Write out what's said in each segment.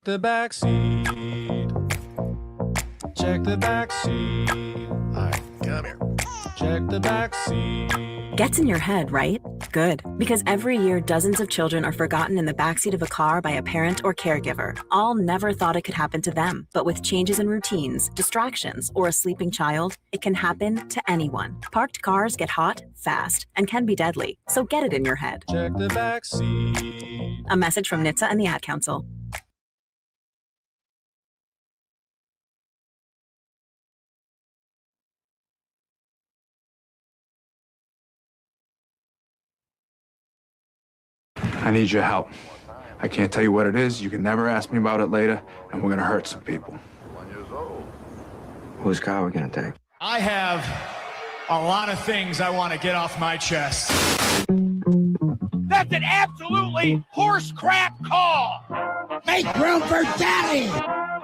the back seat. Check the back seat. All right, come here. Check the back seat. Gets in your head, right? Good. Because every year, dozens of children are forgotten in the backseat of a car by a parent or caregiver. All never thought it could happen to them. But with changes in routines, distractions, or a sleeping child, it can happen to anyone. Parked cars get hot, fast, and can be deadly. So get it in your head. Check the back seat. A message from NHTSA and the Ad Council. I need your help. I can't tell you what it is. You can never ask me about it later, and we're gonna hurt some people. 1 year old. Whose car are we gonna take? I have a lot of things I want to get off my chest. That's an absolutely horse crap call. Make room for Daddy.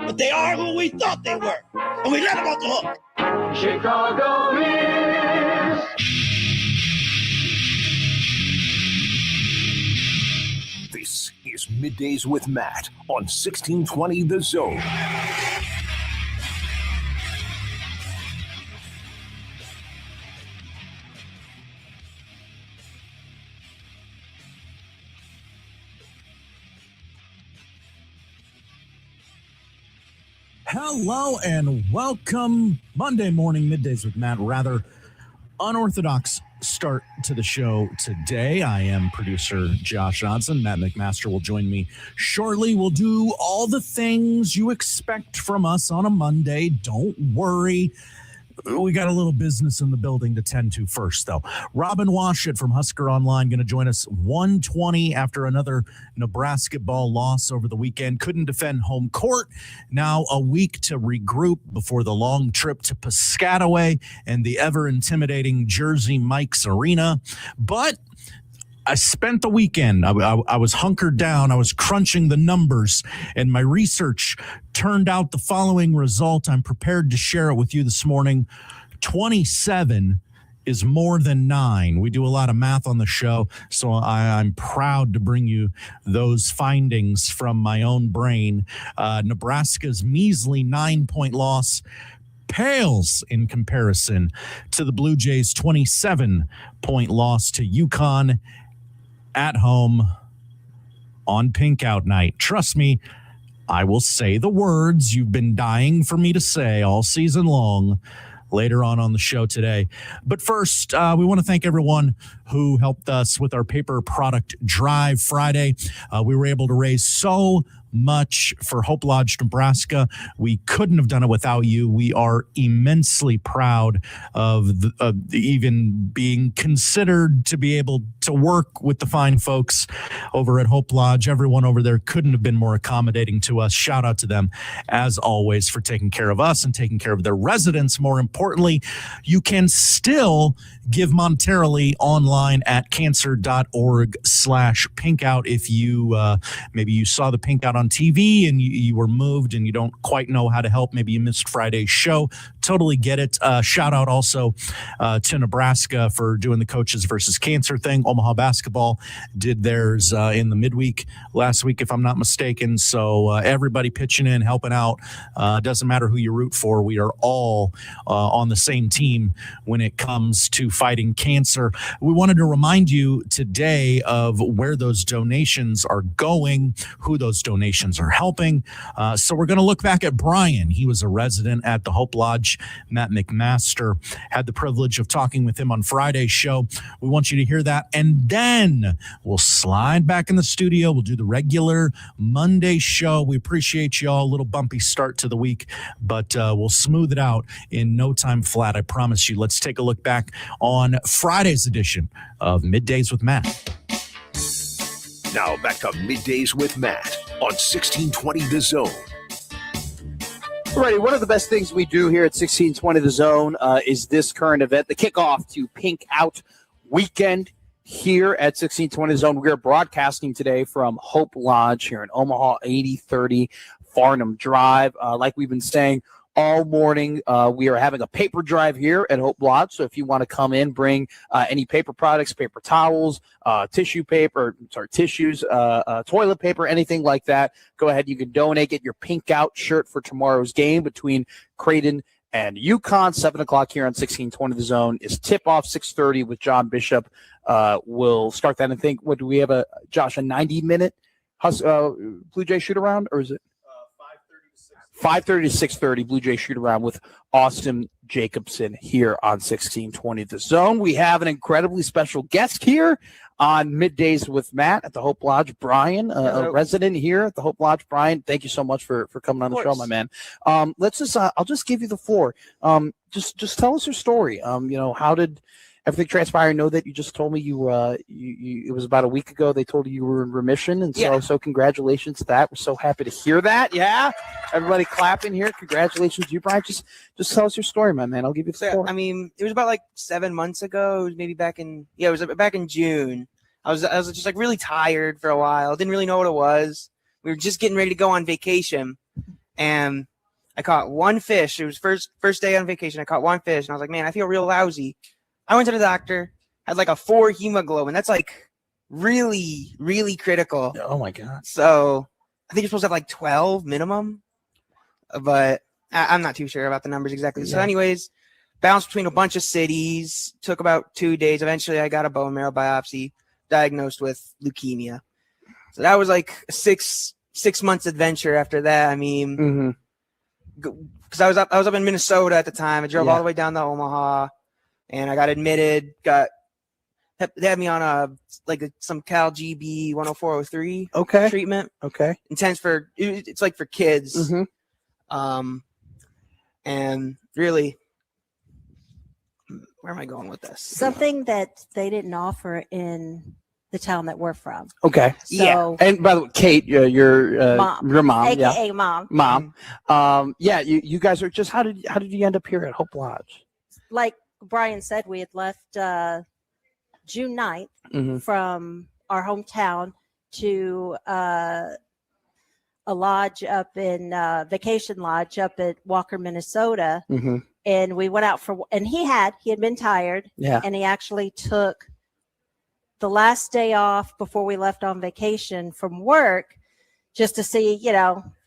But they are who we thought they were, and we let them off the hook. Chicago is. This is Middays with Matt on 1620 The Zone. Hello and welcome. Monday morning Middays with Matt. Rather unorthodox start to the show today. I am producer Josh Johnson. Matt McMaster will join me shortly. We'll do all the things you expect from us on a Monday. Don't worry. We got a little business in the building to tend to first, though. Robin Washut from Husker Online going to join us 1:20 after another Nebrasketball loss over the weekend. Couldn't defend home court. Now a week to regroup before the long trip to Piscataway and the ever-intimidating Jersey Mike's Arena. But I spent the weekend. I was hunkered down. I was crunching the numbers, and my research turned out the following result. I'm prepared to share it with you this morning. 27 is more than 9. We do a lot of math on the show, so I'm proud to bring you those findings from my own brain. Nebraska's measly 9-point loss pales in comparison to the Blue Jays' 27-point loss to UConn at home on Pink Out Night. Trust me, I will say the words you've been dying for me to say all season long later on the show today. But first, we want to thank everyone who helped us with our paper product drive Friday. We were able to raise so much for Hope Lodge, Nebraska. We couldn't have done it without you. We are immensely proud of even being considered to be able to work with the fine folks over at Hope Lodge. Everyone over there couldn't have been more accommodating to us. Shout out to them, as always, for taking care of us and taking care of their residents. More importantly, you can still give monetarily online at cancer.org/pinkout. If you maybe you saw the Pink Out on TV and you were moved and you don't quite know how to help, maybe you missed Friday's show, totally get it. Shout out also to Nebraska for doing the Coaches versus Cancer thing. Omaha basketball did theirs in the midweek last week, if I'm not mistaken. So everybody pitching in, helping out. Doesn't matter who you root for. We are all on the same team when it comes to fighting cancer. We wanted to remind you today of where those donations are going, who those donations are helping. So we're going to look back at Brian. He was a resident at the Hope Lodge. Matt McMaster had the privilege of talking with him on Friday's show. We want you to hear that. And then we'll slide back in the studio. We'll do the regular Monday show. We appreciate y'all. A little bumpy start to the week, but we'll smooth it out in no time flat. I promise you. Let's take a look back on Friday's edition of Middays with Matt. Now back to Middays with Matt on 1620 The Zone. Alrighty, one of the best things we do here at 1620 The Zone is this current event, the kickoff to Pink Out weekend here at 1620 The Zone. We are broadcasting today from Hope Lodge here in Omaha, 8030 Farnham Drive. Like we've been saying, all morning. We are having a paper drive here at Hope Lodge. So if you want to come in, bring any paper products, paper towels, tissues, toilet paper, anything like that, go ahead. You can donate. Get your pink out shirt for tomorrow's game between Creighton and UConn. 7 o'clock here on 1620 The Zone is tip-off. 6:30 with John Bishop. We'll start that. I think, what do we have, Josh, a 90-minute Blue Jay shoot-around, or is it? 5:30 to 6:30, Blue Jay shoot-around with Austin Jacobson here on 1620 The Zone. We have an incredibly special guest here on Middays with Matt at the Hope Lodge. Brian, a resident here at the Hope Lodge. Brian, thank you so much for coming on the show, my man. Let's just I'll just give you the floor. Just tell us your story. How did everything transpire? I know that you just told me you it was about a week ago they told you were in remission, and so congratulations to that. We're so happy to hear that. Yeah, everybody clapping here. Congratulations to you, Brian. Just tell us your story, my man. I'll give you the floor. I mean, it was about like 7 months ago. It was maybe back in June. I was just like really tired for a while. Didn't really know what it was. We were just getting ready to go on vacation, and I caught one fish. It was first day on vacation. I caught one fish, and I was like, man, I feel real lousy. I went to the doctor, had like a 4 hemoglobin. That's like really, really critical. Oh my God. So I think you're supposed to have like 12 minimum, but I'm not too sure about the numbers exactly. Yeah. So anyways, bounced between a bunch of cities, took about 2 days. Eventually I got a bone marrow biopsy, diagnosed with leukemia. So that was like a six months adventure after that. I mean, because I was up in Minnesota at the time. I drove all the way down to Omaha. And I got admitted, they had me on some Cal GB 10403 treatment. Okay. Intense it's like for kids. And really, where am I going with this? Something that they didn't offer in the town that we're from. Okay. So, and by the way, Kate, your mom, AKA mom. You guys are just, how did you end up here at Hope Lodge? Like Brian said, we had left June 9th from our hometown to a lodge up in vacation lodge up at Walker, Minnesota. And we went out and he had been tired. Yeah. And he actually took the last day off before we left on vacation from work just to see,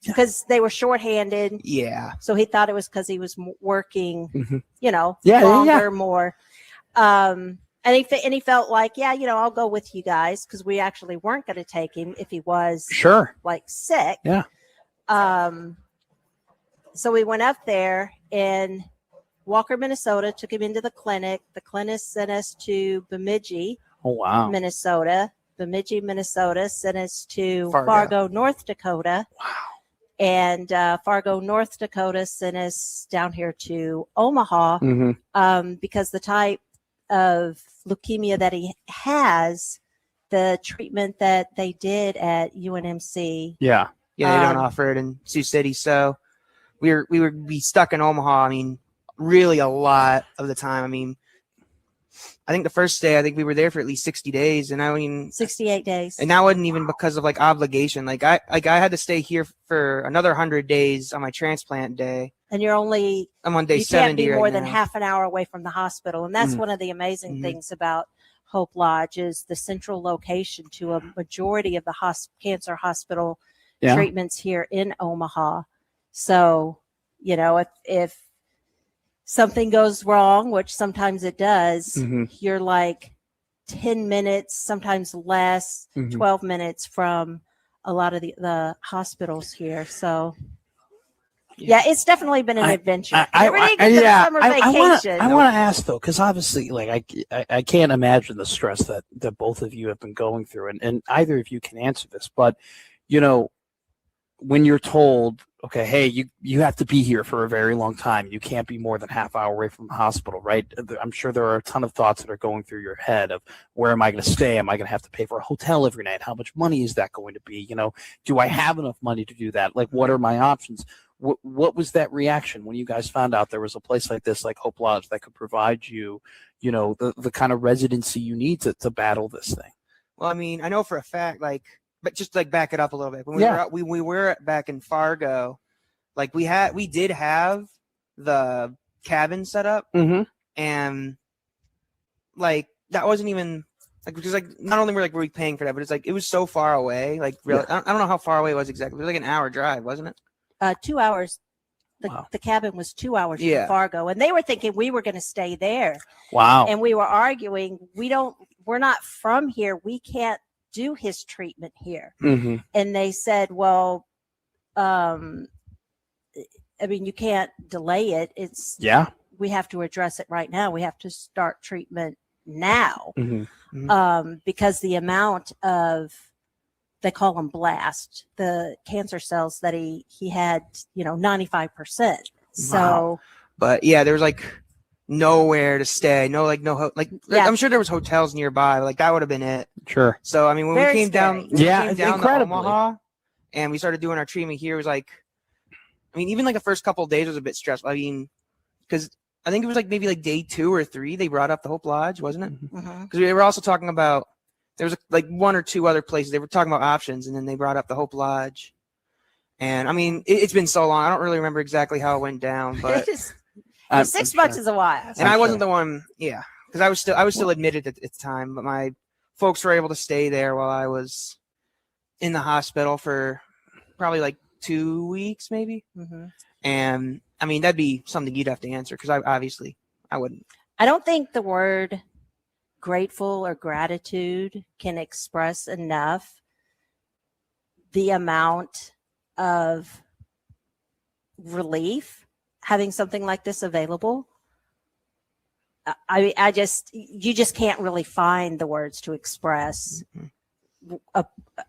because they were shorthanded. Yeah. So he thought it was because he was working, longer, more. And he felt like, I'll go with you guys, because we actually weren't going to take him if he was sick. Yeah. So we went up there in Walker, Minnesota, took him into the clinic. The clinic sent us to Bemidji, Minnesota. Bemidji, Minnesota sent us to Fargo, North Dakota. Wow. And Fargo, North Dakota sent us down here to Omaha because the type of leukemia that he has, the treatment that they did at UNMC. Yeah, they don't offer it in Sioux City. So we would be stuck in Omaha. I mean, really a lot of the time. I mean, I think the first day, I think we were there for at least 60 days. And 68 days. And that wasn't even because of obligation. I had to stay here for another 100 days on my transplant day. And I'm on day 70. You can't be more than half an hour away from the hospital. And that's one of the amazing things about Hope Lodge is the central location to a majority of the cancer hospital treatments here in Omaha. So, if something goes wrong, which sometimes it does, you're like 10 minutes, sometimes less, 12 minutes from a lot of the hospitals here. So, it's definitely been an adventure. I want to ask, though, because obviously, I can't imagine the stress that both of you have been going through, and either of you can answer this, but, when you're told, okay, hey, you have to be here for a very long time. You can't be more than half hour away from the hospital, right? I'm sure there are a ton of thoughts that are going through your head of where am I going to stay? Am I going to have to pay for a hotel every night? How much money is that going to be? Do I have enough money to do that? What are my options? What was that reaction when you guys found out there was a place like this, like Hope Lodge, that could provide you, the kind of residency you need to battle this thing? Well, I mean, I know for a fact, but just back it up a little bit. When we were back in Fargo, like we did have the cabin set up, and like that wasn't even like, because like not only were we paying for that, but it's like it was so far away. Like really, I don't know how far away it was exactly. It was like an hour drive, wasn't it? 2 hours. The cabin was 2 hours from Fargo, and they were thinking we were going to stay there. Wow. And we were arguing, we're not from here. We can't do his treatment here. And they said, well, I mean, you can't delay it. We have to address it right now. We have to start treatment now. Because the amount of, they call them blast, the cancer cells that he had, 95%. So, but yeah, there was like nowhere to stay. I'm sure there was hotels nearby. Like that would have been it. Sure. So I mean, when we came down to Omaha, and we started doing our treatment here, it was like, I mean, even like the first couple of days was a bit stressful. I mean, because I think it was like maybe like day 2 or 3 they brought up the Hope Lodge, wasn't it? Because we were also talking about, there was like 1 or 2 other places they were talking about options, and then they brought up the Hope Lodge. And I mean, it's been so long, I don't really remember exactly how it went down, but 6 months is a while. And I wasn't the one, because I was still admitted at the time, but my folks were able to stay there while I was in the hospital for probably like 2 weeks, maybe. And I mean, that'd be something you'd have to answer, because I wouldn't. I don't think the word grateful or gratitude can express enough the amount of relief having something like this available. You just can't really find the words to express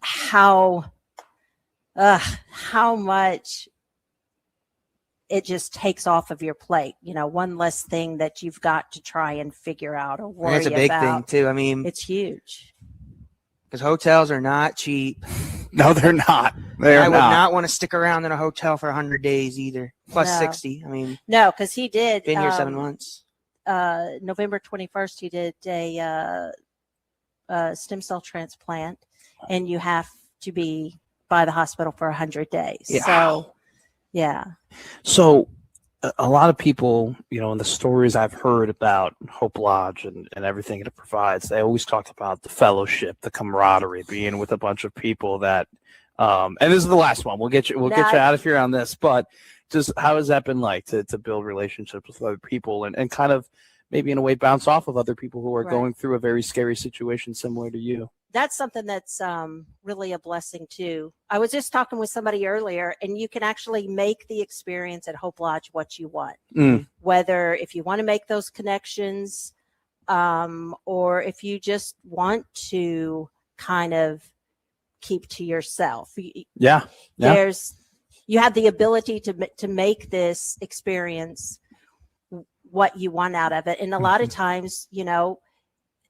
how much it just takes off of your plate. One less thing that you've got to try and figure out or worry about. That's a big thing too. I mean, it's huge. Because hotels are not cheap. No, they're not. I would not want to stick around in a hotel for 100 days either. Plus 60. I mean, no, because he did. Been here 7 months. November 21st, he did a stem cell transplant, and you have to be by the hospital for 100 days. Yeah. So, yeah. So a lot of people, in the stories I've heard about Hope Lodge and everything it provides, they always talk about the fellowship, the camaraderie, being with a bunch of people that, and this is the last one. We'll get you out of here on this, but just how has that been like to build relationships with other people and kind of maybe in a way bounce off of other people who are going through a very scary situation similar to you? That's something that's really a blessing too. I was just talking with somebody earlier, and you can actually make the experience at Hope Lodge what you want. Whether if you want to make those connections, or if you just want to kind of keep to yourself. You have the ability to make this experience what you want out of it, and a lot of times,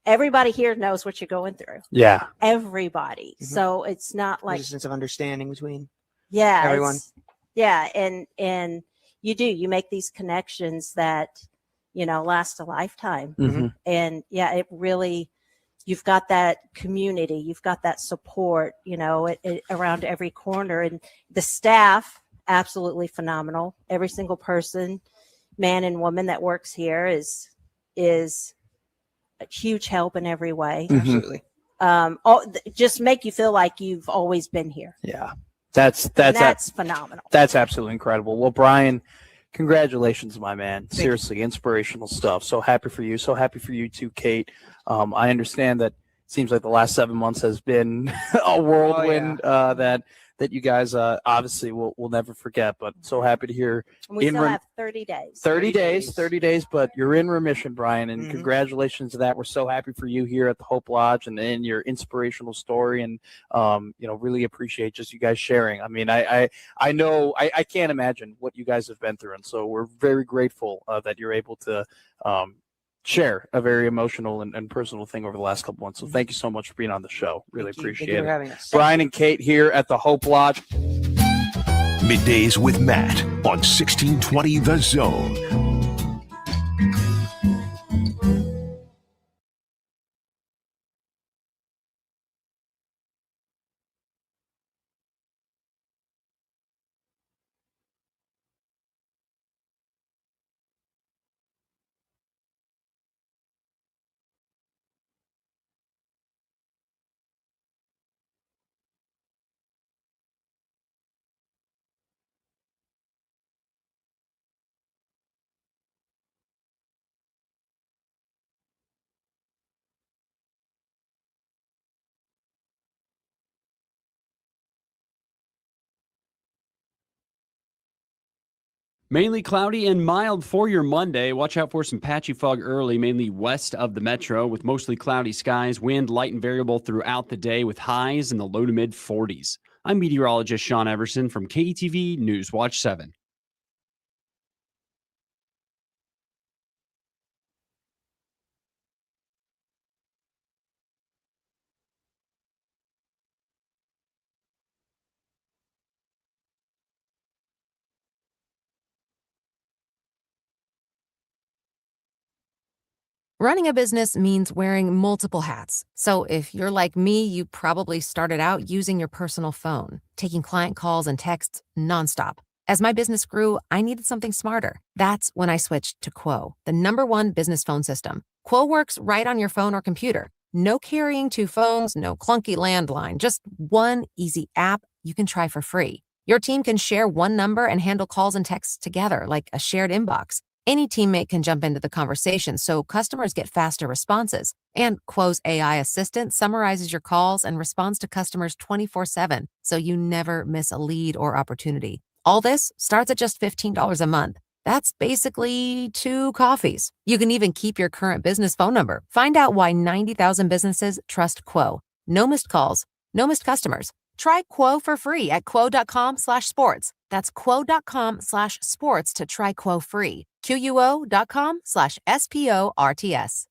everybody here knows what you're going through. Yeah. Everybody. So it's not like there's a sense of understanding between everyone. And you make these connections that, last a lifetime. And it really, you've got that community, you've got that support, around every corner, and the staff, absolutely phenomenal. Every single person, man and woman that works here is a huge help in every way. Absolutely. Just make you feel like you've always been here. Yeah. That's phenomenal. That's absolutely incredible. Well, Brian, congratulations, my man. Seriously, inspirational stuff. So happy for you. So happy for you too, Kate. I understand that it seems like the last 7 months has been a whirlwind that you guys obviously will never forget, but so happy to hear. And we still have 30 days. 30 days, but you're in remission, Brian, and congratulations to that. We're so happy for you here at the Hope Lodge and in your inspirational story, and really appreciate just you guys sharing. I mean, I know I can't imagine what you guys have been through, and so we're very grateful that you're able to share a very emotional and personal thing over the last couple months. So thank you so much for being on the show. Really appreciate it. Thank you for having us. Brian and Kate here at the Hope Lodge. Middays with Matt on 1620 The Zone. Mainly cloudy and mild for your Monday. Watch out for some patchy fog early, mainly west of the metro, with mostly cloudy skies, wind light and variable throughout the day with highs in the low to mid 40s. I'm meteorologist Sean Everson from KETV News Watch 7. Running a business means wearing multiple hats. So if you're like me, you probably started out using your personal phone, taking client calls and texts nonstop. As my business grew, I needed something smarter. That's when I switched to Quo, the #1 business phone system. Quo works right on your phone or computer. No carrying 2 phones, no clunky landline, just one easy app you can try for free. Your team can share one number and handle calls and texts together like a shared inbox. Any teammate can jump into the conversation, so customers get faster responses. And Quo's AI assistant summarizes your calls and responds to customers 24/7, so you never miss a lead or opportunity. All this starts at just $15 a month. That's basically 2 coffees. You can even keep your current business phone number. Find out why 90,000 businesses trust Quo. No missed calls, no missed customers. Try Quo for free at quo.com/sports. That's quo.com/sports to try Quo free. QUO.com/SPORTS.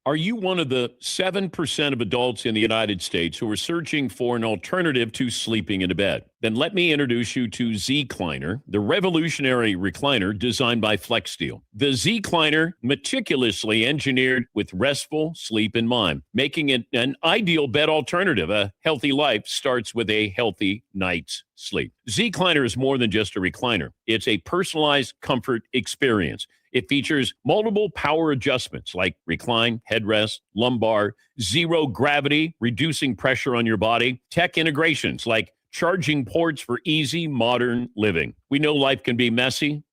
Are you one of the 7% of adults in the United States who are searching for an alternative to sleeping in a bed? Then let me introduce you to Z-Cliner, the revolutionary recliner designed by FlexSteel. The Z-Cliner, meticulously engineered with restful sleep in mind, making it an ideal bed alternative. A healthy life starts with a healthy night's sleep. Z-Cliner is more than just a recliner. It's a personalized comfort experience. It features multiple power adjustments like recline, headrest, lumbar, zero gravity, reducing pressure on your body, tech integrations like charging ports for easy modern living. We know life can be messy.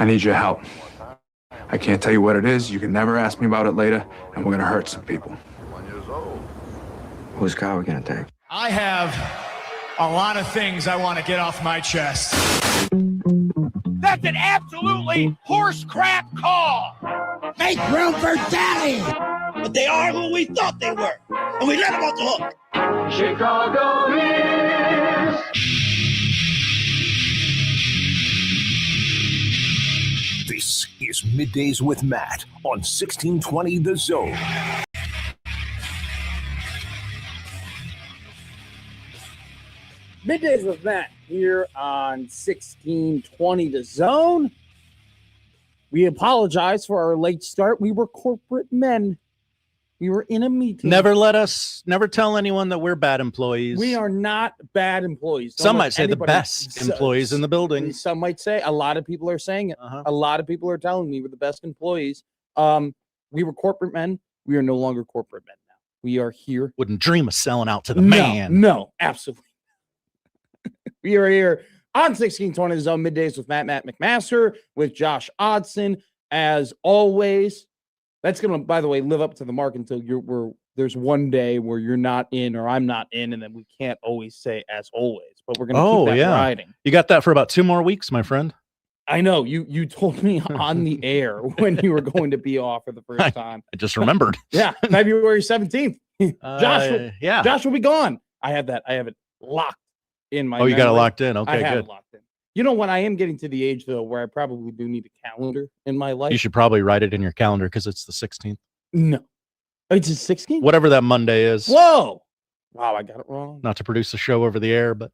I need your help. I can't tell you what it is. You can never ask me about it later, and we're gonna hurt some people. 1 years old. Whose car are we gonna take? I have a lot of things I want to get off my chest. That's an absolutely horse crap call. Make room for daddy. But they are who we thought they were. And we let them off the hook. Chicago is. This is Middays with Matt on 1620 The Zone. Middays with Matt here on 1620 The Zone. We apologize for our late start. We were corporate men. We were in a meeting. Never tell anyone that we're bad employees. We are not bad employees. Some might say the best employees in the building. Some might say, a lot of people are saying it. A lot of people are telling me we're the best employees. We were corporate men. We are no longer corporate men now. We are here. Wouldn't dream of selling out to the man. No, absolutely. We are here on 1620 The Zone, Middays with Matt McMaster, with Josh Odson. As always, that's going to, by the way, live up to the mark until there's one day where you're not in or I'm not in, and then we can't always say as always. But we're going to keep that riding. You got that for about 2 more weeks, my friend. I know. You told me on the air when you were going to be off for the first time. I just remembered. Yeah, February 17th. Josh will be gone. I have it locked in my you got it locked in. Okay, I have good. it locked in. You know what? I am getting to the age, though, where I probably do need a calendar in my life. You should probably write it in your calendar because it's the 16th. No. It's the 16th? Whatever that Monday is. Whoa. Wow, I got it wrong. Not to produce the show over the air, but.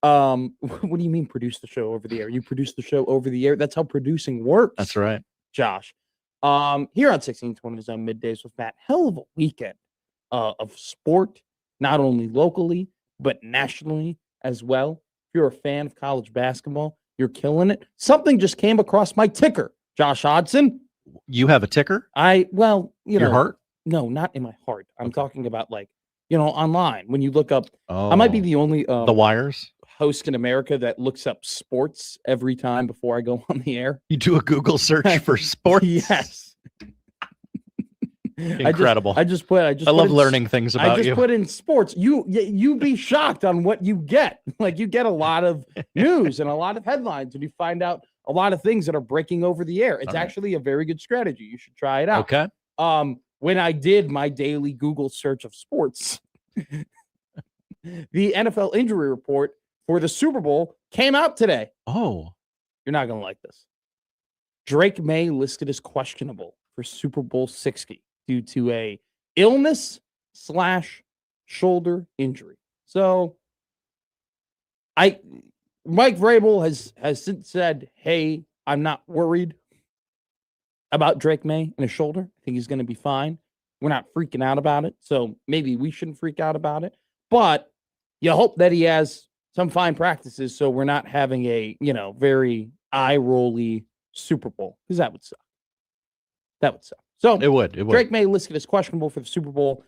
What do you mean produce the show over the air? You produce the show over the air. That's how producing works. That's right. Josh. Here on 1620 Zone Middays with Matt. Hell of a weekend of sport, not only locally, but nationally as well. If you're a fan of college basketball, you're killing it. Something just came across my ticker, Josh Hodson. You have a ticker? Your heart? No, not in my heart. I'm talking about online. When you look up, I might be the only the wires host in America that looks up sports every time before I go on the air. You do a Google search for sports? Yes. Incredible. I love learning things about you. I just put in sports. You be shocked on what you get. Like, you get a lot of news and a lot of headlines, and you find out a lot of things that are breaking over the air. It's actually a very good strategy. You should try it out. Okay. When I did my daily Google search of sports, the NFL injury report for the Super Bowl came out today. Oh. You're not going to like this. Drake May listed as questionable for Super Bowl 60 due to a illness/shoulder injury. So Mike Vrabel has since said, hey, I'm not worried about Drake May and his shoulder. I think he's going to be fine. We're not freaking out about it. So maybe we shouldn't freak out about it. But you hope that he has some fine practices so we're not having a, very eye-rolly Super Bowl, because that would suck. That would suck. So it would. Drake May listed as questionable for the Super Bowl.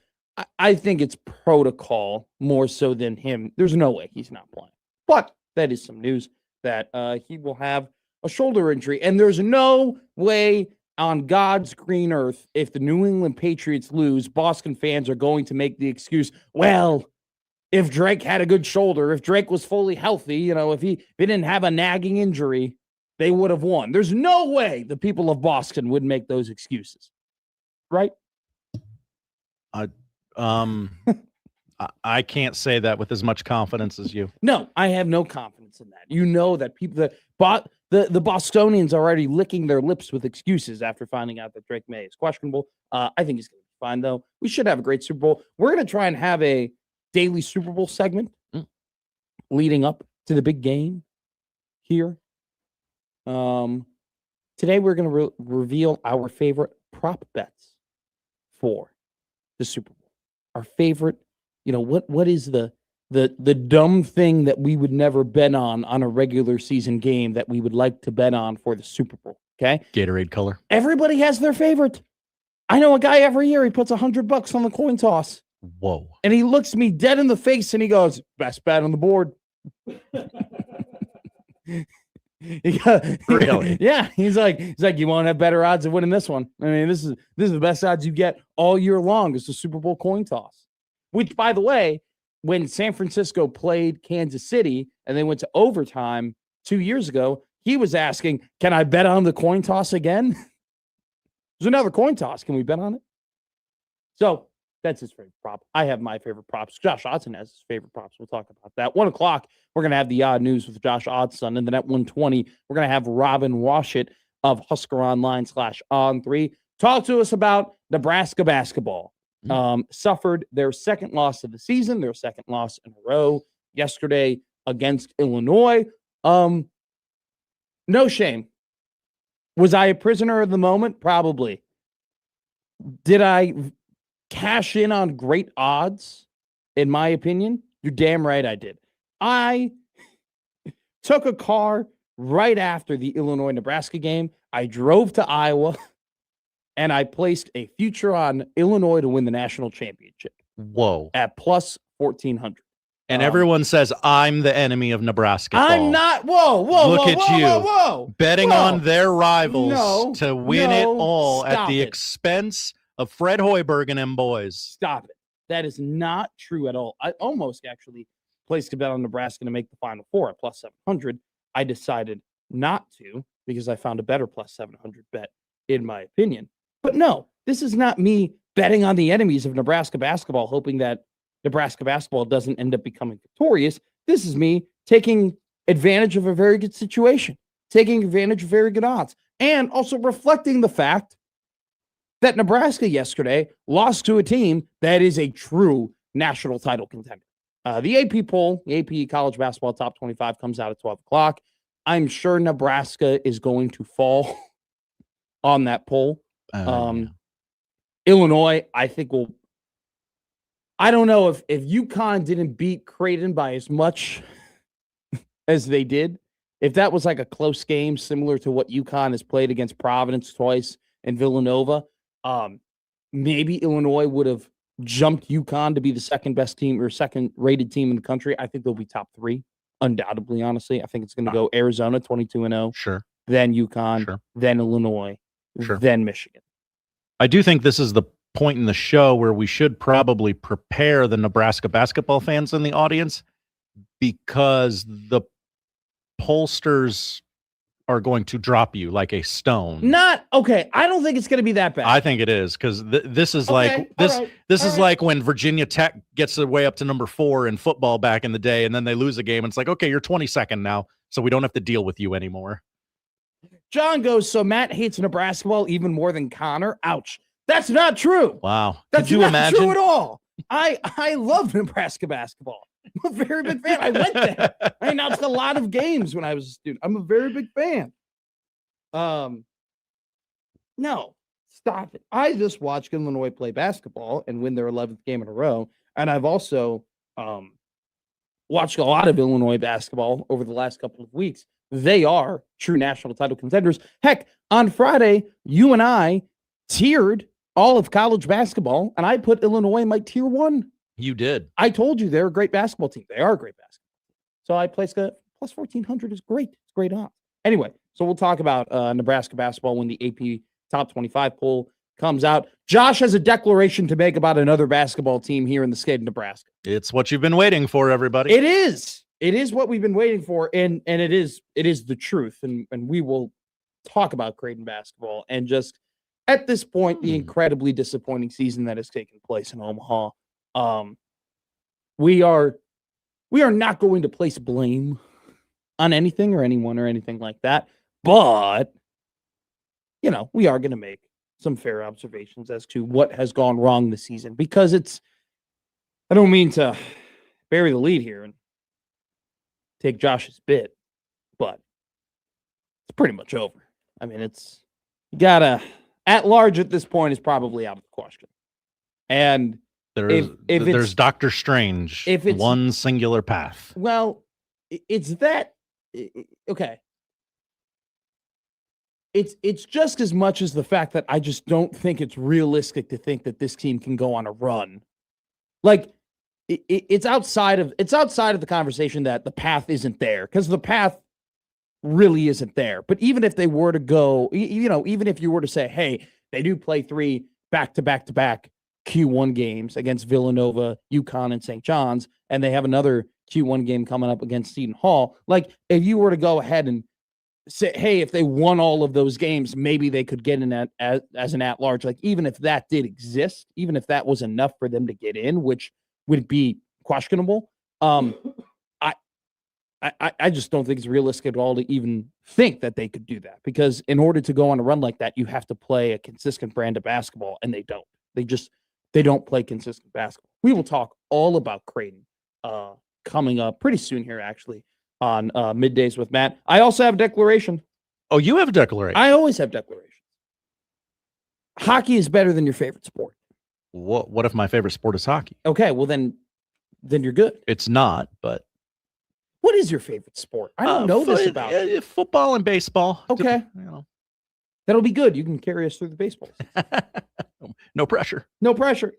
I think it's protocol more so than him. There's no way he's not playing. But that is some news that he will have a shoulder injury. And there's no way on God's green earth, if the New England Patriots lose, Boston fans are going to make the excuse, well, if Drake had a good shoulder, if Drake was fully healthy, if he didn't have a nagging injury, they would have won. There's no way the people of Boston would make those excuses. Right? I can't say that with as much confidence as you. No, I have no confidence in that. You know that people the Bostonians are already licking their lips with excuses after finding out that Drake May is questionable. I think he's going to be fine, though. We should have a great Super Bowl. We're going to try and have a daily Super Bowl segment leading up to the big game here. Today we're going to reveal our favorite prop bets for the Super Bowl. Our favorite, what is the dumb thing that we would never bet on a regular season game that we would like to bet on for the Super Bowl? Okay. Gatorade color. Everybody has their favorite. I know a guy every year, he puts $100 on the coin toss. Whoa. And he looks me dead in the face and he goes, best bet on the board. Really? Yeah. He's like, you won't have better odds of winning this one. I mean, this is the best odds you get all year long. It's the Super Bowl coin toss. Which, by the way, when San Francisco played Kansas City and they went to overtime 2 years ago, he was asking, "Can I bet on the coin toss again?" There's another coin toss. Can we bet on it? So that's his favorite prop. I have my favorite props. Josh Odson has his favorite props. We'll talk about that. 1 o'clock, we're going to have the odd news with Josh Odson. And then at 1:20, we're going to have Robin Washut of Husker Online/On3 talk to us about Nebraska basketball. Suffered their second loss of the season, their second loss in a row yesterday against Illinois. No shame. Was I a prisoner of the moment? Probably. Did I cash in on great odds? In my opinion, you're damn right I did. I took a car right after the Illinois-Nebraska game. I drove to Iowa, and I placed a future on Illinois to win the national championship. Whoa. At plus 1,400. And everyone says I'm the enemy of Nebraska. I'm not. Whoa. Look whoa, at whoa, you. Whoa. Betting on their rivals to win it all at the it. expense of Fred Hoiberg and them boys. Stop it. That is not true at all. I almost actually placed a bet on Nebraska to make the Final Four at plus 700. I decided not to because I found a better plus 700 bet, in my opinion. But no, this is not me betting on the enemies of Nebraska basketball, hoping that Nebraska basketball doesn't end up becoming victorious. This is me taking advantage of a very good situation, taking advantage of very good odds, and also reflecting the fact that Nebraska yesterday lost to a team that is a true national title contender. The AP poll, the AP college basketball top 25 comes out at 12 o'clock. I'm sure Nebraska is going to fall on that poll. Illinois, I think will. I don't know if UConn didn't beat Creighton by as much as they did. If that was like a close game, similar to what UConn has played against Providence twice and Villanova, maybe Illinois would have jumped UConn to be the second best team or second rated team in the country. I think they'll be top 3, undoubtedly, honestly. I think it's going to go Arizona 22-0. Sure. Then UConn, then Illinois, then Michigan. I do think this is the point in the show where we should probably prepare the Nebraska basketball fans in the audience, because the pollsters are going to drop you like a stone. Not okay. I don't think it's going to be that bad. I think it is, because this is like like when Virginia Tech gets their way up to number 4 in football back in the day, and then they lose a game. And it's like, okay, you're 22nd now, so we don't have to deal with you anymore. John goes, so Matt hates Nebraska even more than Connor. Ouch. That's not true. Wow. That's Could you not imagine? true at all. I love Nebraska basketball. I'm a very big fan. I went there. I announced a lot of games when I was a student. I'm a very big fan. No, stop it. I just watched Illinois play basketball and win their 11th game in a row. And I've also watched a lot of Illinois basketball over the last couple of weeks. They are true national title contenders. Heck, on Friday, you and I tiered all of college basketball, and I put Illinois in my tier 1. You did. I told you they're a great basketball team. They are a great basketball team. So I placed a plus 1,400 is great. It's great odds. Anyway, so we'll talk about Nebraska basketball when the AP top 25 poll comes out. Josh has a declaration to make about another basketball team here in the state of Nebraska. It's what you've been waiting for, everybody. It is. It is what we've been waiting for, and it is the truth. And we will talk about Creighton basketball and just at this point, the incredibly disappointing season that has taken place in Omaha. We are not going to place blame on anything or anyone or anything like that, but we are going to make some fair observations as to what has gone wrong this season, because I don't mean to bury the lead here and take Josh's bit, but it's pretty much over. I mean, you gotta. At large at this point is probably out of the question. And there's Doctor Strange, if it's one singular path. Well, it's that. Okay. It's just as much as the fact that I just don't think it's realistic to think that this team can go on a run. Like it's outside of the conversation that the path isn't there, because the path really isn't there. But even if they were to go, even if you were to say, hey, they do play 3 back-to-back-to-back Q1 games against Villanova, UConn, and St. John's, and they have another Q1 game coming up against Seton Hall. Like, if you were to go ahead and say, hey, if they won all of those games, maybe they could get in as an at-large. Like, even if that did exist, even if that was enough for them to get in, which would be questionable, I just don't think it's realistic at all to even think that they could do that, because in order to go on a run like that, you have to play a consistent brand of basketball, and they don't. They don't play consistent basketball. We will talk all about Creighton coming up pretty soon here, actually, on Middays with Matt. I also have a declaration. Oh, you have a declaration? I always have declarations. Hockey is better than your favorite sport. What if my favorite sport is hockey? Okay, well then you're good. It's not, but what is your favorite sport? I don't know this about you. Football and baseball. Okay. That'll be good. You can carry us through the baseball. No pressure. No pressure.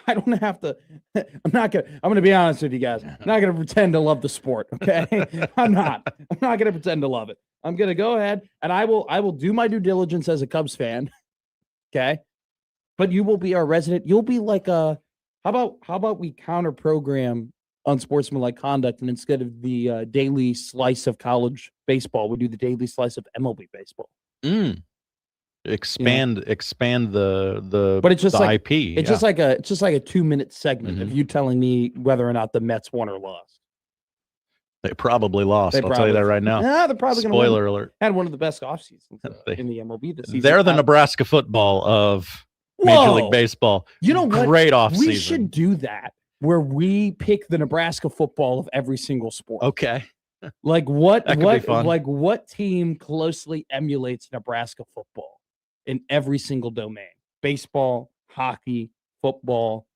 I don't have to. I'm going to be honest with you guys. I'm not going to pretend to love the sport. Okay. I'm not going to pretend to love it. I'm going to go ahead and I will do my due diligence as a Cubs fan. Okay. But you will be our resident. You'll be like how about we counter program unsportsmanlike conduct, and instead of the daily slice of college baseball, we do the daily slice of MLB baseball. Expand the but it's just the like IP. It's just like a 2-minute segment of you telling me whether or not the Mets won or lost. They probably lost. I'll tell you that right now. Yeah, they're probably going to Spoiler alert. Had one of the best off seasons in the MLB this season. They're the Nebraska football of Major League Baseball. You know what? Great off season. We should do that, where we pick the Nebraska football of every single sport. Okay. Like what team closely emulates Nebraska football in every single domain? Baseball, hockey, football,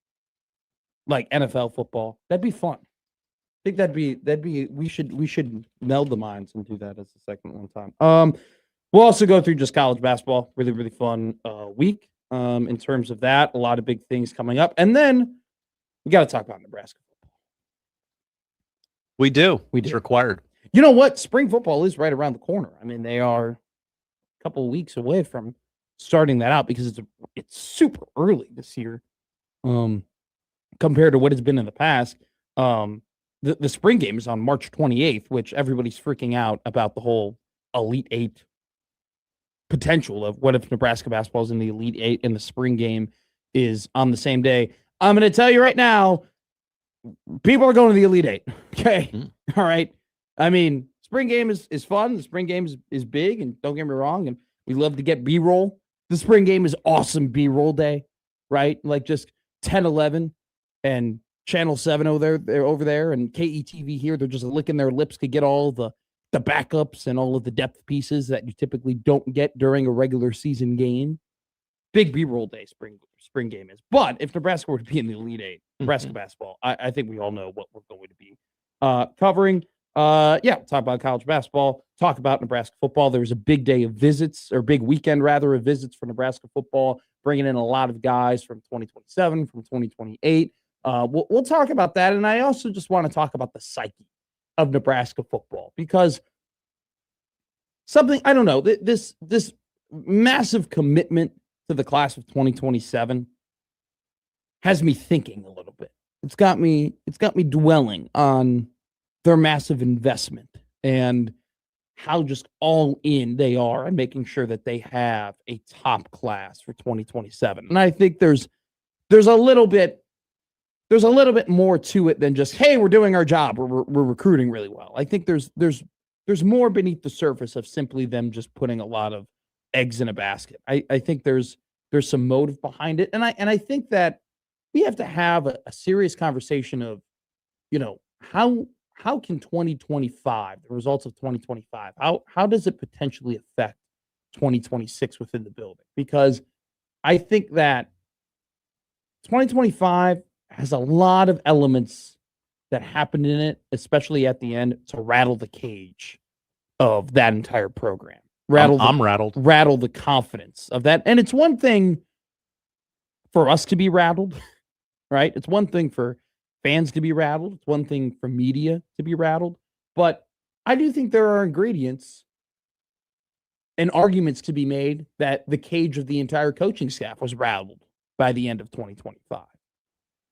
like NFL football. That'd be fun. I think that'd be we should meld the minds and do that as a segment one time. We'll also go through just college basketball. Really, really fun week. In terms of that, a lot of big things coming up. And then we got to talk about Nebraska football. We do. It's required. You know what? Spring football is right around the corner. I mean, they are a couple of weeks away from starting that out, because it's super early this year compared to what it's been in the past. The spring game is on March 28th, which everybody's freaking out about the whole Elite Eight potential of what if Nebraska basketball is in the Elite Eight and the spring game is on the same day. I'm going to tell you right now, people are going to the Elite Eight. Okay. All right. I mean, spring game is fun. The spring game is big, and don't get me wrong, and we love to get B-roll. The spring game is awesome B-roll day, right? Like just 10-11 and Channel 7 over there and KETV here, they're just licking their lips to get all the backups and all of the depth pieces that you typically don't get during a regular season game. Big B-roll day spring game is. But if Nebraska were to be in the Elite Eight, Nebraska basketball, I think we all know what we're going to be covering. Talk about college basketball, talk about Nebraska football. There was a big day of visits, or big weekend rather, of visits for Nebraska football, bringing in a lot of guys from 2027, from 2028. We'll talk about that. And I also just want to talk about the psyche of Nebraska football, because something, I don't know, this massive commitment to the class of 2027 has me thinking a little bit. It's got me dwelling on their massive investment and how just all in they are and making sure that they have a top class for 2027. And I think there's a little bit more to it than just, hey, we're doing our job, we're recruiting really well. I think there's more beneath the surface of simply them just putting a lot of eggs in a basket. I think there's some motive behind it, and I think that we have to have a serious conversation of, how can 2025, the results of 2025, how does it potentially affect 2026 within the building? Because I think that 2025 has a lot of elements that happened in it, especially at the end, to rattle the cage of that entire program. I'm rattled. Rattle the confidence of that. And it's one thing for us to be rattled, right? It's one thing for fans to be rattled. It's one thing for media to be rattled. But I do think there are ingredients and arguments to be made that the cage of the entire coaching staff was rattled by the end of 2025.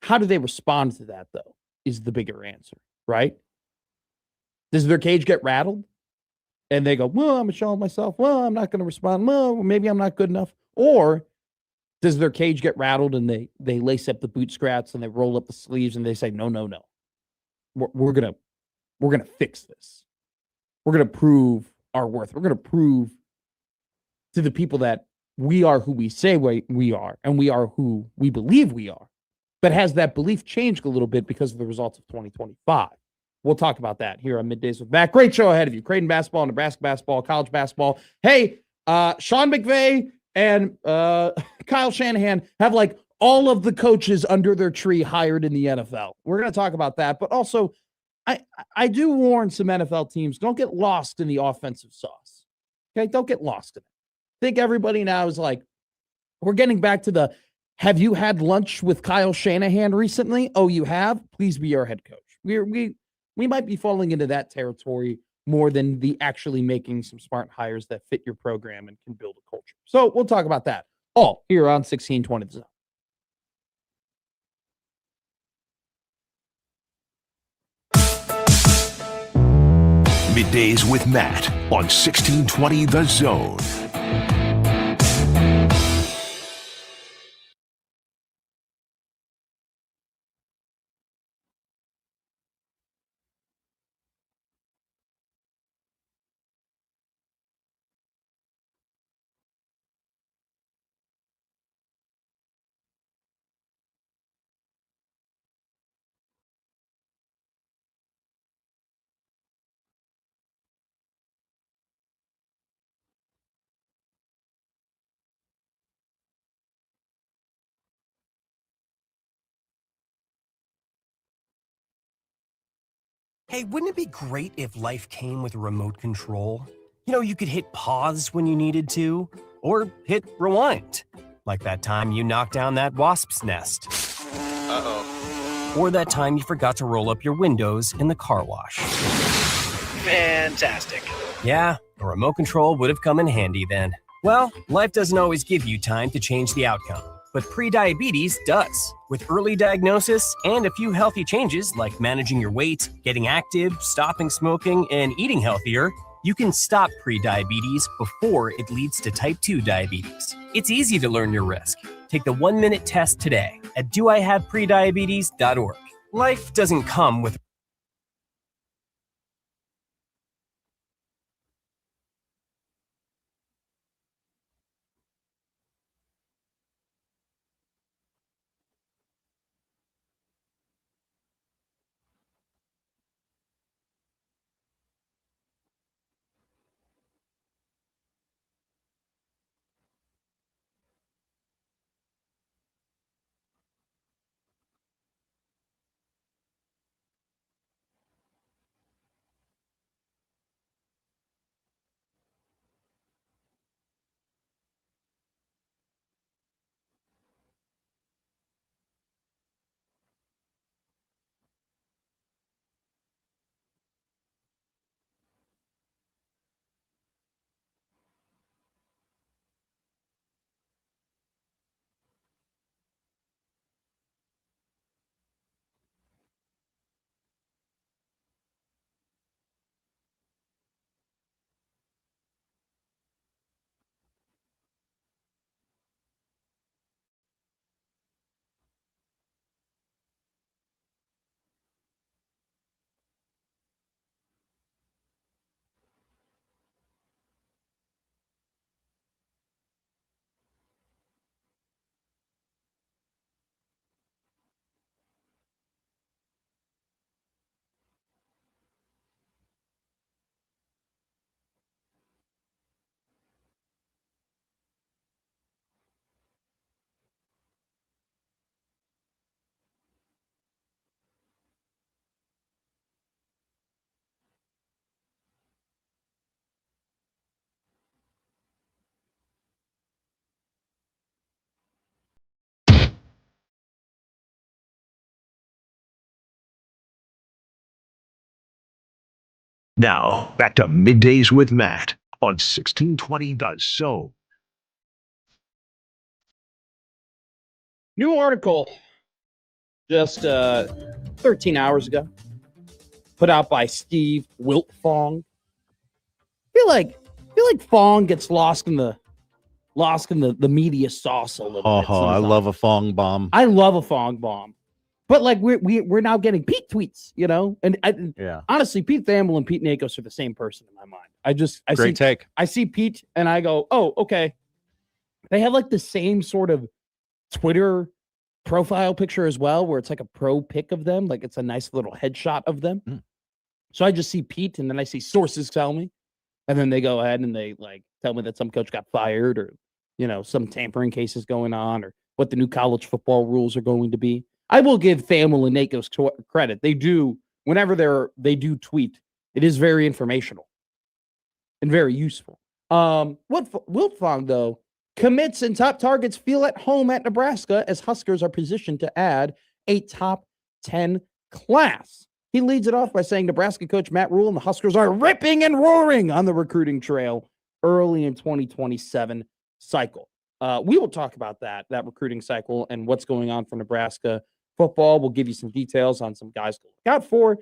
How do they respond to that, though, is the bigger answer, right? Does their cage get rattled? And they go, well, I'm ashamed of myself. Well, I'm not going to respond. Well, maybe I'm not good enough. Or does their cage get rattled and they lace up the boot scraps and they roll up the sleeves and they say, no. We're going to fix this. We're going to prove our worth. We're going to prove to the people that we are who we say we are, and we are who we believe we are. But has that belief changed a little bit because of the results of 2025? We'll talk about that here on Middays with Matt. Great show ahead of you. Creighton basketball, Nebraska basketball, college basketball. Hey, Sean McVay and Kyle Shanahan have like all of the coaches under their tree hired in the NFL. We're going to talk about that. But also, I do warn some NFL teams, don't get lost in the offensive sauce. Okay, don't get lost in it. I think everybody now is like, we're getting back to the, have you had lunch with Kyle Shanahan recently? Oh, you have? Please be our head coach. We might be falling into that territory more than the actually making some smart hires that fit your program and can build a culture. So we'll talk about that all here on 1620 The Zone. Middays with Matt on 1620 The Zone. Hey, wouldn't it be great if life came with a remote control? You know, you could hit pause when you needed to, or hit rewind. Like that time you knocked down that wasp's nest. Uh-oh. Or that time you forgot to roll up your windows in the car wash. Fantastic. Yeah, a remote control would have come in handy then. Well, life doesn't always give you time to change the outcome, but prediabetes does. With early diagnosis and a few healthy changes like managing your weight, getting active, stopping smoking, and eating healthier, you can stop prediabetes before it leads to type 2 diabetes. It's easy to learn your risk. Take the 1-minute test today at doihaveprediabetes.org. Life doesn't come with Now, back to Middays with Matt on 1620 The Zone. New article just 13 hours ago, put out by Steve Wiltfong. Feel like Fong gets lost in the media sauce a little bit. I love a Fong bomb. I love a Fong bomb. But like we're now getting Pete tweets, you know? And honestly, Pete Thamel and Pete Nakos are the same person in my mind. I see Pete and I go, oh, okay. They have like the same sort of Twitter profile picture as well, where it's like a pro pic of them. Like it's a nice little headshot of them. So I just see Pete and then I see sources tell me. And then they go ahead and they like tell me that some coach got fired or, you know, some tampering cases going on or what the new college football rules are going to be. I will give Thamel and Nakos credit. They do, whenever they do tweet, it is very informational and very useful. Wiltfong, though, commits and top targets feel at home at Nebraska as Huskers are positioned to add a top 10 class. He leads it off by saying Nebraska coach Matt Rule and the Huskers are ripping and roaring on the recruiting trail early in 2027 cycle. We will talk about that recruiting cycle and what's going on for Nebraska football. We'll give you some details on some guys to look out for.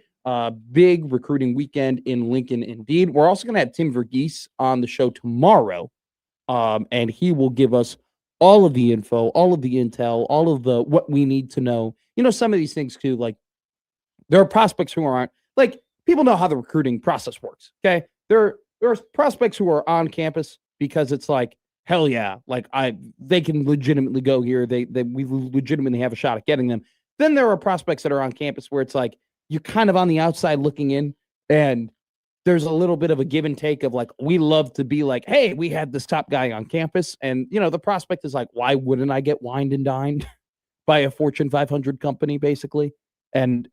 Big recruiting weekend in Lincoln, indeed. We're also going to have Tim Verghese on the show tomorrow, and he will give us all of the info, all of the intel, all of the what we need to know. You know, some of these things too, like there are prospects who aren't, like people know how the recruiting process works, okay? There are prospects who are on campus because it's like, hell yeah, like they can legitimately go here. We legitimately have a shot at getting them. Then there are prospects that are on campus where it's like you're kind of on the outside looking in, and there's a little bit of a give and take of like, we love to be like, hey, we had this top guy on campus, and you know the prospect is like, why wouldn't I get wined and dined by a Fortune 500 company, basically, and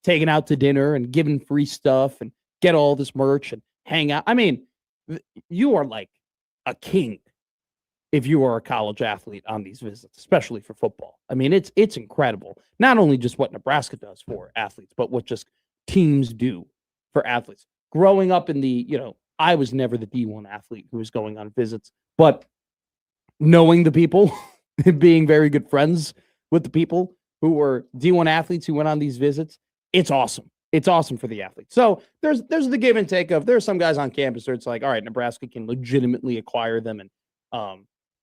taken out to dinner and given free stuff and get all this merch and hang out. I mean, you are like a king if you are a college athlete on these visits, especially for football. I mean, it's incredible. Not only just what Nebraska does for athletes, but what just teams do for athletes. Growing up in the, I was never the D1 athlete who was going on visits, but knowing the people, being very good friends with the people who were D1 athletes who went on these visits, it's awesome. It's awesome for the athletes. So there's the give and take of there's some guys on campus where it's like, all right, Nebraska can legitimately acquire them and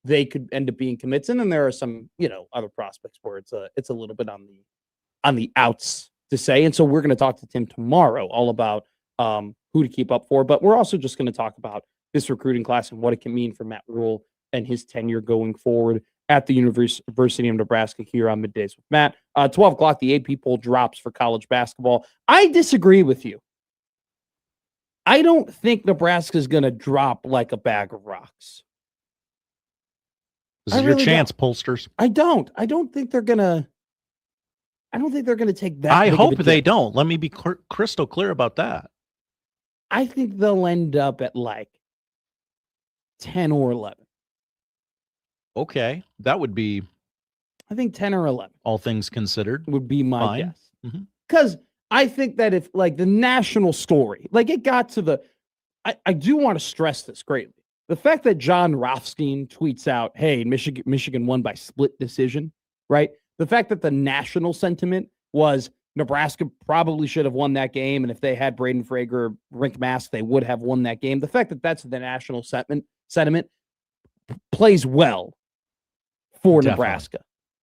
they could end up being commits. And then there are some, other prospects where it's a little bit on the outs to say. And so we're going to talk to Tim tomorrow all about who to keep up for. But we're also just going to talk about this recruiting class and what it can mean for Matt Rule and his tenure going forward at the University of Nebraska here on Middays with Matt. 12 o'clock, the AP poll drops for college basketball. I disagree with you. I don't think Nebraska is going to drop like a bag of rocks. This is your chance, pollsters. I don't think they're going to. I don't think they're going to take that. I hope they don't. Let me be crystal clear about that. I think they'll end up at like 10 or 11. Okay, that would be. I think 10 or 11. All things considered, would be my guess. Because I think that if like the national story, like it got to the, I do want to stress this greatly. The fact that John Rothstein tweets out, "Hey, Michigan won by split decision," right? The fact that the national sentiment was Nebraska probably should have won that game, and if they had Braden Frager, Rink Mask, they would have won that game. The fact that that's the national sentiment plays well for Nebraska.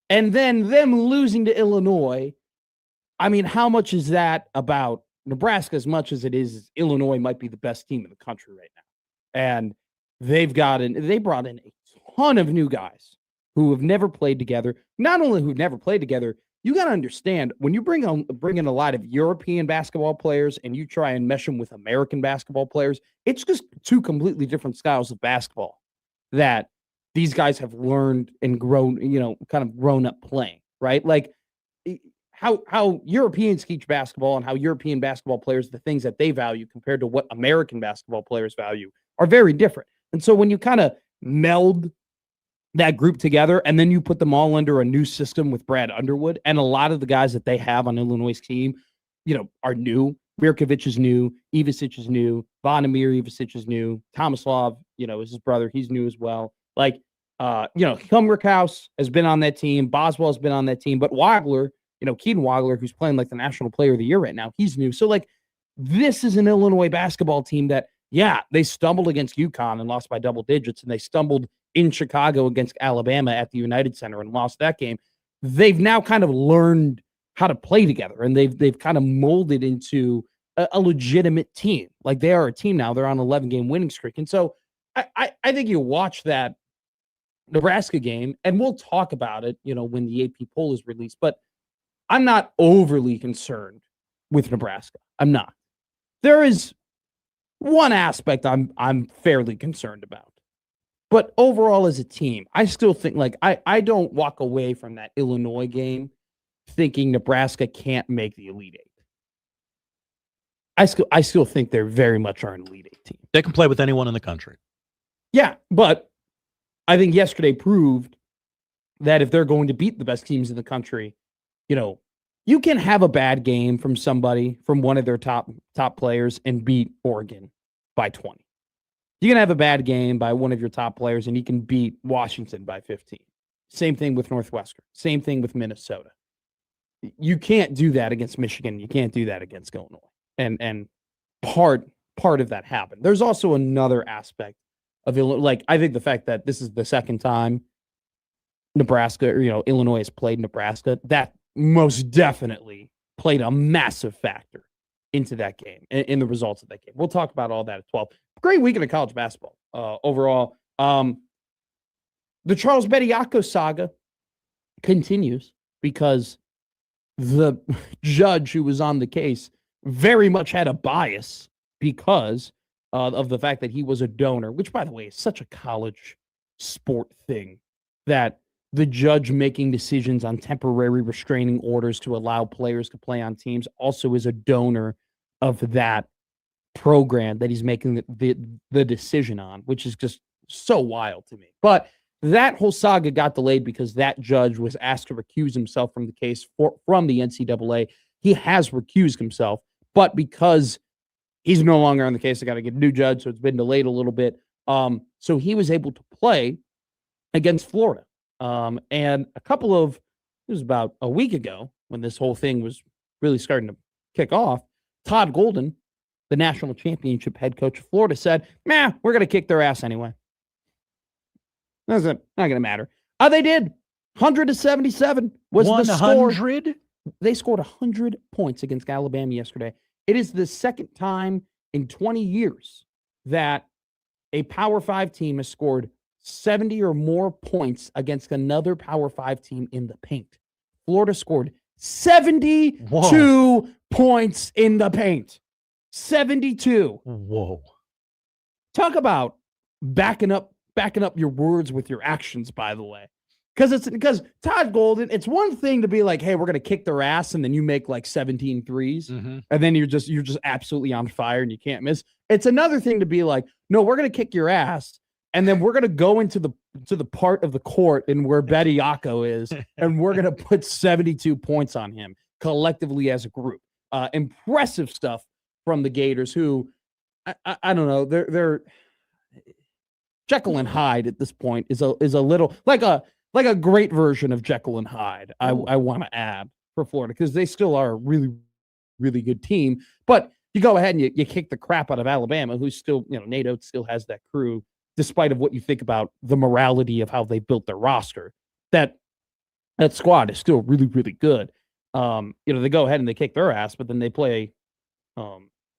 And then them losing to Illinois, I mean, how much is that about Nebraska as much as it is Illinois might be the best team in the country right now? And they brought in a ton of new guys who have never played together. Not only who've never played together, you got to understand when you bring in a lot of European basketball players and you try and mesh them with American basketball players, it's just two completely different styles of basketball that these guys have learned and grown, kind of grown up playing, right? Like how Europeans teach basketball and how European basketball players, the things that they value compared to what American basketball players value are very different. And so when you kind of meld that group together and then you put them all under a new system with Brad Underwood, and a lot of the guys that they have on Illinois' team, are new. Mirkovic is new. Ivasic is new. Vonimir Ivasic is new. Tomislav, is his brother. He's new as well. Like, Kummerkaus has been on that team. Boswell has been on that team. But Wagler, Keaton Wagler, who's playing like the National Player of the Year right now, he's new. So, like, this is an Illinois basketball team that, they stumbled against UConn and lost by double digits, and they stumbled in Chicago against Alabama at the United Center and lost that game. They've now kind of learned how to play together, and they've kind of molded into a legitimate team. Like, they are a team now. They're on an 11-game winning streak. And so I think you watch that Nebraska game, and we'll talk about it, when the AP poll is released, but I'm not overly concerned with Nebraska. I'm not. There is one aspect I'm fairly concerned about. But overall, as a team, I still think, like, I don't walk away from that Illinois game thinking Nebraska can't make the Elite Eight. I still think they very much are an Elite Eight team. They can play with anyone in the country. Yeah, but I think yesterday proved that if they're going to beat the best teams in the country, you can have a bad game from somebody, from one of their top players, and beat Oregon by 20. You can have a bad game by one of your top players, and you can beat Washington by 15. Same thing with Northwestern. Same thing with Minnesota. You can't do that against Michigan. You can't do that against Illinois. And part of that happened. There's also another aspect of Illinois. Like, I think the fact that this is the second time Nebraska, or Illinois has played Nebraska, that most definitely played a massive factor into that game, in the results of that game. We'll talk about all that at 12. Great weekend of college basketball overall. The Charles Bediako saga continues because the judge who was on the case very much had a bias because of the fact that he was a donor, which, by the way, is such a college sport thing, that the judge making decisions on temporary restraining orders to allow players to play on teams also is a donor of that program that he's making the decision on, which is just so wild to me. But that whole saga got delayed because that judge was asked to recuse himself from the case from the NCAA. He has recused himself, but because he's no longer on the case, I got to get a new judge, so it's been delayed a little bit. So he was able to play against Florida. And it was about a week ago when this whole thing was really starting to kick off, Todd Golden, the national championship head coach of Florida, said, we're going to kick their ass anyway. That's not going to matter. They did. 100-77 was 100? The score. They scored 100 points against Alabama yesterday. It is the second time in 20 years that a Power 5 team has scored 70 or more points against another Power 5 team in the paint. Florida scored 72 points in the paint. 72. Whoa. Talk about backing up your words with your actions, by the way. Because Todd Golden, it's one thing to be like, hey, we're going to kick their ass, and then you make like 17 threes, and then you're just absolutely on fire and you can't miss. It's another thing to be like, no, we're going to kick your ass, and then we're going to go into the part of the court in where Bediako is, and we're going to put 72 points on him collectively as a group. Impressive stuff from the Gators, who I don't know, they're Jekyll and Hyde at this point is a little like a great version of Jekyll and Hyde. I want to add for Florida, because they still are a really, really good team. But you go ahead and you kick the crap out of Alabama, who's still, Nate Oates still has that crew, despite of what you think about the morality of how they built their roster. That squad is still really, really good. They go ahead and they kick their ass, but then they play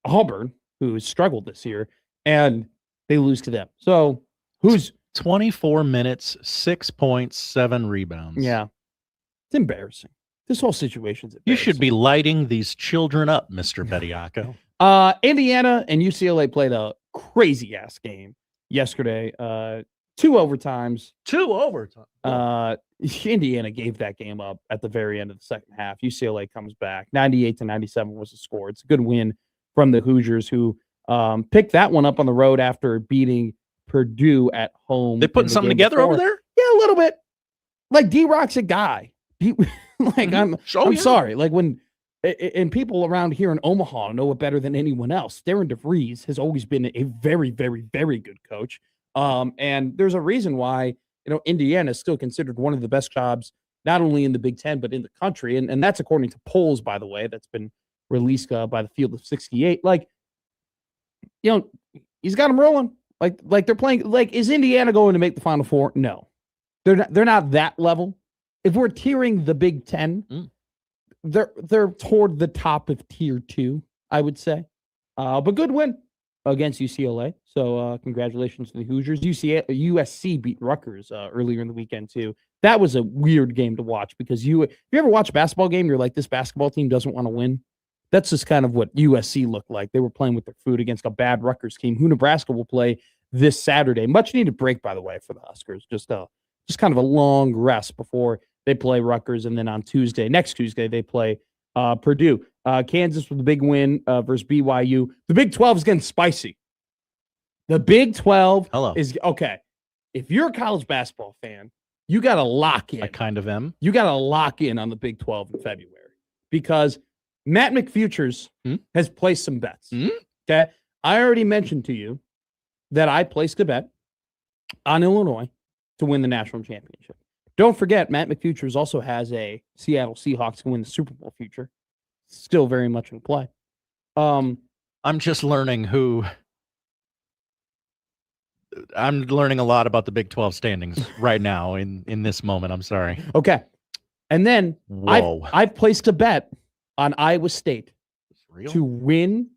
Auburn, who has struggled this year, and they lose to them. So who's 24 minutes, 6 points, 7 rebounds. Yeah. It's embarrassing. This whole situation's embarrassing. You should be lighting these children up, Mr. Bediako. Indiana and UCLA played a crazy-ass game yesterday. 2 overtimes. 2 overtimes. Indiana gave that game up at the very end of the second half. UCLA comes back. 98-97 was the score. It's a good win from the Hoosiers, who picked that one up on the road after beating Purdue at home. They putting something together over there? Yeah, a little bit. Like, D-Rock's a guy. I'm sorry. Like, when and people around here in Omaha know it better than anyone else. Darren DeVries has always been a very, very, very good coach. And there's a reason why, Indiana is still considered one of the best jobs, not only in the Big Ten, but in the country. And that's according to polls, by the way, that's been released by the Field of 68. He's got them rolling. Like they're playing. Like, is Indiana going to make the Final Four? No, they're not that level. If we're tiering the Big Ten, they're toward the top of tier 2, I would say. But good win against UCLA. So congratulations to the Hoosiers. USC beat Rutgers earlier in the weekend too. That was a weird game to watch because if you ever watch a basketball game, you're like, this basketball team doesn't want to win. That's just kind of what USC looked like. They were playing with their food against a bad Rutgers team, who Nebraska will play this Saturday. Much needed break, by the way, for the Huskers. Just kind of a long rest before they play Rutgers, and then on next Tuesday, they play Purdue. Kansas with a big win versus BYU. The Big 12 is getting spicy. The Big 12 is okay. If you're a college basketball fan, you got to lock in. I kind of am. You got to lock in on the Big 12 in February because Matt McFutures has placed some bets. Okay. I already mentioned to you that I placed a bet on Illinois to win the national championship. Don't forget, Matt McFutures also has a Seattle Seahawks to win the Super Bowl future. Still very much in play. I'm just learning I'm learning a lot about the Big 12 standings right now in this moment. I'm sorry. Okay. And then I've placed a bet on Iowa State to win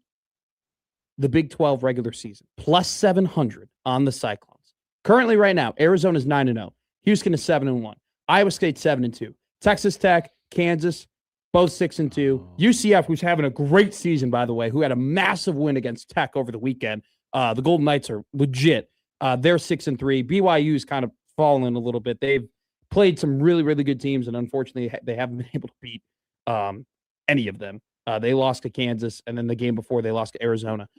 the Big 12 regular season, plus 700 on the Cyclones. Currently, right now, Arizona's 9-0. Houston is 7-1. Iowa State 7-2. Texas Tech, Kansas, both 6-2. UCF, who's having a great season, by the way, who had a massive win against Tech over the weekend. The Golden Knights are legit. They're 6-3. BYU's kind of fallen a little bit. They've played some really, really good teams, and unfortunately, they haven't been able to beat any of them. They lost to Kansas, and then the game before they lost to Arizona.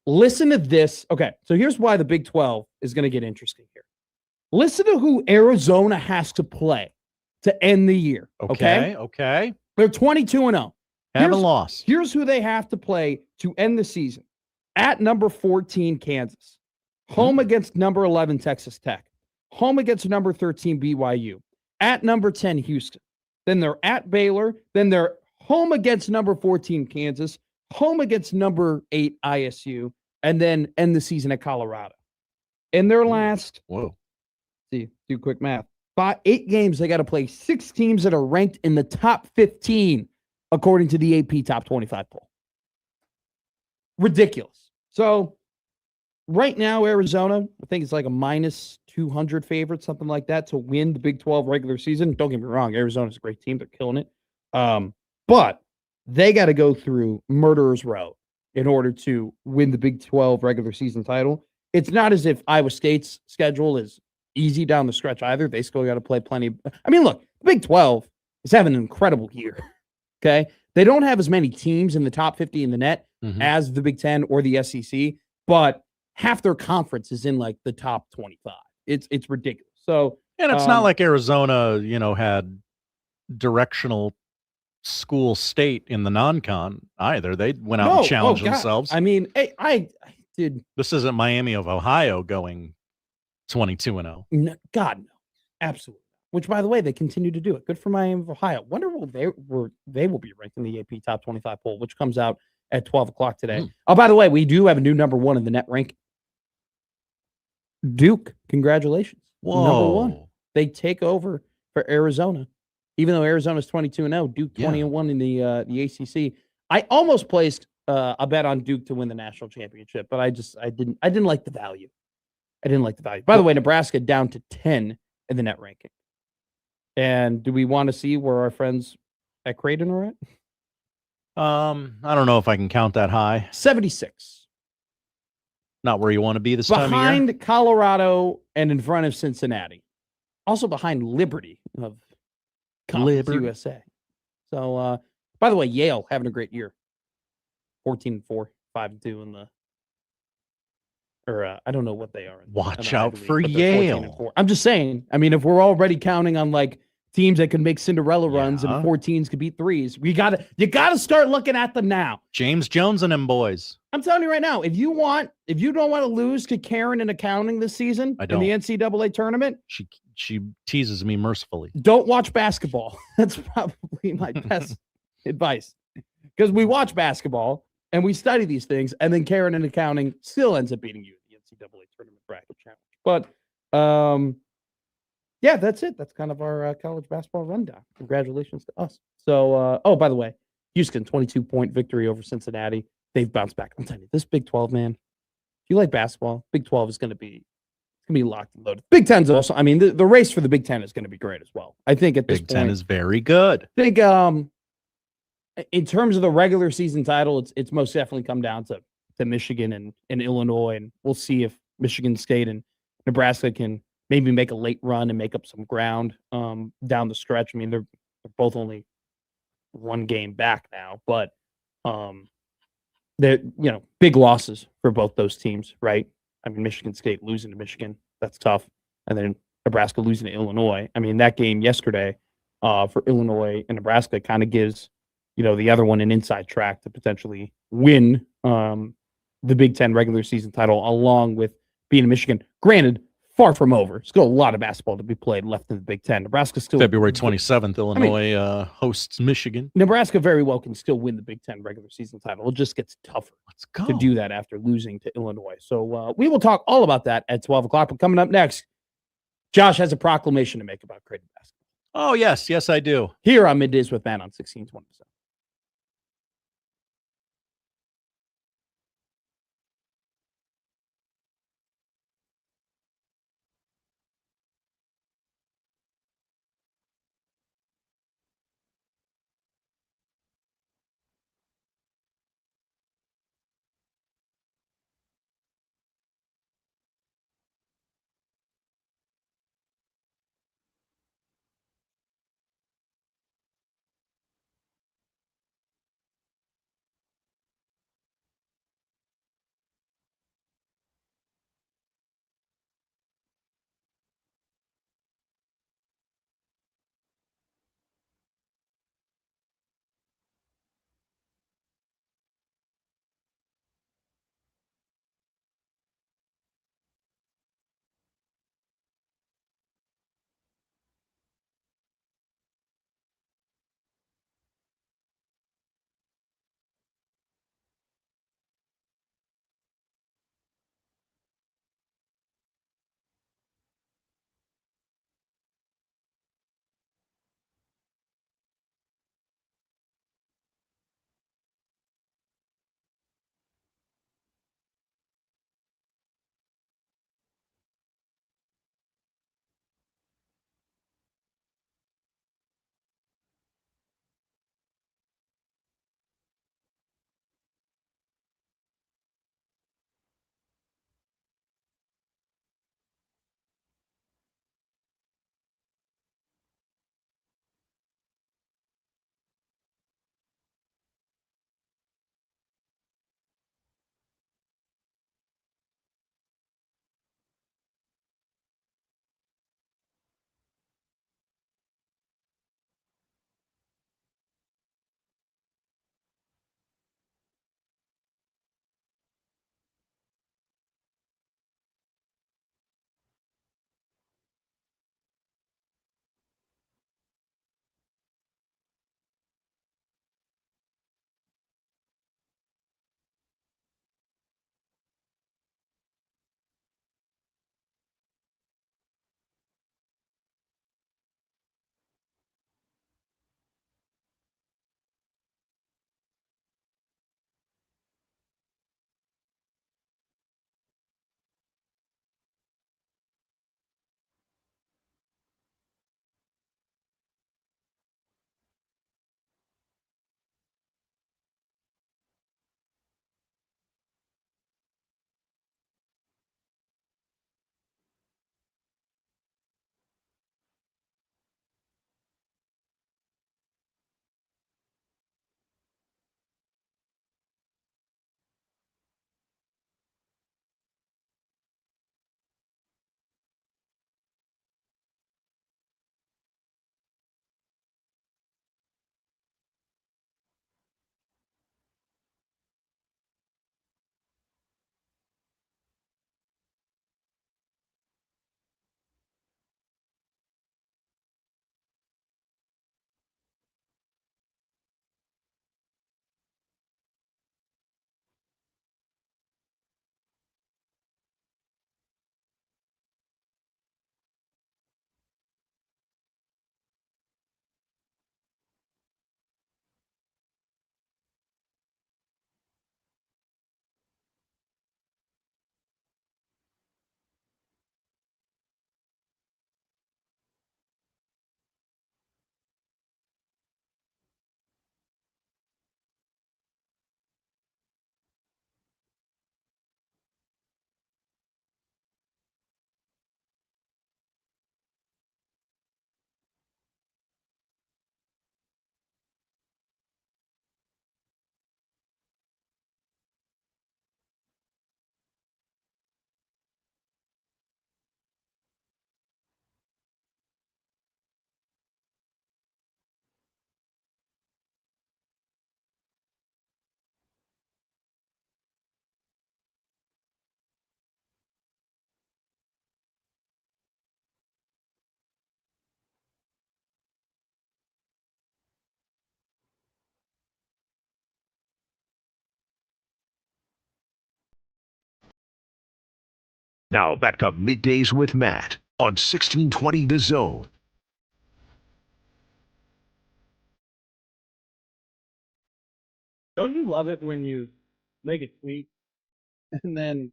Listen to this. Okay, so here's why the Big 12 is going to get interesting here. Listen to who Arizona has to play to end the year. Okay. They're 22-0. Haven't lost. Here's who they have to play to end the season. At number 14, Kansas. Home against number 11, Texas Tech. Home against number 13, BYU. At number 10, Houston. Then they're at Baylor. Then they're home against number 14, Kansas. Home against number 8, ISU. And then end the season at Colorado. In their last... do quick math. 8 games, they got to play 6 teams that are ranked in the top 15, according to the AP Top 25 poll. Ridiculous. So, right now, Arizona, I think it's like a minus 200 favorite, something like that, to win the Big 12 regular season. Don't get me wrong, Arizona's a great team. They're killing it. But they got to go through murderer's row in order to win the Big 12 regular season title. It's not as if Iowa State's schedule is easy down the stretch either. They still got to play plenty. I mean, look, the Big 12 is having an incredible year. Okay. They don't have as many teams in the top 50 in the net as the Big 10 or the SEC, but half their conference is in like the top 25. It's ridiculous. So, and it's not like Arizona, had directional school state in the non-con either. They went out and challenged themselves. I mean, I did. This isn't Miami of Ohio going 22-0. No, God, no. Absolutely. Which, by the way, they continue to do it. Good for Miami of Ohio. Wonder where they will be ranked in the AP Top 25 poll, which comes out at 12 o'clock today. Oh, by the way, we do have a new number 1 in the net ranking. Duke, congratulations. Whoa. Number 1. They take over for Arizona. Even though Arizona's 22-0, Duke 20-1 in the ACC. I almost placed a bet on Duke to win the national championship, but I didn't like the value. I didn't like the value. By the way, Nebraska down to 10 in the net ranking. And do we want to see where our friends at Creighton are at? I don't know if I can count that high. 76. Not where you want to be this time of year. Behind Colorado and in front of Cincinnati. Also behind Liberty of Conference USA. So, by the way, Yale having a great year. 14-4, 5-2 in the... Or I don't know what they are. Watch out for Yale. I'm just saying, I mean, if we're already counting on like teams that can make Cinderella runs and 14s could beat 3s. You gotta start looking at them now. James Jones and them boys. I'm telling you right now, if you don't want to lose to Karen in accounting this season in the NCAA tournament, she teases me mercifully. Don't watch basketball. That's probably my best advice. Because we watch basketball and we study these things, and then Karen in accounting still ends up beating you in the NCAA tournament bracket challenge. But yeah, that's it. That's kind of our college basketball rundown. Congratulations to us. So, by the way, Houston 22-point victory over Cincinnati. They've bounced back. I'm telling you, this Big 12, man. If you like basketball, Big 12 is going to be locked and loaded. Big 10's also. I mean, the race for the Big 10 is going to be great as well. I think at this Big point, 10 is very good. I think in terms of the regular season title, it's most definitely come down to Michigan and Illinois, and we'll see if Michigan State and Nebraska can maybe make a late run and make up some ground down the stretch. I mean, they're both only one game back now, but they're big losses for both those teams, right? I mean, Michigan State losing to Michigan, that's tough, and then Nebraska losing to Illinois. I mean, that game yesterday for Illinois and Nebraska kind of gives the other one an inside track to potentially win the Big Ten regular season title, along with being in Michigan. Granted, far from over. Still a lot of basketball to be played left in the Big Ten. Nebraska still February 27th, Illinois hosts Michigan. Nebraska very well can still win the Big Ten regular season title. It just gets tougher to do that after losing to Illinois. So we will talk all about that at 12 o'clock. But coming up next, Josh has a proclamation to make about Creighton basketball. Oh, yes, I do. Here on Middays with Matt on 1620. Now back to Middays with Matt on 1620 The Zone. Don't you love it when you make a tweet and then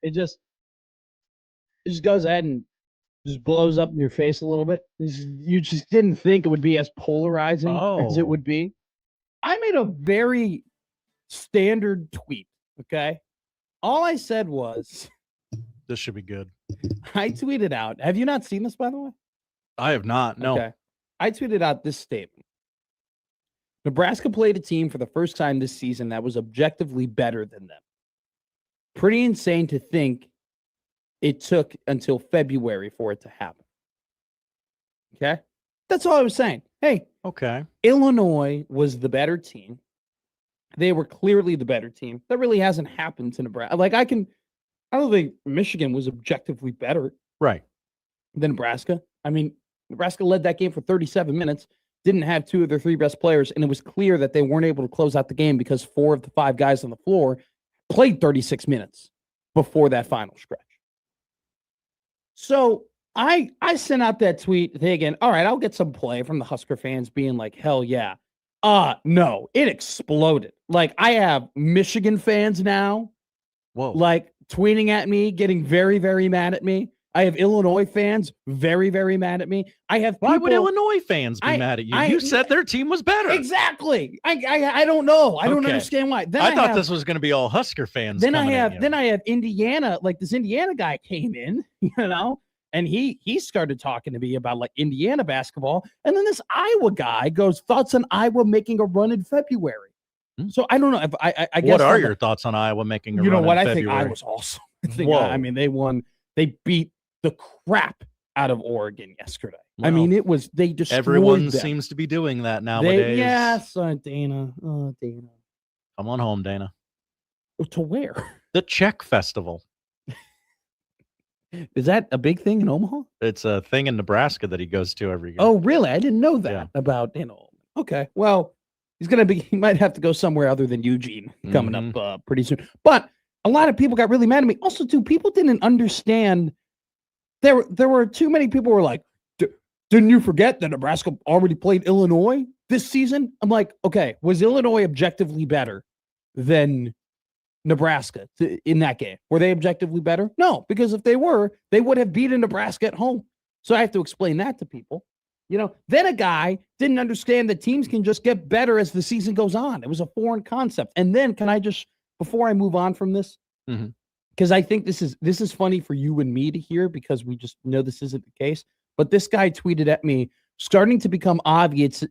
it just goes ahead and just blows up in your face a little bit? You just didn't think it would be as polarizing as it would be. I made a very standard tweet, okay? All I said was, this should be good. I tweeted out, have you not seen this, by the way? I have not, no. Okay. I tweeted out this statement. Nebraska played a team for the first time this season that was objectively better than them. Pretty insane to think it took until February for it to happen. Okay? That's all I was saying. Hey, okay. Illinois was the better team. They were clearly the better team. That really hasn't happened to Nebraska. Like, I don't think Michigan was objectively better right than Nebraska. I mean, Nebraska led that game for 37 minutes, didn't have two of their three best players, and it was clear that they weren't able to close out the game because 4 of the 5 guys on the floor played 36 minutes before that final stretch. So I sent out that tweet thinking, all right, I'll get some play from the Husker fans being like, hell yeah. No, it exploded. Like, I have Michigan fans now, like tweeting at me, getting very, very mad at me. I have Illinois fans very, very mad at me. I have people, why would Illinois fans be mad at you? You said their team was better. Exactly. I don't know. I don't understand why. Then I thought this was going to be all Husker fans. Then I have Indiana. Like, this Indiana guy came in, and he started talking to me about like Indiana basketball. And then this Iowa guy goes, thoughts on Iowa making a run in February. So I don't know if I guess. What are your thoughts on Iowa making a run in February? I think Iowa's awesome. I mean, they beat the crap out of Oregon yesterday. Well, I mean, they destroyed everyone them. Seems to be doing that nowadays. Dana. Oh, Dana. Come on home, Dana. To where? The Czech Festival. Is that a big thing in Omaha? It's a thing in Nebraska that he goes to every year. Oh, really? I didn't know that about, Okay. Well, he might have to go somewhere other than Eugene coming up pretty soon. But a lot of people got really mad at me. Also, too, people didn't understand. There were too many people who were like, didn't you forget that Nebraska already played Illinois this season? I'm like, okay, was Illinois objectively better than Nebraska in that game? Were they objectively better? No, because if they were, they would have beaten Nebraska at home. So I have to explain that to people. Then a guy didn't understand that teams can just get better as the season goes on. It was a foreign concept. And then can I just, before I move on from this, because I think this is funny for you and me to hear because we just know this isn't the case. But this guy tweeted at me, starting to become obvious.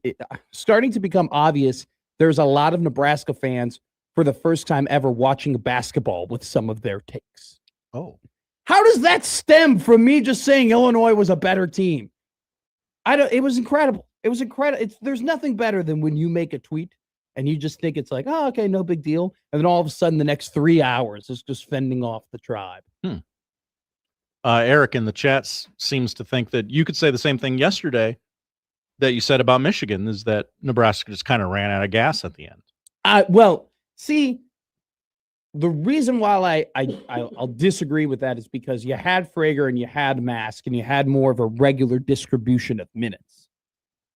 There's a lot of Nebraska fans for the first time ever watching basketball with some of their takes. Oh, how does that stem from me just saying Illinois was a better team? It was incredible. It was incredible. There's nothing better than when you make a tweet and you just think it's like, oh, okay, no big deal. And then all of a sudden the next 3 hours is just fending off the tribe. Eric in the chat seems to think that you could say the same thing yesterday that you said about Michigan, is that Nebraska just kind of ran out of gas at the end. Well, see, the reason why I'll disagree with that is because you had Frager and you had Mask and you had more of a regular distribution of minutes.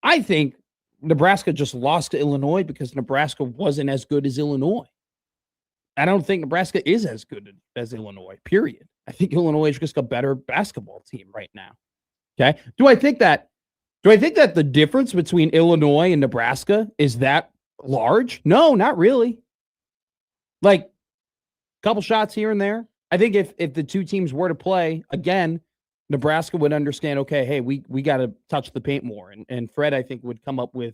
I think Nebraska just lost to Illinois because Nebraska wasn't as good as Illinois. I don't think Nebraska is as good as Illinois, period. I think Illinois is just a better basketball team right now. Okay. Do I think that the difference between Illinois and Nebraska is that large? No, not really. Like a couple shots here and there. I think if the two teams were to play again, Nebraska would understand, okay, hey, we got to touch the paint more. And Fred, I think, would come up with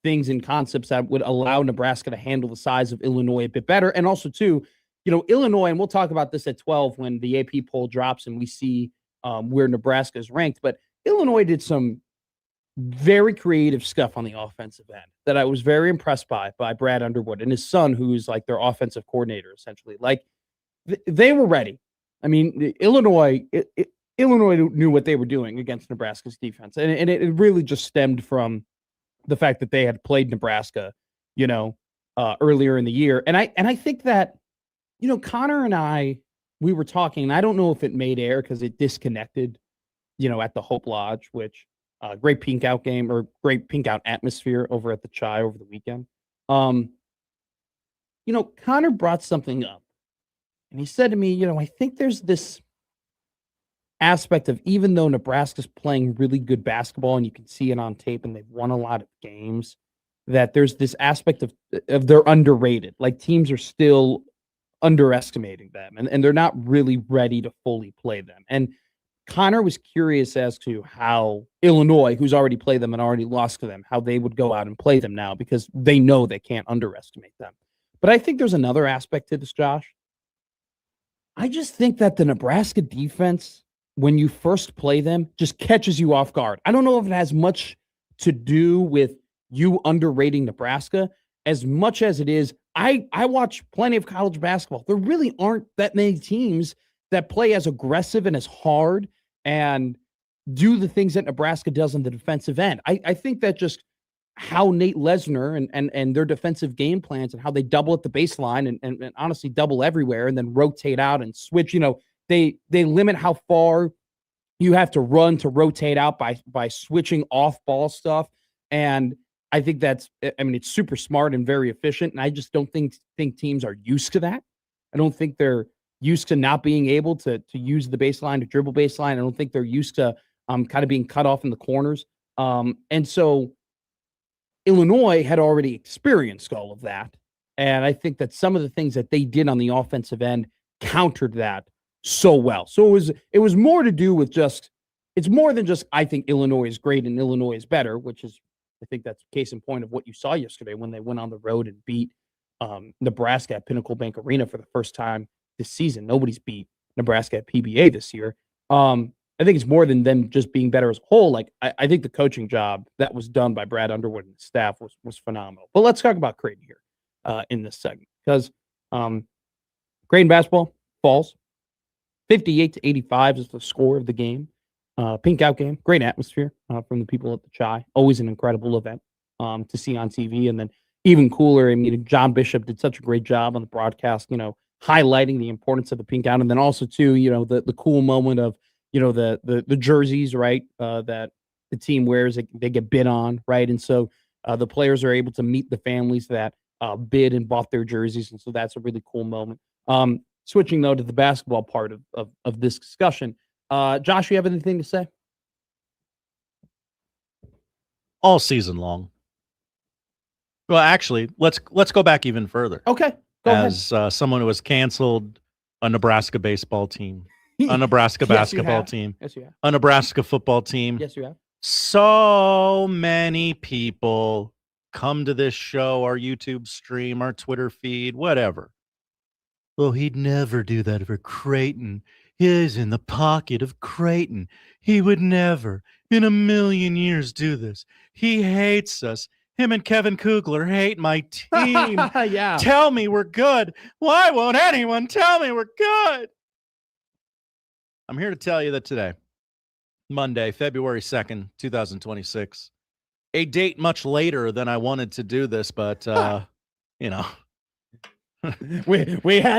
things and concepts that would allow Nebraska to handle the size of Illinois a bit better. And also, too, Illinois, and we'll talk about this at 12 when the AP poll drops and we see where Nebraska is ranked. But Illinois did some very creative stuff on the offensive end that I was very impressed by Brad Underwood and his son, who's like their offensive coordinator, essentially. Like, they were ready. I mean, Illinois knew what they were doing against Nebraska's defense. And it really just stemmed from the fact that they had played Nebraska, earlier in the year. And I think that, Connor and I we were talking, and I don't know if it made air because it disconnected, at the Hope Lodge, which great pink out game or great pink out atmosphere over at the Chai over the weekend. Connor brought something up, and he said to me, I think there's this aspect of, even though Nebraska's playing really good basketball and you can see it on tape and they've won a lot of games, that there's this aspect of they're underrated. Like, teams are still underestimating them and they're not really ready to fully play them. And Connor was curious as to how Illinois, who's already played them and already lost to them, how they would go out and play them now, because they know they can't underestimate them. But I think there's another aspect to this, Josh. I just think that the Nebraska defense, when you first play them, just catches you off guard. I don't know if it has much to do with you underrating Nebraska as much as it is. I watch plenty of college basketball. There really aren't that many teams that play as aggressive and as hard and do the things that Nebraska does on the defensive end. I think that just how Nate Lesnar and their defensive game plans and how they double at the baseline and honestly double everywhere and then rotate out and switch, they limit how far you have to run to rotate out by switching off ball stuff. And I think it's super smart and very efficient. And I just don't think teams are used to that. I don't think they're used to not being able to use the baseline, to dribble baseline. I don't think they're used to kind of being cut off in the corners. And so Illinois had already experienced all of that. And I think that some of the things that they did on the offensive end countered that so well. So it was more to do with it's more than just, I think Illinois is great and Illinois is better, which is, I think that's case in point of what you saw yesterday when they went on the road and beat Nebraska at Pinnacle Bank Arena for the first time this season. Nobody's beat Nebraska at PBA this year. I think it's more than them just being better as a whole. Like, I think the coaching job that was done by Brad Underwood and the staff was phenomenal. But let's talk about Creighton here in this segment, because Creighton basketball falls 58-85 is the score of the game. Pink out game, great atmosphere from the people at the Chai. Always an incredible event to see on TV. And then even cooler, I mean, John Bishop did such a great job on the broadcast, highlighting the importance of the pink out. And then also too, the cool moment of, the jerseys, right, that the team wears, they get bid on, right? And so the players are able to meet the families that bid and bought their jerseys. And so that's a really cool moment. Switching, though, to the basketball part of this discussion. Josh, you have anything to say? All season long. Well, actually, let's go back even further. Okay. Go As someone who has canceled a Nebraska baseball team, a Nebraska basketball team, yes, you have. a Nebraska football team. Yes, you have. So many people come to this show, our YouTube stream, our Twitter feed, whatever. Well, he'd never do that for Creighton. He's in the pocket of Creighton. He would never in a million years do this. He hates us. Him and Kevin Kugler hate my team. Yeah. Tell me we're good. Why won't anyone tell me we're good? I'm here to tell you that today, Monday, February 2nd, 2026, a date much later than I wanted to do this, but, we got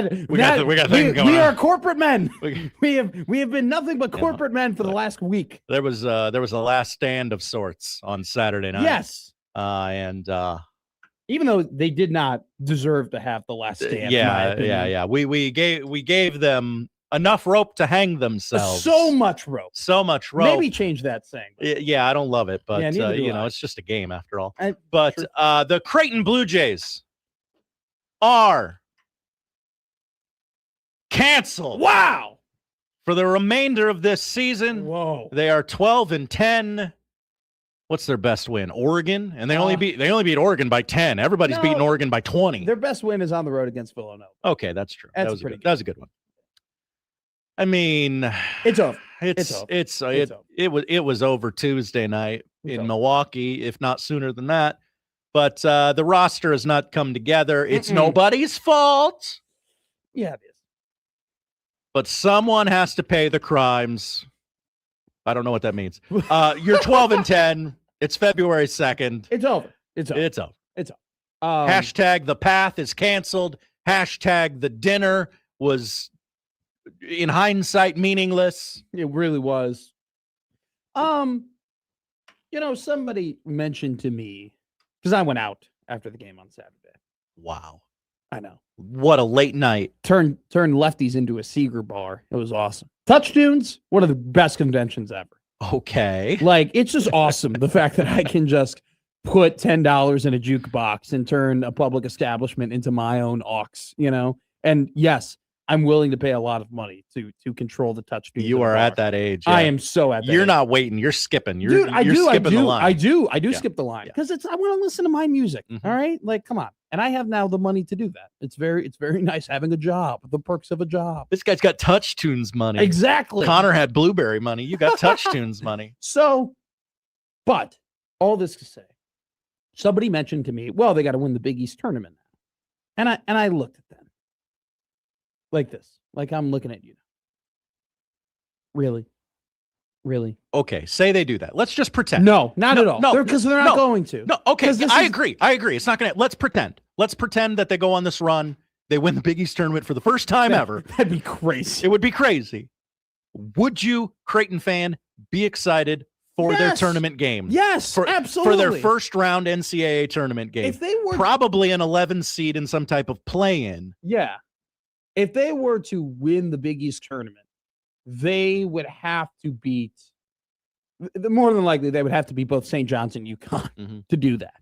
things going on. Are corporate men. We have been nothing but corporate men for the last week. There was a last stand of sorts on Saturday night. Yes. And even though they did not deserve to have the last stand. Yeah. We gave them enough rope to hang themselves. So much rope. Maybe change that saying. Yeah, I don't love it, but it's just a game after all. But the Creighton Blue Jays are canceled. Wow. For the remainder of this season. Whoa. They are 12-10. What's their best win? Oregon, and they only beat Oregon by 10. Everybody's beating Oregon by 20. Their best win is on the road against Villanova. Okay, that's true. That was a good one. I mean, it's over. It was over Tuesday night in Milwaukee, if not sooner than that. But the roster has not come together. It's nobody's fault. Yeah, it is. But someone has to pay the crimes. I don't know what that means. You're 12-10. It's February 2nd. It's over. Hashtag the path is canceled. Hashtag the dinner was in hindsight, meaningless. It really was. Somebody mentioned to me, because I went out after the game on Saturday. Wow. I know. What a late night. Turn lefties into a Seeger bar. It was awesome. Touch Tunes, one of the best conventions ever. Okay. Like, it's just awesome. The fact that I can just put $10 in a jukebox and turn a public establishment into my own aux, And yes, I'm willing to pay a lot of money to control the touch tunes. You are at that age. I am so at that age. You're not waiting. You're skipping. You're I do skipping the line. I do skip the line because I want to listen to my music. Mm-hmm. All right. Like, come on. And I have now the money to do that. It's very nice having a job, the perks of a job. This guy's got touch tunes money. Exactly. Connor had blueberry money. You got touch tunes money. So, but all this to say, somebody mentioned to me, well, they got to win the Big East tournament now. And I looked at them like this, like I'm looking at you. Really? Okay, say they do that. Let's just pretend. No, not at all. No, because they're not going to. No, okay, I agree. It's not going to. Let's pretend. Let's pretend that they go on this run. They win the Big East tournament for the first time ever. That'd be crazy. It would be crazy. Would you, Creighton fan, be excited for their tournament game? Yes, absolutely. For their first round NCAA tournament game. If they were probably an 11 seed in some type of play-in. Yeah. If they were to win the Big East tournament, they would have to beat, more than likely, they would have to beat both St. John's and UConn to do that.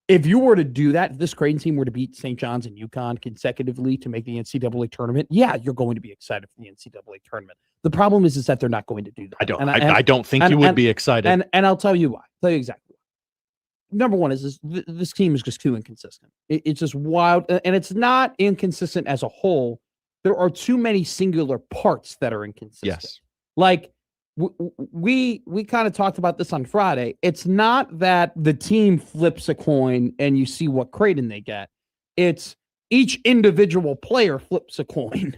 If you were to do that, if this Creighton team were to beat St. John's and UConn consecutively to make the NCAA tournament, yeah, you're going to be excited for the NCAA tournament. The problem is that they're not going to do that. I don't think you would be excited. And I'll tell you why. I'll tell you exactly why. Number one is this team is just too inconsistent. It's just wild, and it's not inconsistent as a whole. There are too many singular parts that are inconsistent. Yes. Like we kind of talked about this on Friday. It's not that the team flips a coin and you see what Creighton they get. It's each individual player flips a coin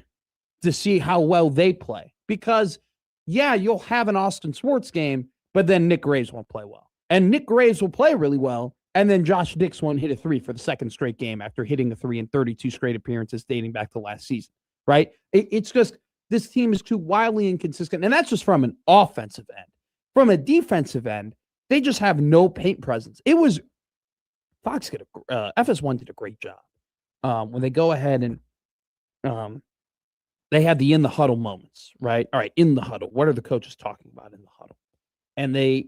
to see how well they play. Because, yeah, you'll have an Austin Swartz game, but then Nick Graves won't play well. And Nick Graves will play really well, and then Josh Dix won't hit a three for the second straight game after hitting a three in 32 straight appearances dating back to last season. Right? It's just this team is too wildly inconsistent, and that's just from an offensive end. From a defensive end, they just have no paint presence. It was FS1 did a great job when they go ahead and they had the in the huddle moments, right? All right, in the huddle. What are the coaches talking about in the huddle? And they,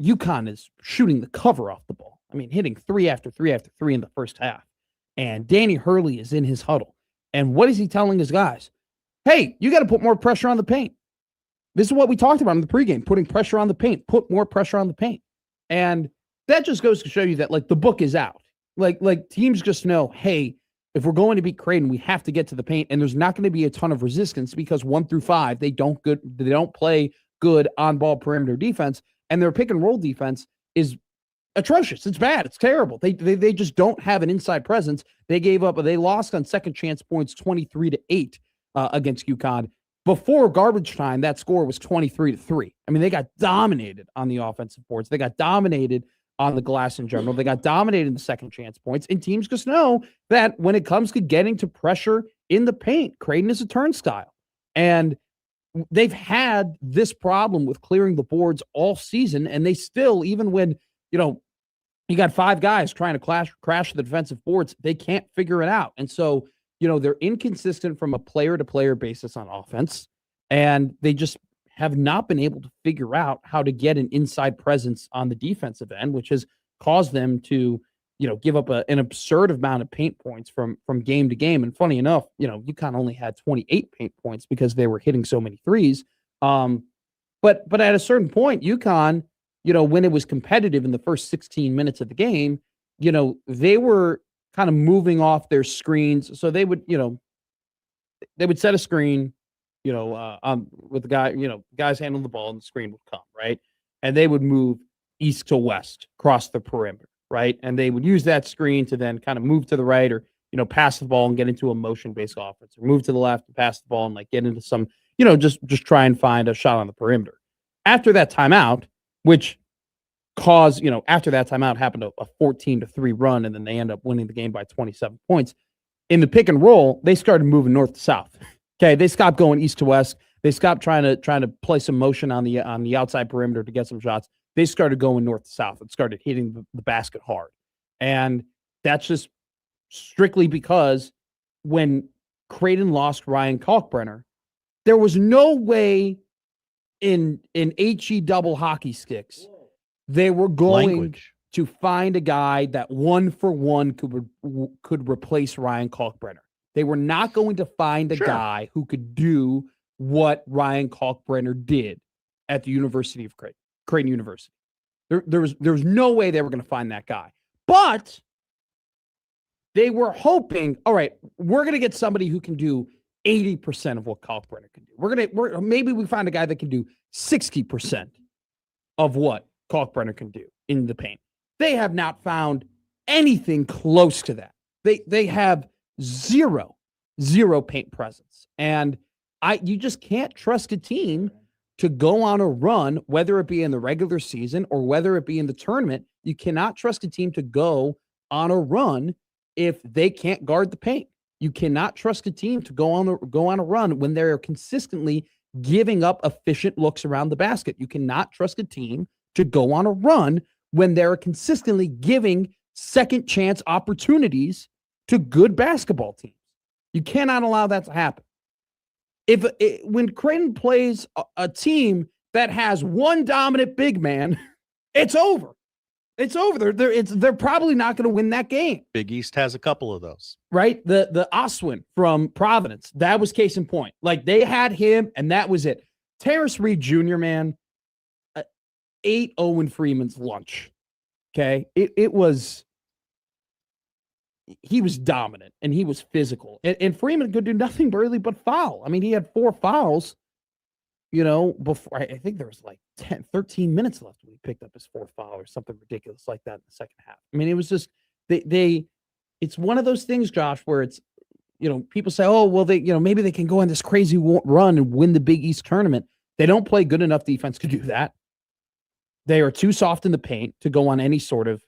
UConn is shooting the cover off the ball. I mean, hitting three after three after three in the first half. And Danny Hurley is in his huddle. And what is he telling his guys? Hey, you got to put more pressure on the paint. This is what we talked about in the pregame, putting pressure on the paint, put more pressure on the paint. And that just goes to show you that, like, the book is out. Like teams just know, hey, if we're going to beat Creighton, we have to get to the paint, and there's not going to be a ton of resistance because 1 through 5, they don't play good on-ball perimeter defense, and their pick-and-roll defense is atrocious. It's bad. It's terrible. They just don't have an inside presence. They lost on second chance points 23-8 against UConn. Before garbage time, that score was 23-3. I mean, they got dominated on the offensive boards. They got dominated on the glass in general. They got dominated in the second chance points, and teams just know that when it comes to getting to pressure in the paint, Creighton is a turnstile. And they've had this problem with clearing the boards all season, and they still, even when, you got 5 guys trying to crash the defensive boards, they can't figure it out. And so, they're inconsistent from a player-to-player basis on offense, and they just have not been able to figure out how to get an inside presence on the defensive end, which has caused them to, give up an absurd amount of paint points from game to game. And funny enough, UConn only had 28 paint points because they were hitting so many threes. But at a certain point, UConn, when it was competitive in the first 16 minutes of the game, they were kind of moving off their screens. So they would set a screen, with the guy, guys handling the ball and the screen would come, right? And they would move east to west across the perimeter, right? And they would use that screen to then kind of move to the right or, pass the ball and get into a motion-based offense, or move to the left and pass the ball and get into some, just try and find a shot on the perimeter. After that timeout, which caused, after that timeout happened a 14-3 run, and then they end up winning the game by 27 points. In the pick and roll, they started moving north to south. Okay, they stopped going east to west. They stopped trying to play some motion on the outside perimeter to get some shots. They started going north to south and started hitting the basket hard. And that's just strictly because when Creighton lost Ryan Kalkbrenner, there was no way in HE double hockey sticks they were going to find a guy that 1-for-1 could replace Ryan Kalkbrenner. They were not going to find a guy who could do what Ryan Kalkbrenner did at the University of Creighton University. There was no way they were going to find that guy. But they were hoping, all right, we're going to get somebody who can do 80% of what Kalkbrenner can do. Maybe we find a guy that can do 60% of what Kalkbrenner can do in the paint. They have not found anything close to that. They have zero paint presence. And you just can't trust a team to go on a run, whether it be in the regular season or whether it be in the tournament. You cannot trust a team to go on a run if they can't guard the paint. You cannot trust a team to go on a run when they're consistently giving up efficient looks around the basket. You cannot trust a team to go on a run when they're consistently giving second chance opportunities to good basketball teams. You cannot allow that to happen. When Creighton plays a team that has one dominant big man, it's over. It's over. They're probably not going to win that game. Big East has a couple of those. Right? The Oswin from Providence, that was case in point. Like, they had him, and that was it. Terrence Reed Jr., man, ate Owen Freeman's lunch. Okay? He was dominant, and he was physical. And Freeman could do nothing really but foul. I mean, he had 4 fouls, before. I think there was like 13 minutes left when he picked up his 4th foul or something ridiculous like that in the second half. I mean, it was just, it's one of those things, Josh, where it's, people say, oh, well, maybe they can go on this crazy run and win the Big East tournament. They don't play good enough defense to do that. They are too soft in the paint to go on any sort of,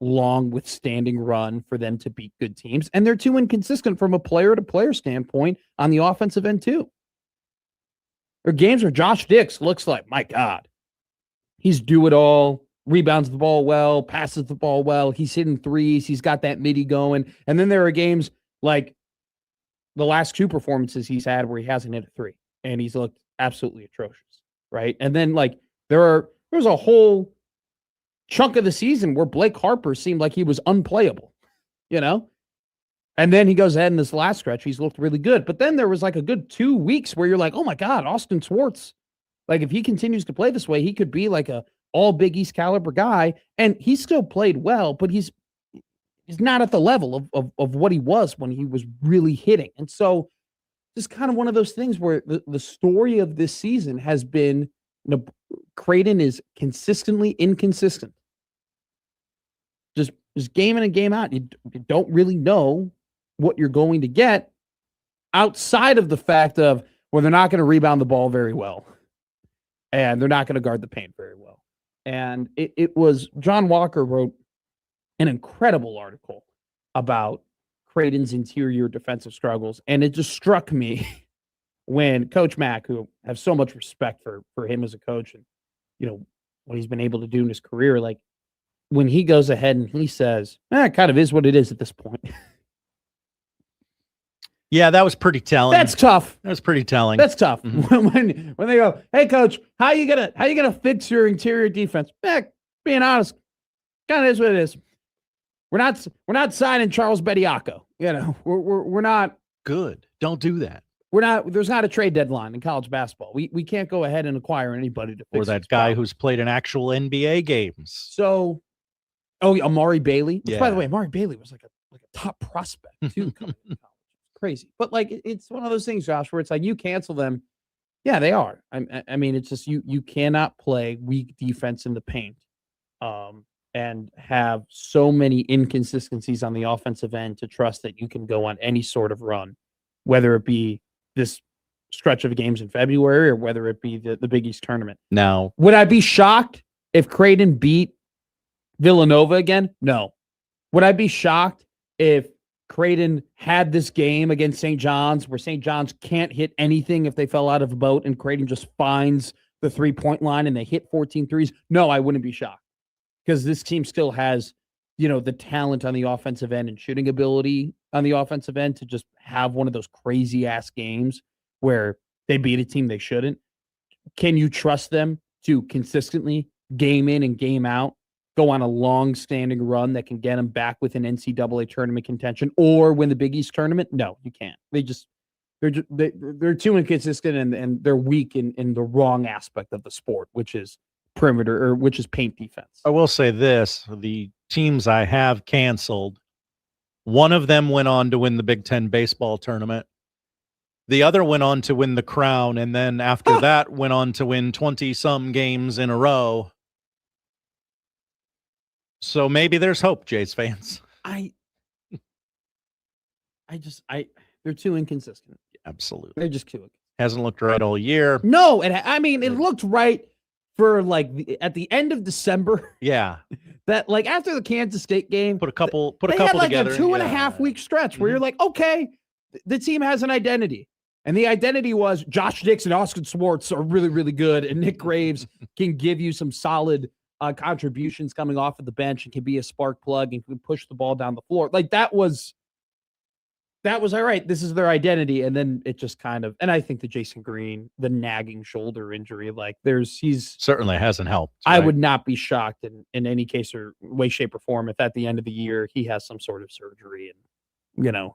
long withstanding run for them to beat good teams. And they're too inconsistent from a player-to-player standpoint on the offensive end, too. There are games where Josh Dix looks like, my God, he's do-it-all, rebounds the ball well, passes the ball well, he's hitting threes, he's got that midi going. And then there are games like the last 2 performances he's had where he hasn't hit a 3, and he's looked absolutely atrocious, right? And then, like, there's a whole chunk of the season where Blake Harper seemed like he was unplayable, And then he goes ahead in this last stretch. He's looked really good. But then there was like a good 2 weeks where you're like, oh my God, Austin Swartz. Like, if he continues to play this way, he could be like a all Big East caliber guy. And he still played well, but he's not at the level of what he was when he was really hitting. And so it's kind of one of those things where the story of this season has been, Creighton is consistently inconsistent. Just game in and game out. You don't really know what you're going to get outside of the fact of, well, they're not going to rebound the ball very well. And they're not going to guard the paint very well. And it was, John Walker wrote an incredible article about Creighton's interior defensive struggles. And it just struck me when Coach Mack, who I have so much respect for him as a coach and, what he's been able to do in his career, like, when he goes ahead and he says, it kind of is what it is at this point. Yeah, that was pretty telling. That's tough. That was pretty telling. That's tough. Mm-hmm. when they go, hey, coach, how you gonna fix your interior defense? Being honest, kind of is what it is. We're not signing Charles Bediako. We're not good. Don't do that. There's not a trade deadline in college basketball. We can't go ahead and acquire anybody to fix or that guy who's played in actual NBA games. So, Amari Bailey. Which, by the way, Amari Bailey was like a top prospect too. Coming to college. Crazy, but like it's one of those things, Josh, where it's like you cancel them. Yeah, they are. I mean, it's just you cannot play weak defense in the paint, and have so many inconsistencies on the offensive end to trust that you can go on any sort of run, whether it be this stretch of games in February or whether it be the Big East tournament. Now, would I be shocked if Creighton beat Villanova again? No. Would I be shocked if Creighton had this game against St. John's where St. John's can't hit anything if they fell out of a boat, and Creighton just finds the 3-point line and they hit 14 threes. No, I wouldn't be shocked, because this team still has, the talent on the offensive end and shooting ability on the offensive end to just have one of those crazy ass games where they beat a team they shouldn't. Can you trust them to consistently, game in and game out, go on a long-standing run that can get them back within NCAA tournament contention or win the Big East tournament? No, you can't. They're too inconsistent, and they're weak in the wrong aspect of the sport, which is which is paint defense. I will say this: the teams I have canceled, one of them went on to win the Big Ten baseball tournament. The other went on to win the crown, and then after that went on to win 20-some games in a row. So maybe there's hope, Jays fans. They're too inconsistent. Absolutely. They're just too. Hasn't looked right all year. No, it looked right for at the end of December. Yeah. That after the Kansas State game, put a couple together. A 2.5 week stretch where you're like, okay, the team has an identity. And the identity was Josh Dix and Austin Swartz are really, really good. And Nick Graves can give you some solid contributions coming off of the bench and can be a spark plug and can push the ball down the floor. That was all right. This is their identity. And then it just kind of, and I think the Jason Green, the nagging shoulder injury, he's certainly hasn't helped. I would not be shocked in any case or way, shape, or form if at the end of the year he has some sort of surgery and,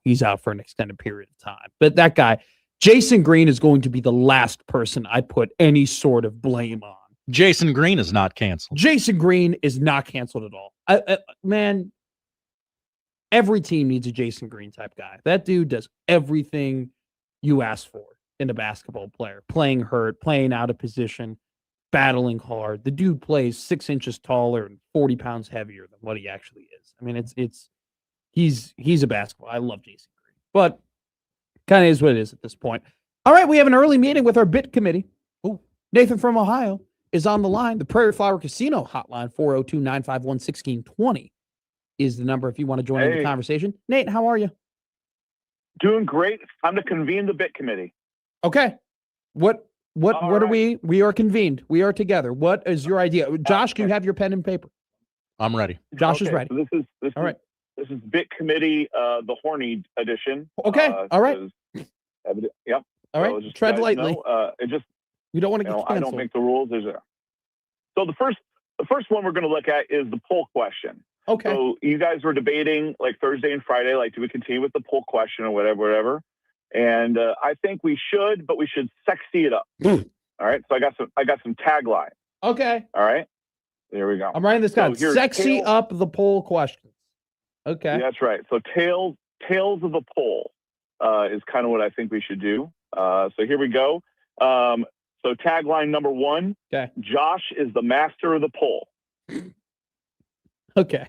he's out for an extended period of time. But that guy, Jason Green, is going to be the last person I put any sort of blame on. Jason Green is not canceled. Jason Green is not canceled at all. Man, every team needs a Jason Green type guy. That dude does everything you ask for in a basketball player. Playing hurt, playing out of position, battling hard. The dude plays 6 inches taller and 40 pounds heavier than what he actually is. I mean, he's a basketball. I love Jason Green. But kind of is what it is at this point. All right, we have an early meeting with our bit committee. Oh, Nathan from Ohio is on the line. The Prairie Flower Casino hotline, 402-951-1620 is the number if you want to join in the conversation. Nate, how are you? Doing great. Time to convene the bit committee. Okay. What are we? We are convened. We are together. What is your idea? Josh, can you have your pen and paper? I'm ready. Josh is ready. So this all right. This is bit committee, the horny edition. Okay. All right. Yep. All right. So Tread lightly. You don't want to get canceled. I don't make the rules. So the first one we're going to look at is the poll question. Okay. So you guys were debating Thursday and Friday, do we continue with the poll question or whatever? And I think we should, but we should sexy it up. All right. So I got some taglines. Okay. All right. There we go. I'm writing this down. Sexy up the poll questions. Okay. That's right. So tails of the poll is kind of what I think we should do. So here we go. So tagline number 1. Okay. Josh is the master of the poll. Okay.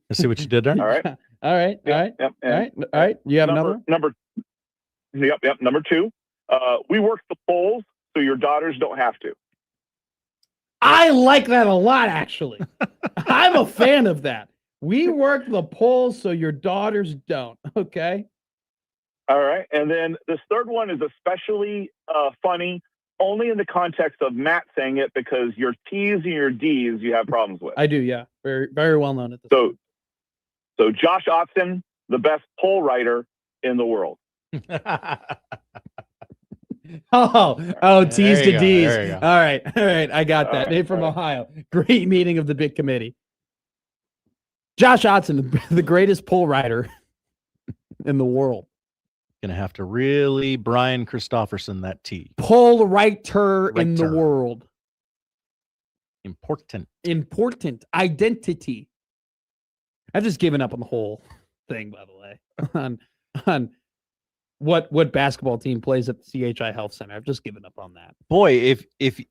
Let's see what you did there. All right. All right. Yep, All right. Yep. All right. You have another one? Number 2. We work the polls so your daughters don't have to. I like that a lot, actually. I'm a fan of that. We work the polls so your daughters don't. Okay. All right. And then this third one is especially funny, only in the context of Matt saying it, because your T's and your D's you have problems with. I do, yeah. Very, very well known at this point. So Josh Otson, the best poll writer in the world. T's to D's. All right. I got that. Right, Nate from Ohio. Great meeting of the big committee. Josh Otson, the greatest poll writer in the world. Gonna have to really Brian Christopherson that T. Poll writer in the world. Important identity. I've just given up on the whole thing, by the way, on what basketball team plays at the CHI Health Center. I've just given up on that. Boy, if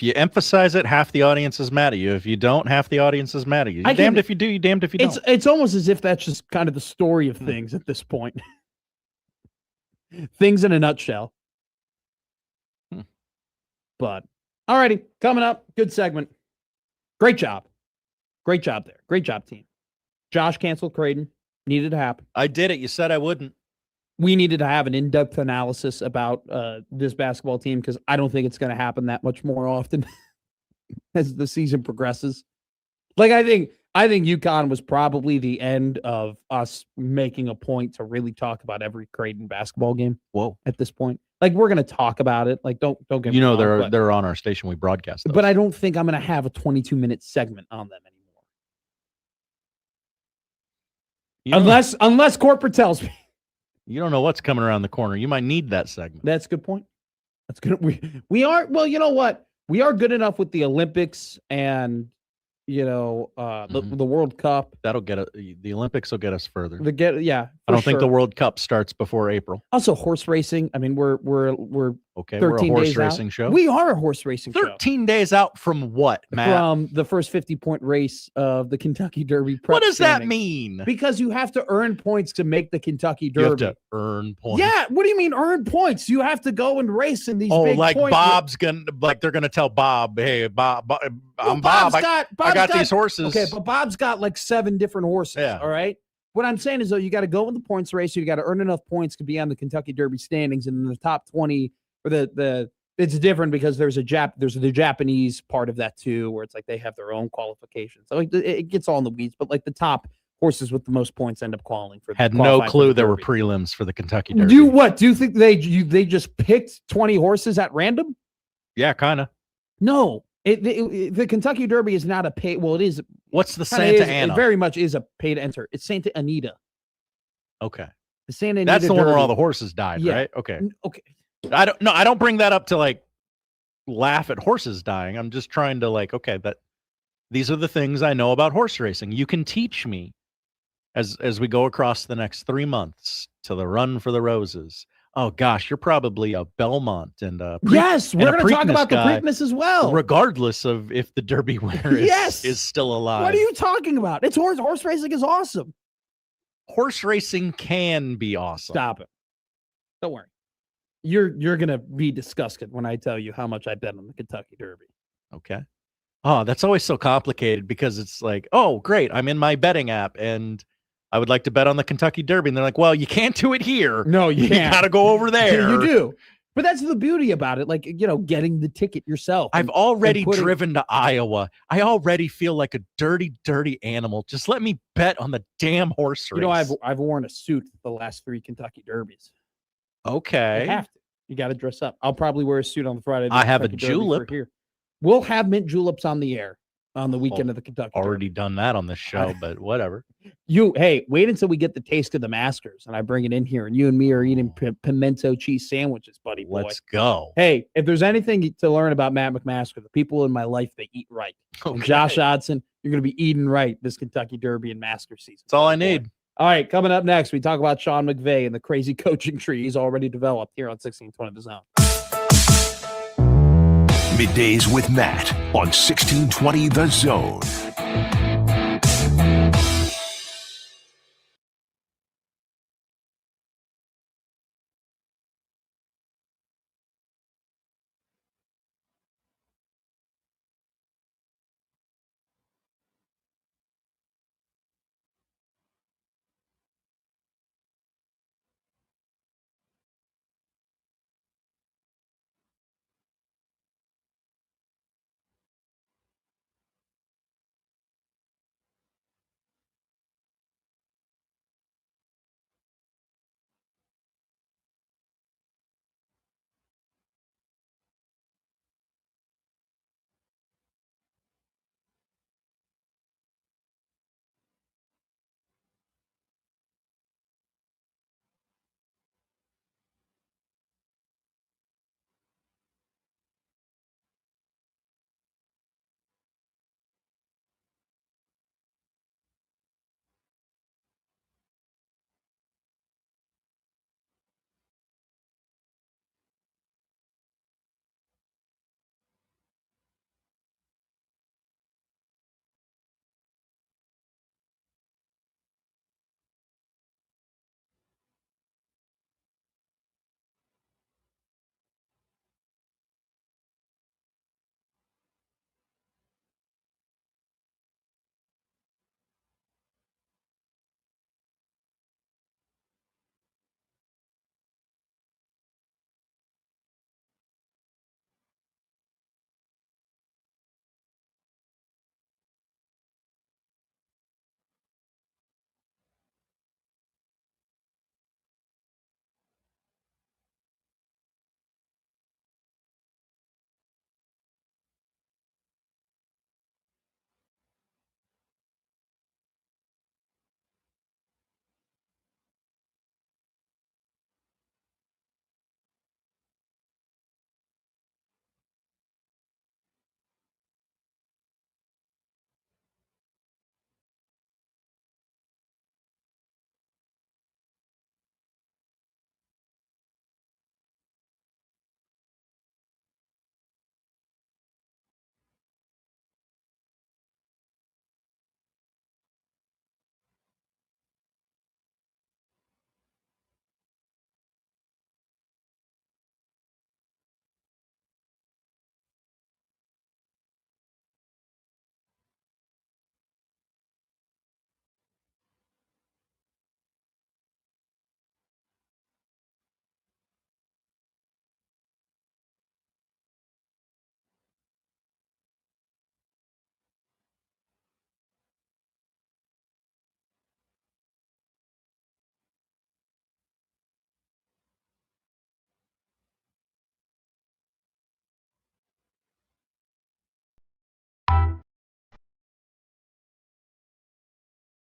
you emphasize it, half the audience is mad at you. If you don't, half the audience is mad at you. You're damned if you do, you're damned if you don't. It's almost as if that's just kind of the story of things at this point. Things in a nutshell. But, alrighty, coming up, good segment. Great job. Great job there. Great job, team. Josh canceled Creighton. Needed to happen. I did it. You said I wouldn't. We needed to have an in-depth analysis about this basketball team because I don't think it's going to happen that much more often as the season progresses. Like I think UConn was probably the end of us making a point to really talk about every Creighton basketball game. Whoa! At this point, like we're going to talk about it. Like don't get me wrong, they're on our station. We broadcast those. But I don't think I'm going to have a 22-minute segment on them anymore. Unless corporate tells me. You don't know what's coming around the corner. You might need that segment. That's a good point. That's good. We are, well, you know what? We are good enough with the Olympics and, the World Cup. That'll get the Olympics will get us further. I don't think the World Cup starts before April. Also, horse racing. I mean, we're okay. 13 We're a horse days racing out. show. We are a horse racing 13 days out from what, Matt? From the first 50-point race of the Kentucky Derby. What does that standings. mean? Because you have to earn points to make the Kentucky Derby. You have to earn points. Yeah. What do you mean earn points? You have to go and race in these. Oh, big like points. Bob's gonna they're gonna tell Bob, hey, Bob, I'm Bob. I got these horses. Okay, but Bob's got like 7 different horses. Yeah. All right. What I'm saying is, though, you got to go in the points race. You got to earn enough points to be on the Kentucky Derby standings, and in the top 20 or it's different because there's the Japanese part of that too, where it's like they have their own qualifications. So like it gets all in the weeds, but like the top horses with the most points end up qualifying for. Had no clue there were prelims for the Kentucky Derby. Do you think they just picked 20 horses at random? Yeah, kind of. No. The Kentucky Derby is not a pay. Well, it is. What's the Santa Ana? It very much is a pay to enter. It's Santa Anita. Okay. The Santa Anita. That's the Derby. one where all the horses died, Yeah. right? Okay. Okay. I don't bring that up to like laugh at horses dying. I'm just trying to like, okay, these are the things I know about horse racing. You can teach me as we go across the next 3 months to the Run for the Roses. Oh gosh, you're probably a Belmont and yes, we're going to talk about the Preakness as well, regardless of if the Derby winner is still alive. What are you talking about? It's horse racing is awesome. Horse racing can be awesome. Stop it. Don't worry. You're going to be disgusted when I tell you how much I bet on the Kentucky Derby. Okay. Oh, that's always so complicated because it's like, oh, great, I'm in my betting app and I would like to bet on the Kentucky Derby. And they're like, well, you can't do it here. No, you can't. Got to go over there. You do. But that's the beauty about it. Like, getting the ticket yourself. I've already driven to Iowa. I already feel like a dirty, dirty animal. Just let me bet on the damn horse race. I've worn a suit the last 3 Kentucky Derbies. Okay. You have to. You got to dress up. I'll probably wear a suit on the Friday. I have a julep. Here. We'll have mint juleps on the air on the weekend of the Kentucky Already Derby. done that on this show, but whatever. Hey, wait until we get the taste of the Masters and I bring it in here and you and me are eating pimento cheese sandwiches, buddy boy. Let's go. Hey, if there's anything to learn about Matt McMaster, the people in my life, they eat right. Okay. And Josh Odson, you're going to be eating right this Kentucky Derby and Masters season. That's all I need. All right, coming up next, we talk about Sean McVay and the crazy coaching tree he's already developed here on 1620 The Zone. Middays with Matt on 1620 The Zone.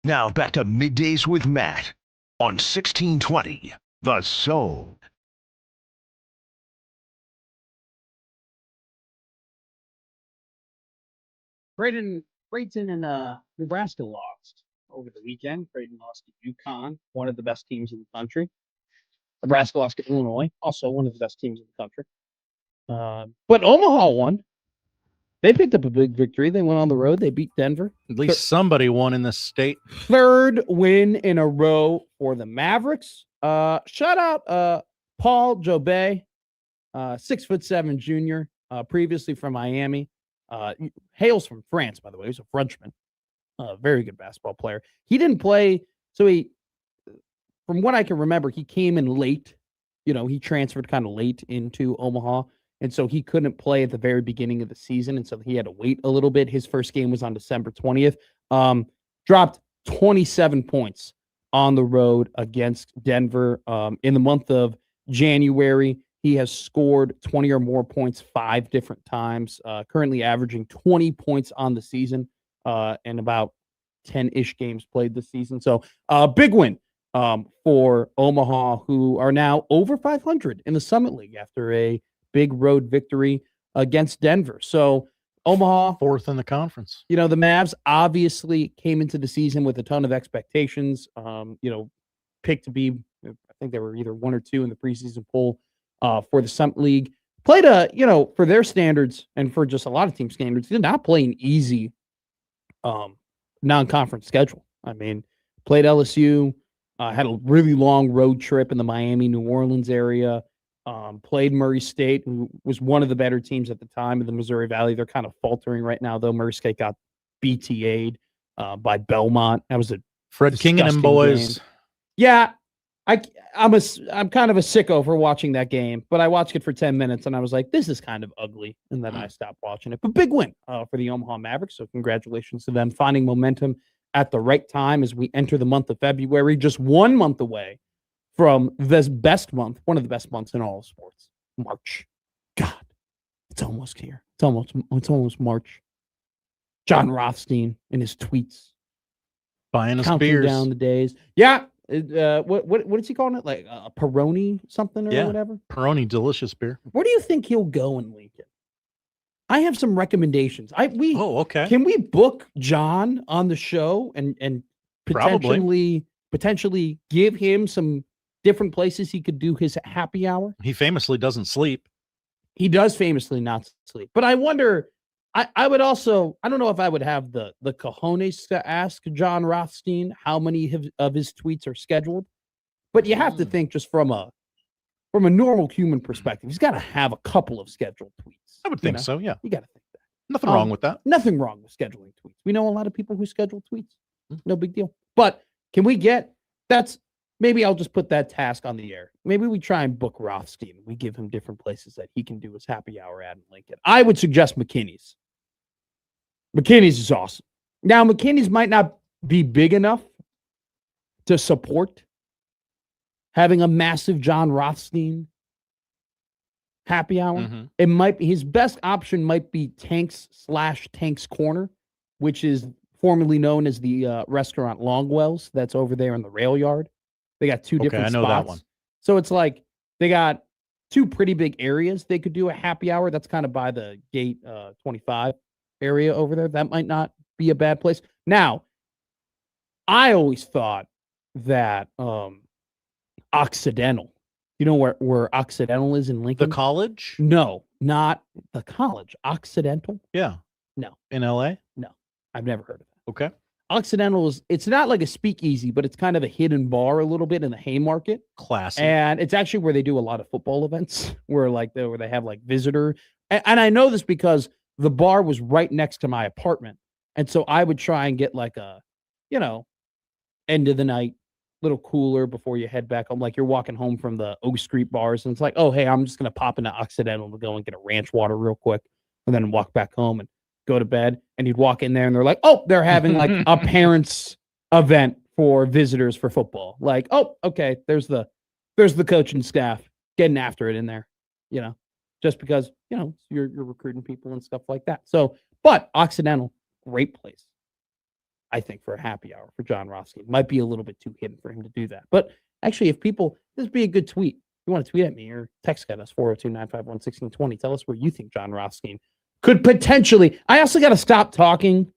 Now back to Middays with Matt on 1620 The Soul. Creighton and Nebraska lost over the weekend. Creighton lost to UConn, one of the best teams in the country. Nebraska lost to Illinois, also one of the best teams in the country. But Omaha won. They picked up a big victory. They went on the road. They beat Denver. At least somebody won in this state. Third win in a row for the Mavericks. Shout out Paul Jobé, 6'7" junior, previously from Miami. Hails from France, by the way. He's a Frenchman. Very good basketball player. He didn't play, so from what I can remember, he came in late. He transferred kind of late into Omaha, and so he couldn't play at the very beginning of the season, and so he had to wait a little bit. His first game was on December 20th. Dropped 27 points on the road against Denver. In the month of January, he has scored 20 or more points 5 different times, currently averaging 20 points on the season and about 10-ish games played this season. So big win for Omaha, who are now over 500 in the Summit League after a big road victory against Denver. So Omaha, 4th in the conference. The Mavs obviously came into the season with a ton of expectations. Picked to be, I think they were either 1 or 2 in the preseason poll for the Summit League. Played for their standards and for just a lot of team standards, did not play an easy non-conference schedule. I mean, played LSU, had a really long road trip in the Miami, New Orleans area. Played Murray State, who was one of the better teams at the time in the Missouri Valley. They're kind of faltering right now, though. Murray State got BTA'd by Belmont. That was a Fred King and them boys. Game. Yeah, I'm kind of a sicko for watching that game, but I watched it for 10 minutes and I was like, this is kind of ugly, and then I stopped watching it. But big win for the Omaha Mavericks, so congratulations to them, finding momentum at the right time as we enter the month of February, just 1 month away from this best month, one of the best months in all of sports, March. God, it's almost here. It's almost March. John Rothstein in his tweets, buying us counting beers down the days. Yeah, what is he calling it? Like a Peroni something or whatever. Peroni, delicious beer. Where do you think he'll go in Lincoln? I have some recommendations. Okay. Can we book John on the show and potentially give him some different places he could do his happy hour? He famously doesn't sleep. He does famously not sleep. But I wonder, I would also, I don't know if I would have the cojones to ask John Rothstein how many of his tweets are scheduled. But you have to think just from a normal human perspective, he's got to have a couple of scheduled tweets. I would think so, yeah. You got to think that. Nothing wrong with that. Nothing wrong with scheduling tweets. We know a lot of people who schedule tweets. No big deal. But can we maybe I'll just put that task on the air. Maybe we try and book Rothstein. We give him different places that he can do his happy hour at in Lincoln. I would suggest McKinney's. McKinney's is awesome. Now, McKinney's might not be big enough to support having a massive John Rothstein happy hour. Mm-hmm. It might be his best option might be Tanks Corner, which is formerly known as the restaurant Longwell's. That's over there in the rail yard. They got 2 different spots. I know that one. So it's like they got 2 pretty big areas they could do a happy hour. That's kind of by the gate 25 area over there. That might not be a bad place. Now, I always thought that Occidental, you know where Occidental is in Lincoln? The college? No, not the college. Occidental? Yeah. No. In LA? No. I've never heard of it. Okay. Occidental it's not like a speakeasy, but it's kind of a hidden bar a little bit in the Haymarket. Classy. And it's actually where they do a lot of football events where they have like visitor. And I know this because the bar was right next to my apartment. And so I would try and get like a, end of the night, little cooler before you head back home. Like you're walking home from the Oak Street bars and it's like, oh, hey, I'm just going to pop into Occidental to go and get a ranch water real quick and then walk back home and go to bed. And you'd walk in there and they're like, oh, they're having like a parents event for visitors for football. Like, oh, okay, there's the coaching staff getting after it in there, just because, you're recruiting people and stuff like that. So, but Occidental, great place. I think, for a happy hour for John Rothstein. Might be a little bit too hidden for him to do that. But actually, if people, this would be a good tweet. If you want to tweet at me or text at us, 402-951-1620. Tell us where you think John Rothstein could potentially. I also got to stop talking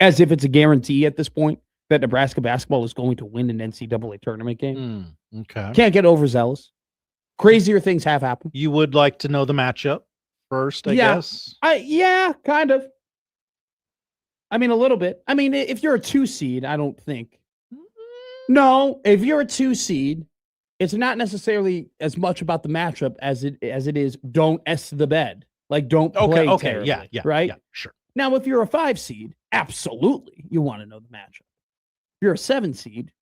as if it's a guarantee at this point that Nebraska basketball is going to win an NCAA tournament game. Okay. Can't get overzealous. Crazier things have happened. You would like to know the matchup first, I guess? Yeah, kind of. I mean, a little bit. I mean, if you're a 2 seed, I don't think. No, if you're a 2 seed, it's not necessarily as much about the matchup as it is don't S the bed. Like, don't play terribly, yeah, right? Yeah, sure. Now, if you're a 5 seed, absolutely, you want to know the matchup. If you're a 7 seed,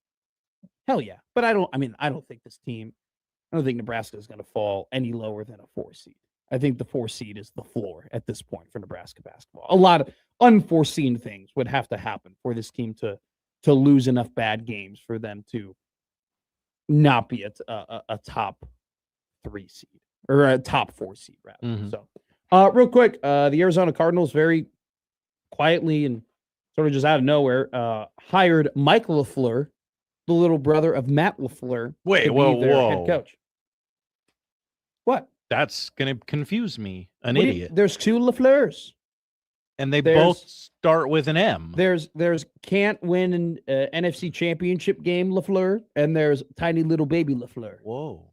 hell yeah. But I don't think this team, I don't think Nebraska is going to fall any lower than a 4 seed. I think the 4 seed is the floor at this point for Nebraska basketball. A lot of unforeseen things would have to happen for this team to lose enough bad games for them to not be a top 3 seed or a top 4 seed rather. Mm-hmm. So, real quick, the Arizona Cardinals very quietly and sort of just out of nowhere hired Mike LaFleur, the little brother of Matt LaFleur, to be their head coach. What? That's going to confuse me. Idiot. There's 2 LaFleurs. And they both start with an M. There's can't win an NFC championship game LaFleur, and there's tiny little baby LaFleur. Whoa.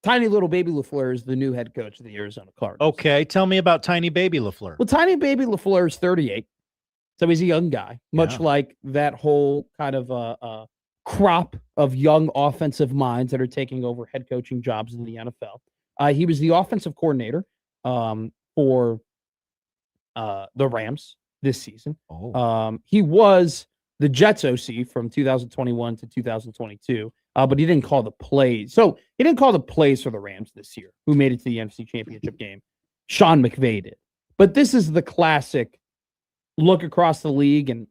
Tiny little baby LaFleur is the new head coach of the Arizona Cardinals. Okay, tell me about tiny baby LaFleur. Well, tiny baby LaFleur is 38, so he's a young guy, much like that whole kind of crop of young offensive minds that are taking over head coaching jobs in the NFL. He was the offensive coordinator for the Rams this season. He was the Jets OC from 2021 to 2022, but he didn't call the plays. So he didn't call the plays for the Rams this year, who made it to the NFC Championship game. Sean McVay did. But this is the classic look across the league and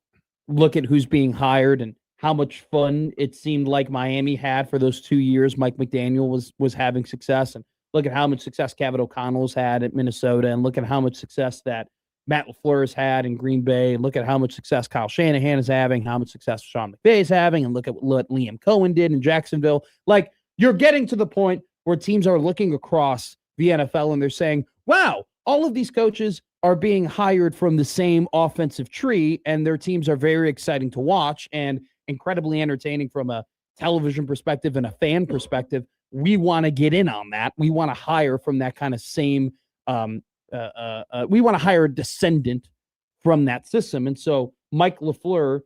look at who's being hired and how much fun it seemed like Miami had for those 2 years Mike McDaniel was having success, and look at how much success Kevin O'Connell's had at Minnesota, and look at how much success that Matt LaFleur has had in Green Bay, and look at how much success Kyle Shanahan is having, how much success Sean McVay is having, and look at what Liam Cohen did in Jacksonville. Like, you're getting to the point where teams are looking across the NFL and they're saying, wow, all of these coaches are being hired from the same offensive tree, and their teams are very exciting to watch and incredibly entertaining from a television perspective and a fan perspective. We want to get in on that. We want to hire from that kind of same we want to hire a descendant from that system. And so Mike LaFleur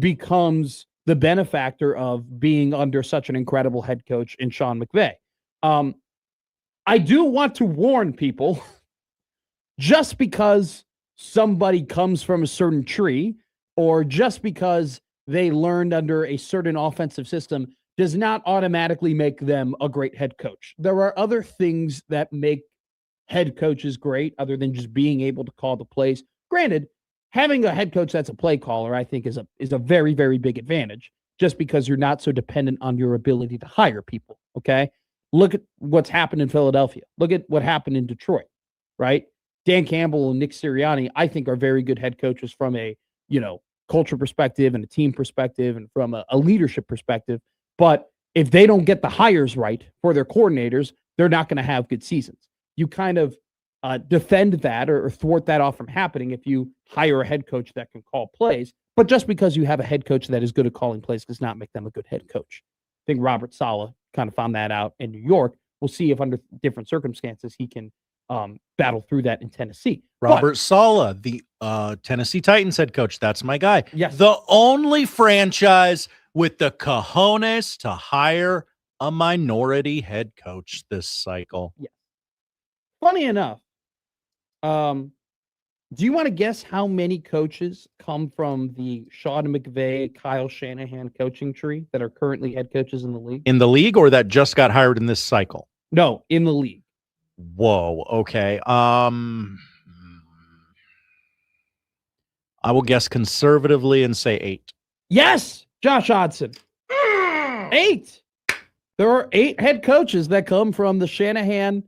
becomes the benefactor of being under such an incredible head coach in Sean McVay. I do want to warn people, just because somebody comes from a certain tree or just because they learned under a certain offensive system does not automatically make them a great head coach. There are other things that make head coaches great other than just being able to call the plays. Granted, having a head coach that's a play caller, I think, is a very, very big advantage, just because you're not so dependent on your ability to hire people, okay? Look at what's happened in Philadelphia. Look at what happened in Detroit, right? Dan Campbell and Nick Sirianni, I think, are very good head coaches from a, culture perspective and a team perspective and from a leadership perspective. But if they don't get the hires right for their coordinators, they're not going to have good seasons. You kind of defend that or thwart that off from happening if you hire a head coach that can call plays. But just because you have a head coach that is good at calling plays does not make them a good head coach. I think Robert Saleh kind of found that out in New York. We'll see if under different circumstances he can battle through that in Tennessee. Robert Saleh, the Tennessee Titans head coach. That's my guy. Yes. The only franchise with the cojones to hire a minority head coach this cycle. Yeah. Funny enough, do you want to guess how many coaches come from the Sean McVay, Kyle Shanahan coaching tree that are currently head coaches in the league? In the league, or that just got hired in this cycle? No, in the league. Whoa. Okay. I will guess conservatively and say 8. Yes, Josh Hodson. 8. There are 8 head coaches that come from the Shanahan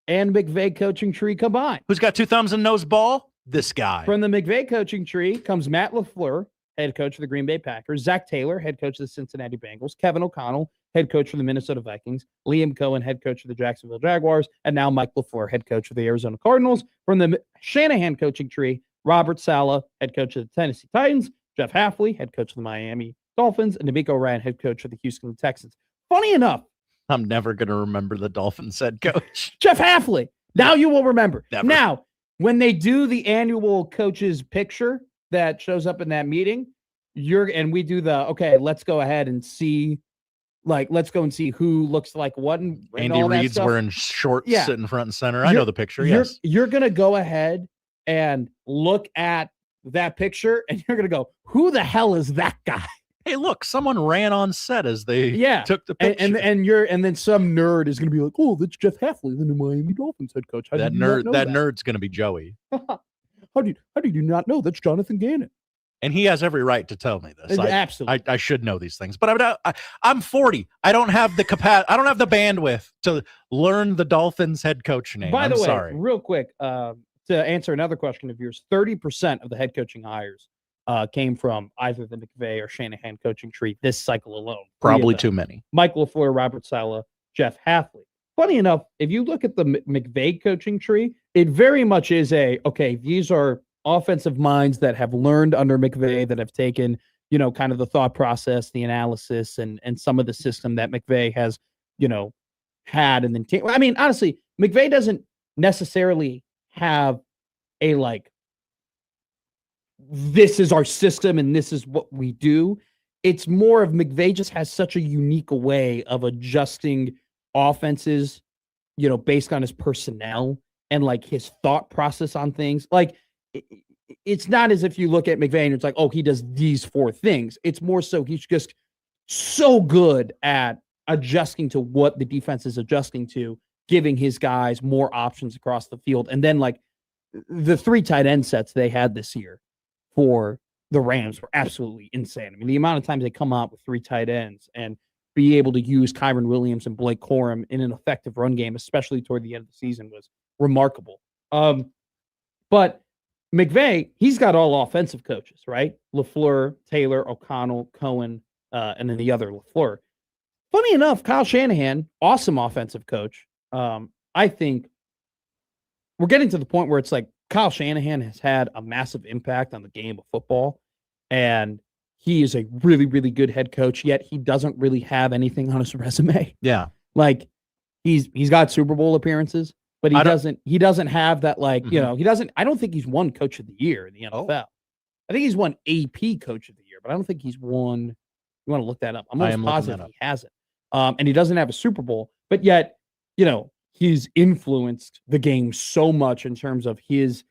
and McVay coaching tree combined. Who's got 2 thumbs and knows ball? This guy. From the McVay coaching tree comes Matt LaFleur, head coach of the Green Bay Packers, Zach Taylor, head coach of the Cincinnati Bengals, Kevin O'Connell, head coach for the Minnesota Vikings, Liam Cohen, head coach of the Jacksonville Jaguars, and now Mike LaFleur, head coach of the Arizona Cardinals. From the Shanahan coaching tree, Robert Saleh, head coach of the Tennessee Titans, Jeff Hafley, head coach of the Miami Dolphins, and D'Amico Ryan, head coach of the Houston Texans. Funny enough, I'm never going to remember the Dolphins head coach. Jeff Hafley. Now you will remember. Never. Now, when they do the annual coaches picture that shows up in that meeting, we do okay, let's go ahead and see, let's go and see who looks like what. And Andy all that Reid's stuff. wearing shorts, sitting front and center. I know the picture. Yes. You're going to go ahead and look at that picture and you're going to go, who the hell is that guy? Hey, look, someone ran on set as they took the picture. And then some nerd is going to be like, oh, that's Jeff Hafley, the new Miami Dolphins head coach. That nerd's going to be Joey. How did you not know that's Jonathan Gannon? And he has every right to tell me this. Absolutely. I should know these things, but I'm 40. I don't have the capacity. I don't have the bandwidth to learn the Dolphins head coach name. By the way, sorry. real quick, to answer another question of yours, 30% of the head coaching hires came from either the McVay or Shanahan coaching tree this cycle alone. Probably too many. Mike LaFleur, Robert Saleh, Jeff Hafley. Funny enough, if you look at the McVay coaching tree, it very much is these are offensive minds that have learned under McVay, that have taken, kind of the thought process, the analysis, and some of the system that McVay has, had. And then, honestly, McVay doesn't necessarily have a this is our system and this is what we do. It's more of McVay just has such a unique way of adjusting offenses, based on his personnel and his thought process on things. It's not as if you look at McVay and it's like, oh, he does these 4 things. It's more so he's just so good at adjusting to what the defense is adjusting to, giving his guys more options across the field. And then the 3 tight end sets they had this year for the Rams were absolutely insane. The amount of times they come out with 3 tight ends and be able to use Kyron Williams and Blake Corum in an effective run game, especially toward the end of the season, was remarkable. But McVay, he's got all offensive coaches, right? LaFleur, Taylor, O'Connell, Cohen, and then the other LaFleur. Funny enough, Kyle Shanahan, awesome offensive coach. I think we're getting to the point where it's Kyle Shanahan has had a massive impact on the game of football, and he is a really, really good head coach, yet he doesn't really have anything on his resume. Yeah. He's got Super Bowl appearances, but he doesn't have that, I don't think he's won coach of the year in the NFL. I think he's won AP coach of the year, but I don't think he's won. You want to look that up? I'm almost positive he hasn't. And he doesn't have a Super Bowl, but yet, he's influenced the game so much in terms of his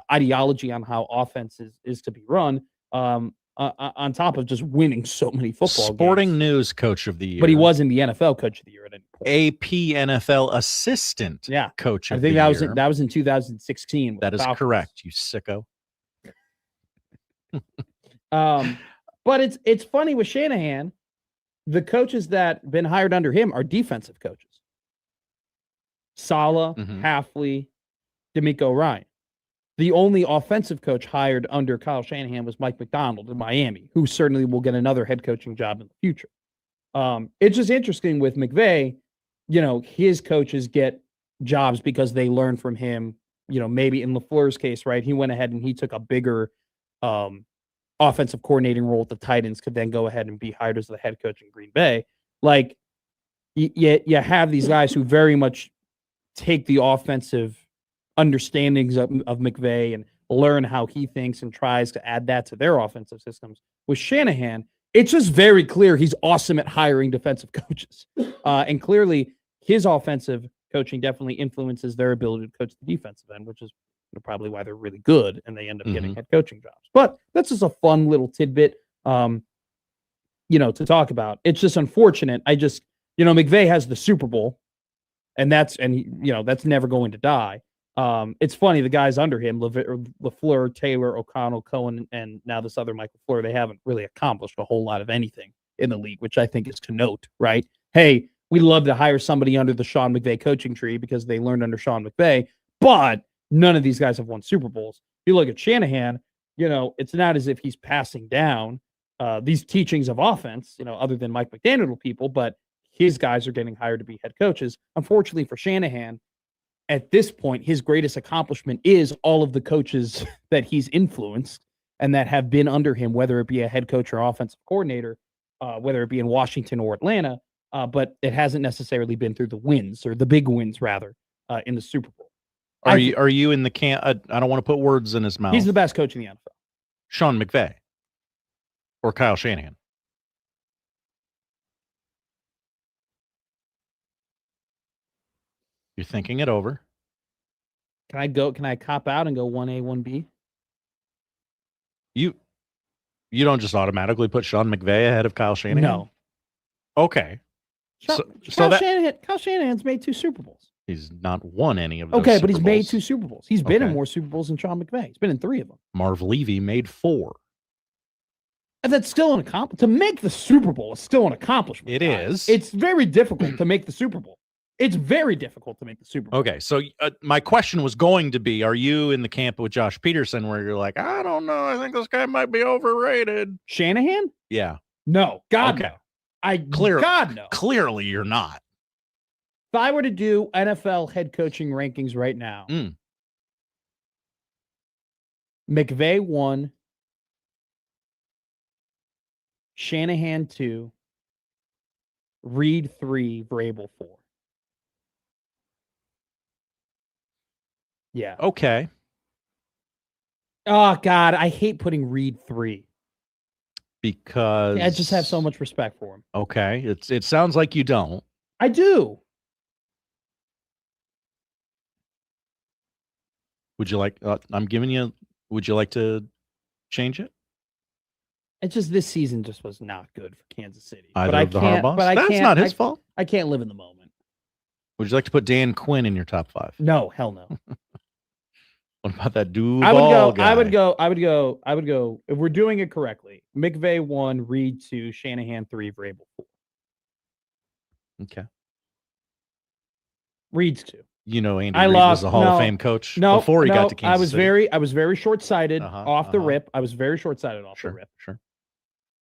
ideology on how offense is to be run, on top of just winning so many football Sporting games. News coach of the year. But he wasn't the NFL coach of the year at any point. AP NFL assistant coach of the year. I think that was in 2016. That is Falcons. correct, you sicko. But it's funny with Shanahan, the coaches that been hired under him are defensive coaches. Saleh, Hafley, D'Amico Ryan. The only offensive coach hired under Kyle Shanahan was Mike McDonald in Miami, who certainly will get another head coaching job in the future. It's just interesting with McVay, his coaches get jobs because they learn from him. Maybe in LaFleur's case, right? He went ahead and he took a bigger offensive coordinating role at the Titans, could then go ahead and be hired as the head coach in Green Bay. You have these guys who very much take the offensive understandings of McVay and learn how he thinks and tries to add that to their offensive systems. With Shanahan, it's just very clear he's awesome at hiring defensive coaches. And clearly his offensive coaching definitely influences their ability to coach the defensive end, which is probably why they're really good and they end up getting head coaching jobs. But that's just a fun little tidbit, to talk about. It's just unfortunate. McVay has the Super Bowl, and that's never going to die. It's funny, the guys under him, LaFleur, Taylor, O'Connell, Cohen, and now this other Mike LaFleur, they haven't really accomplished a whole lot of anything in the league, which I think is to note, right? Hey, we love to hire somebody under the Sean McVay coaching tree because they learned under Sean McVay, but none of these guys have won Super Bowls. If you look at Shanahan, It's not as if he's passing down these teachings of offense, other than Mike McDaniel people, but his guys are getting hired to be head coaches. Unfortunately for Shanahan, at this point, his greatest accomplishment is all of the coaches that he's influenced and that have been under him, whether it be a head coach or offensive coordinator, whether it be in Washington or Atlanta, but it hasn't necessarily been through the wins, or the big wins, rather, in the Super Bowl. Are you in the camp? I don't want to put words in his mouth. He's the best coach in the NFL. Sean McVay or Kyle Shanahan? You're thinking it over. Can I cop out and go 1A, 1B? You don't just automatically put Sean McVay ahead of Kyle Shanahan? No. Okay. Kyle Shanahan's made 2 Super Bowls. He's not won any of those. Okay, Super but he's Bowls. made 2 Super Bowls. He's been in more Super Bowls than Sean McVay. He's been in 3 of them. Marv Levy made 4. And that's still an accomplishment. To make the Super Bowl is still an accomplishment. It is. It's very difficult to make the Super Bowl. It's very difficult to make the Super Bowl. Okay, so my question was going to be, are you in the camp with Josh Peterson where you're like, I don't know, I think this guy might be overrated? Shanahan? Yeah. No. God, okay. no. God, no. Clearly you're not. If I were to do NFL head coaching rankings right now, McVay 1, Shanahan 2, Reed 3, Vrabel 4. Yeah. Okay. Oh, God, I hate putting Reed 3. Because I just have so much respect for him. Okay. It sounds like you don't. I do. Would you like, would you like to change it? It's just this season just was not good for Kansas City. Either but I of the can't. Harbaughs? But I That's can't, not his fault. I can't live in the moment. Would you like to put Dan Quinn in your top 5? No, hell no. What about that Duval guy? I would go. If we're doing it correctly, McVay 1, Reed 2, Shanahan 3, Vrabel 4. Okay. Reed's 2. Andy Reid was a Hall of Fame coach before he got to Kansas City. I was very short-sighted off the rip. I was very short-sighted off the rip. Sure.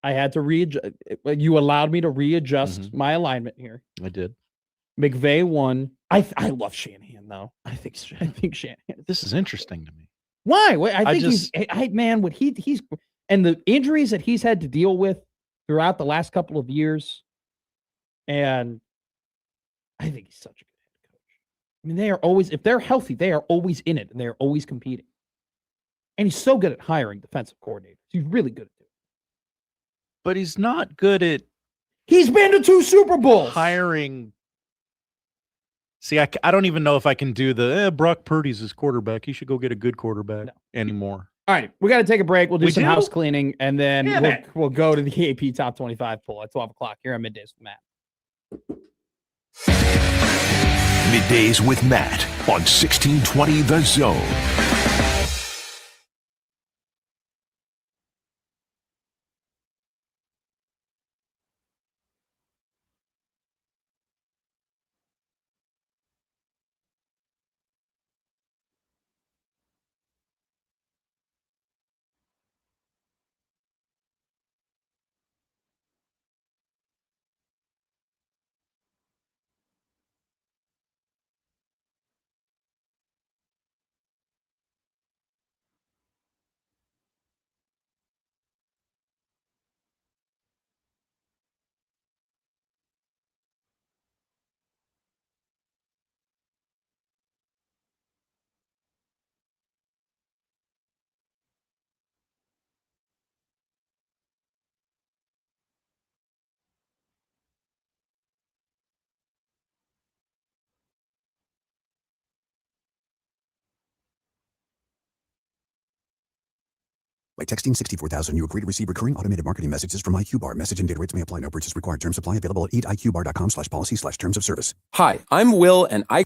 I had to readjust. You allowed me to readjust my alignment here. I did. McVay 1. I love Shanahan though. I think Shanahan. This is interesting to me. Why? I think he's and the injuries that he's had to deal with throughout the last couple of years, and I think he's such a good head coach. I mean, they are always, if they're healthy, they are always in it and they are always competing. And he's so good at hiring defensive coordinators. He's really good at it. But he's not good at. He's been to 2 Super Bowls. Hiring. See, I don't even know if I can do the Brock Purdy's his quarterback. He should go get a good quarterback anymore. All right, we got to take a break. We'll do some house cleaning, and then we'll go to the AP Top 25 poll at 12 o'clock here on Middays with Matt. Middays with Matt on 1620 The Zone. By texting 64,000, you agree to receive recurring automated marketing messages from IQBar. Message and data rates may apply. No purchase required. Terms apply. Available at eatiqbar.com/policy/terms of service. Hi, I'm Will, and I...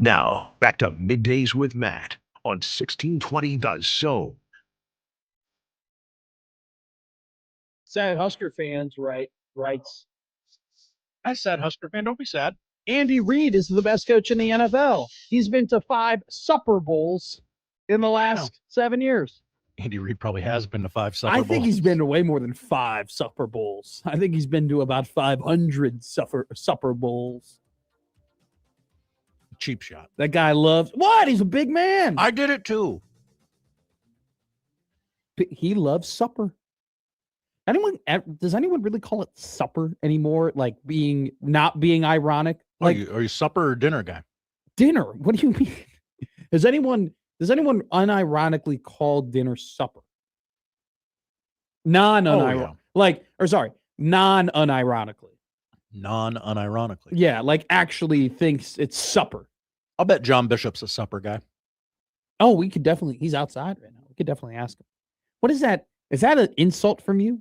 Now, back to Middays with Matt on 1620 The Zone. Sad Husker fans writes, I said Husker fan, don't be sad. Andy Reid is the best coach in the NFL. He's been to 5 Super Bowls in the last 7 years. Andy Reid probably has been to 5 Super I Bowls. think he's been to way more than 5 Super Bowls. I think he's been to about 500 Super Bowls. Cheap shot. That guy loves what? He's a big man. I did it too. He loves supper. Does anyone really call it supper anymore? Like not being ironic? Like, are you supper or dinner guy? Dinner. What do you mean? Does anyone unironically call dinner supper? Non-unironically. Non-unironically. Non-unironically. Yeah, like actually thinks it's supper. I'll bet John Bishop's a supper guy. Oh, he's outside right now. We could definitely ask him. What is that? Is that an insult from you?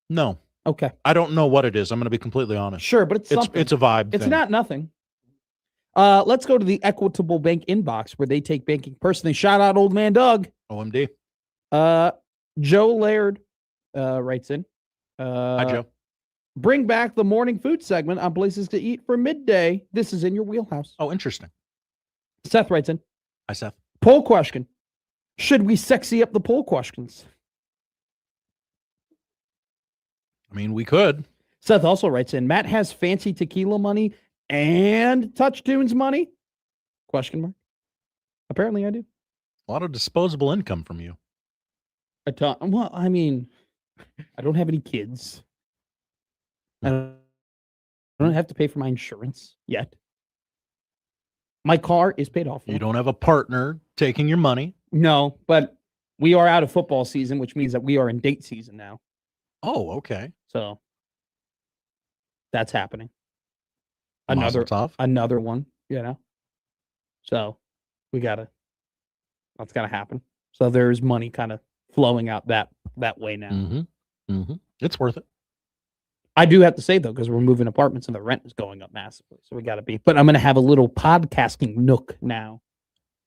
No. Okay. I don't know what it is. I'm going to be completely honest. Sure, but it's a vibe. It's thing. not nothing. Let's go to the Equitable Bank inbox where they take banking personally. Shout out old man Doug. OMD. Joe Laird writes in. Hi, Joe. Bring back the morning food segment on places to eat for midday. This is in your wheelhouse. Oh, interesting. Seth writes in. Hi, Seth. Poll question. Should we sexy up the poll questions? I mean, we could. Seth also writes in, Matt has fancy tequila money and Touch Tunes money? Question mark. Apparently I do. A lot of disposable income from you. Well, I mean, I don't have any kids. I don't have to pay for my insurance yet. My car is paid off. You don't have a partner taking your money. No, but we are out of football season, which means that we are in date season now. Oh, okay. So that's happening. Another one, you know. So that's gotta happen. So there's money kind of flowing out that way now. Mm-hmm. Mm-hmm. It's worth it. I do have to say though, because we're moving apartments and the rent is going up massively. So we gotta be. But I'm gonna have a little podcasting nook now.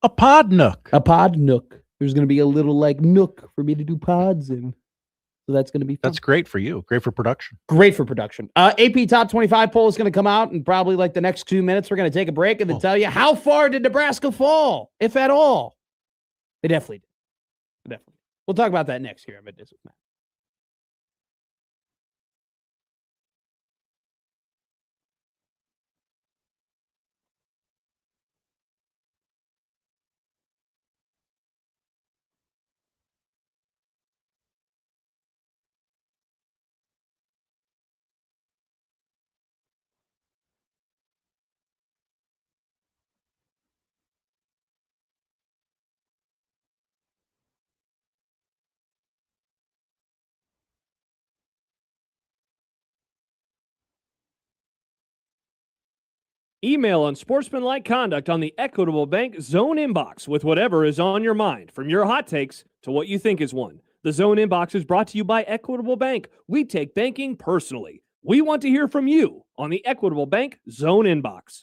A pod nook. A pod nook. There's gonna be a little nook for me to do pods in. So that's going to be fun. That's great for you. Great for production. Great for production. AP Top 25 poll is going to come out in probably the next 2 minutes. We're going to take a break and then tell you how far did Nebraska fall, if at all. They definitely did. Definitely. We'll talk about that next year. Middays with Matt. Email unsportsmanlike conduct on the Equitable Bank Zone inbox with whatever is on your mind, from your hot takes to what you think is one. The Zone inbox is brought to you by Equitable Bank. We take banking personally. We want to hear from you on the Equitable Bank Zone inbox.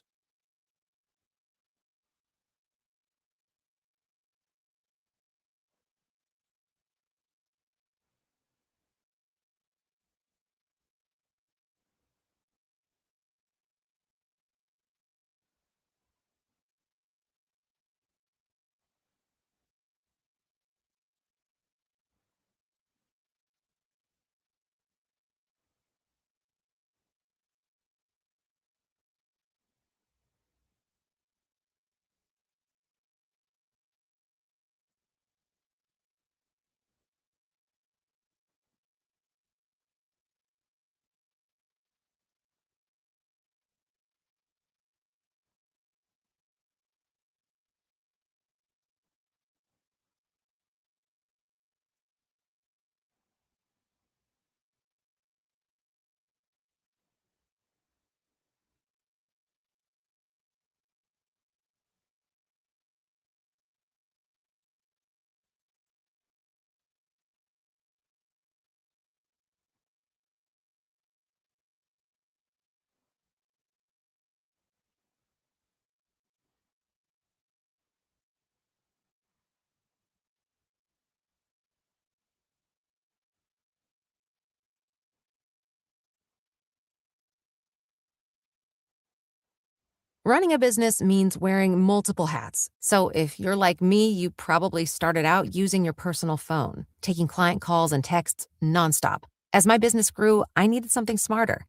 Running a business means wearing multiple hats. So if you're like me, you probably started out using your personal phone, taking client calls and texts nonstop. As my business grew, I needed something smarter.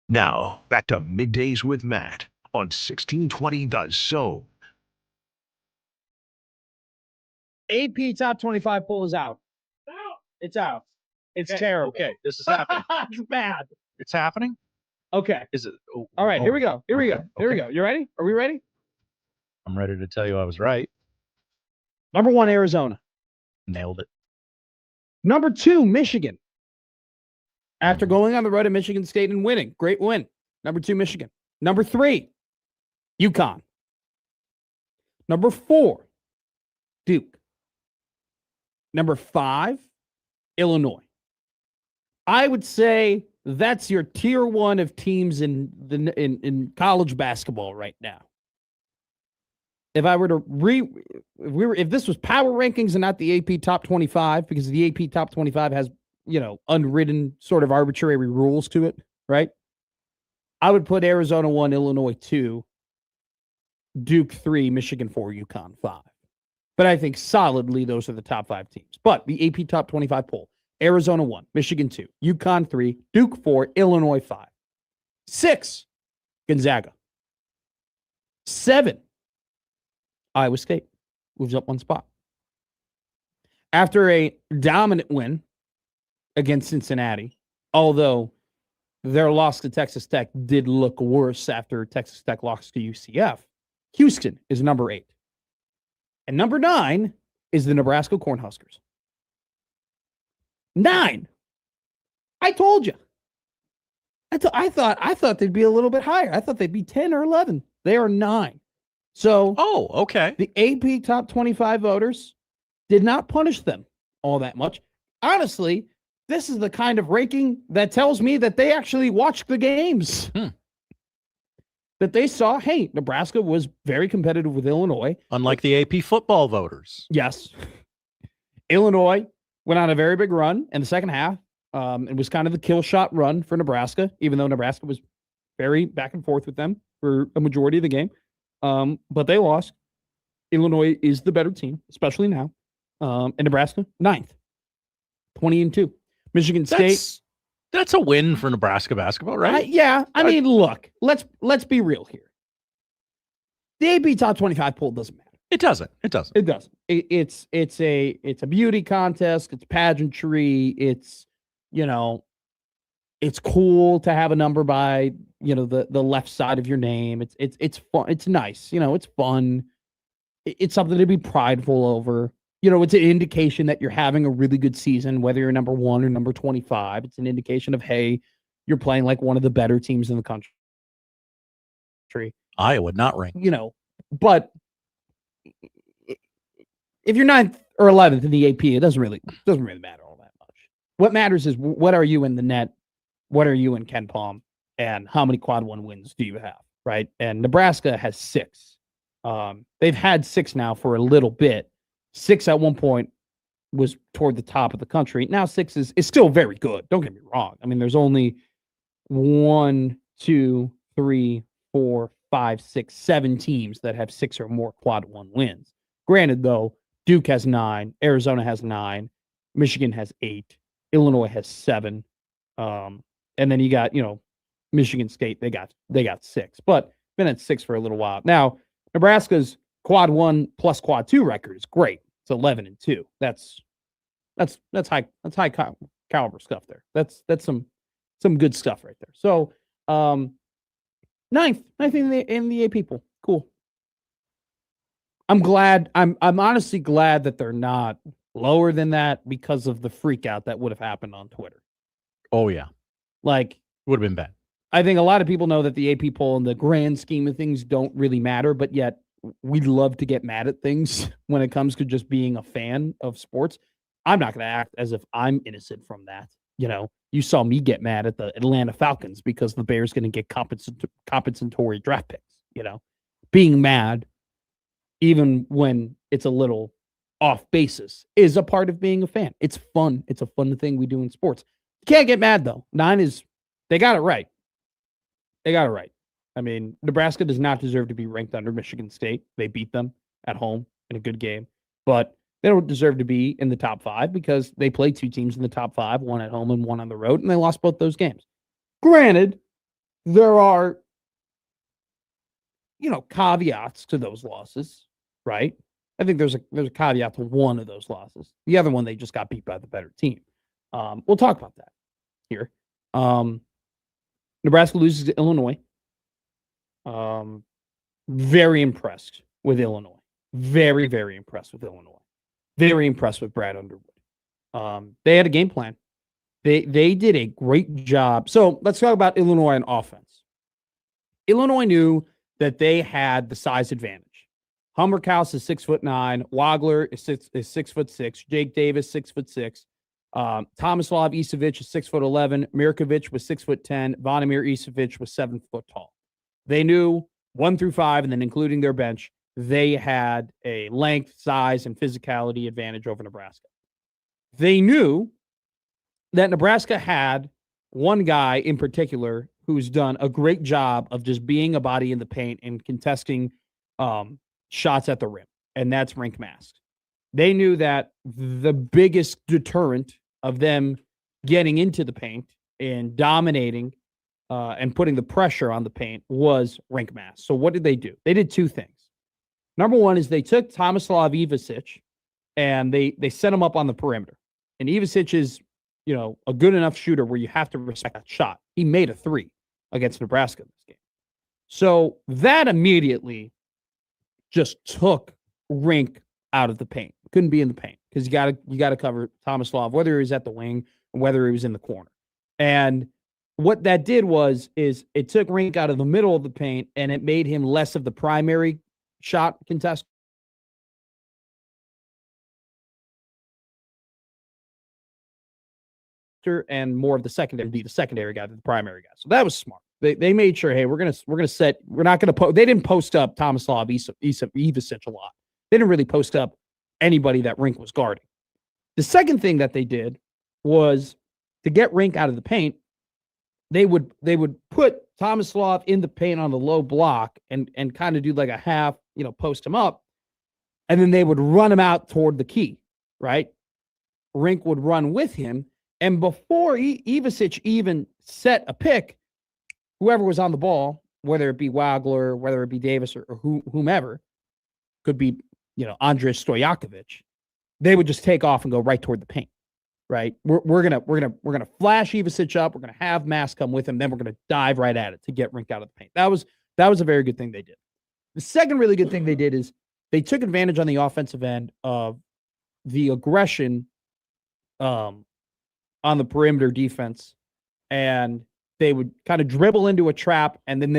Now, back to Middays with Matt on 1620 The Zone. AP top 25 poll is out. It's out. It's terrible. Okay, this is happening. It's bad. It's happening? Okay. Is it? All right, here we go. Here we go. Okay, Here we okay. go. You ready? Are we ready? I'm ready to tell you I was right. Number 1, Arizona. Nailed it. Number 2, Michigan. After going on the road to Michigan State and winning. Great win. Number 2, Michigan. Number 3, UConn. Number 4, Duke. Number 5, Illinois. I would say that's your tier 1 of teams in college basketball right now. If I were to if this was power rankings and not the AP top 25, because the AP top 25 has, unwritten sort of arbitrary rules to it, right? I would put Arizona 1, Illinois 2, Duke 3, Michigan 4, UConn 5. But I think solidly those are the top 5 teams. But the AP top 25 poll, Arizona 1, Michigan 2, UConn 3, Duke 4, Illinois 5. 6, Gonzaga. 7, Iowa State moves up 1 spot. After a dominant win against Cincinnati, although their loss to Texas Tech did look worse after Texas Tech lost to UCF, Houston is number 8. And number 9 is the Nebraska Cornhuskers. 9. I told you. I thought they'd be a little bit higher. I thought they'd be 10 or 11. They are 9. So, okay. The AP top 25 voters did not punish them all that much. Honestly, this is the kind of ranking that tells me that they actually watched the games. That they saw, hey, Nebraska was very competitive with Illinois. Unlike the AP football voters. Yes. Illinois went on a very big run in the second half. It was kind of the kill shot run for Nebraska, even though Nebraska was very back and forth with them for a majority of the game. But they lost. Illinois is the better team, especially now. And Nebraska, 9th. 20-2. Michigan State. That's a win for Nebraska basketball, right? I mean, look, let's be real here. The AP top 25 poll doesn't matter. It doesn't. It doesn't. It's a beauty contest. It's pageantry. It's cool to have a number by the left side of your name. It's fun. It's nice. It's fun. It's something to be prideful over. It's an indication that you're having a really good season, whether you're number 1 or number 25. It's an indication of, hey, you're playing like one of the better teams in the country. Iowa not rank. But if you're 9th or 11th in the AP, it doesn't really matter all that much. What matters is what are you in the net what are you and Ken Palm, and how many quad one wins do you have, right? And Nebraska has 6. They've had 6 now for a little bit. 6 at one point was toward the top of the country. Now 6 is still very good. Don't get me wrong. I mean, there's only 1, 2, 3, 4, 5, 6, 7 teams that have 6 or more quad one wins. Granted, though, Duke has 9, Arizona has 9, Michigan has 8, Illinois has 7, and then you got Michigan State. They got 6, but been at 6 for a little while now. Nebraska's quad 1 plus quad 2 record is great. It's 11-2. That's high caliber stuff there. That's some good stuff right there. So ninth in the AP poll. Cool. I'm glad. I'm honestly glad that they're not lower than that because of the freak out that would have happened on Twitter. Oh yeah, like would have been bad. I think a lot of people know that the AP poll in the grand scheme of things don't really matter, but yet we love to get mad at things when it comes to just being a fan of sports. I'm not going to act as if I'm innocent from that. You saw me get mad at the Atlanta Falcons because the Bears going to get compensatory draft picks. Being mad, even when it's a little off basis, is a part of being a fan. It's fun. It's a fun thing we do in sports. You can't get mad, though. 9 they got it right. They got it right. I mean, Nebraska does not deserve to be ranked under Michigan State. They beat them at home in a good game. But they don't deserve to be in the top 5 because they played 2 teams in the top 5, one at home and one on the road, and they lost both those games. Granted, there are, caveats to those losses, right? I think there's a caveat to one of those losses. The other one, they just got beat by the better team. We'll talk about that here. Nebraska loses to Illinois. Very impressed with Illinois. Very, very impressed with Illinois. Very impressed with Brad Underwood. They had a game plan. They did a great job. So let's talk about Illinois and offense. Illinois knew that they had the size advantage. Humberkaus is 6'9", Wagler is 6'6", Jake Davis 6'6", Tomislav Isevich is 6'11", Mirkovic was 6'10", Vonimir Isevich was 7 foot tall. They knew 1 through 5, and then including their bench, they had a length, size, and physicality advantage over Nebraska. They knew that Nebraska had one guy in particular who's done a great job of just being a body in the paint and contesting shots at the rim, and that's Rink Mask. They knew that the biggest deterrent of them getting into the paint and dominating and putting the pressure on the paint was Rink Mask. So what did they do? They did 2 things. Number one is they took Tomislav Ivasic and they set him up on the perimeter. And Ivasic is, a good enough shooter where you have to respect that shot. He made a 3 against Nebraska in this game. So that immediately just took Rink out of the paint. Couldn't be in the paint because you got to cover Tomislav, whether he was at the wing or whether he was in the corner. And what that did is it took Rink out of the middle of the paint and it made him less of the primary shot contester and more of the secondary, be the secondary guy than the primary guy. So that was smart. They made sure, hey, we're not gonna post. They didn't post up Tomislav Ivasic a lot. They didn't really post up anybody that Rink was guarding. The second thing that they did was to get Rink out of the paint. They would put Tomislav in the paint on the low block and kind of do like a half, post him up, and then they would run him out toward the key, right? Rink would run with him, and before Ivasic even set a pick, whoever was on the ball, whether it be Wagler, whether it be Davis or whomever, could be, Andrej Stojakovic, they would just take off and go right toward the paint. Right, we're gonna flash Ivasic up. We're gonna have Mask come with him. Then we're gonna dive right at it to get Rink out of the paint. That was a very good thing they did. The second really good thing they did is they took advantage on the offensive end of the aggression on the perimeter defense, and they would kind of dribble into a trap, and then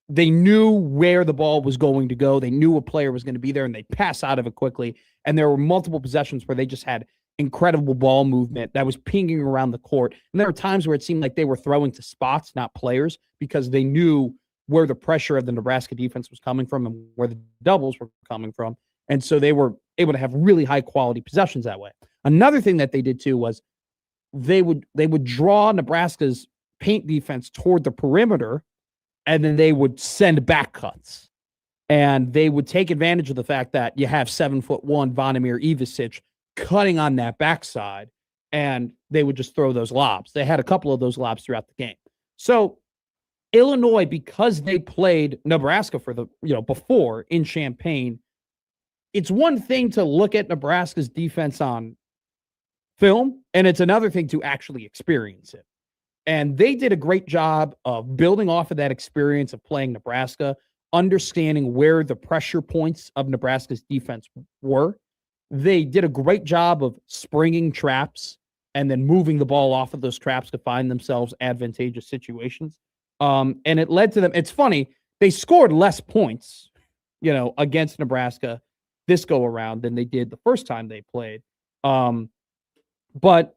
they knew where the ball was going to go. They knew a player was going to be there, and they pass out of it quickly. And there were multiple possessions where they just had incredible ball movement that was pinging around the court. And there were times where it seemed like they were throwing to spots, not players, because they knew where the pressure of the Nebraska defense was coming from and where the doubles were coming from. And so they were able to have really high quality possessions that way. Another thing that they did too was they would draw Nebraska's paint defense toward the perimeter, and then they would send back cuts. And they would take advantage of the fact that you have 7'1" Vonimir Ivisic cutting on that backside, and they would just throw those lobs. They had a couple of those lobs throughout the game. So Illinois, because they played Nebraska for before in Champaign, it's one thing to look at Nebraska's defense on film, and it's another thing to actually experience it. And they did a great job of building off of that experience of playing Nebraska, understanding where the pressure points of Nebraska's defense were. They did a great job of springing traps and then moving the ball off of those traps to find themselves advantageous situations. And it led to them. It's funny, they scored less points, against Nebraska this go around than they did the first time they played. But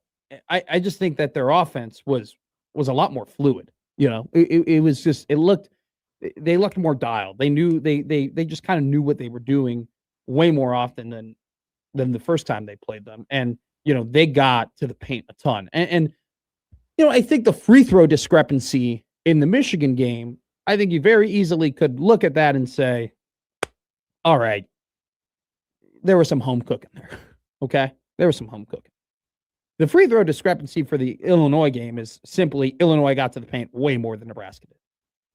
I just think that their offense was a lot more fluid. It was just, they looked more dialed. They knew they just kind of knew what they were doing way more often than the first time they played them. And, they got to the paint a ton. And I think the free throw discrepancy in the Michigan game, I think you very easily could look at that and say, all right, there was some home cooking there. Okay? There was some home cooking. The free throw discrepancy for the Illinois game is simply Illinois got to the paint way more than Nebraska did.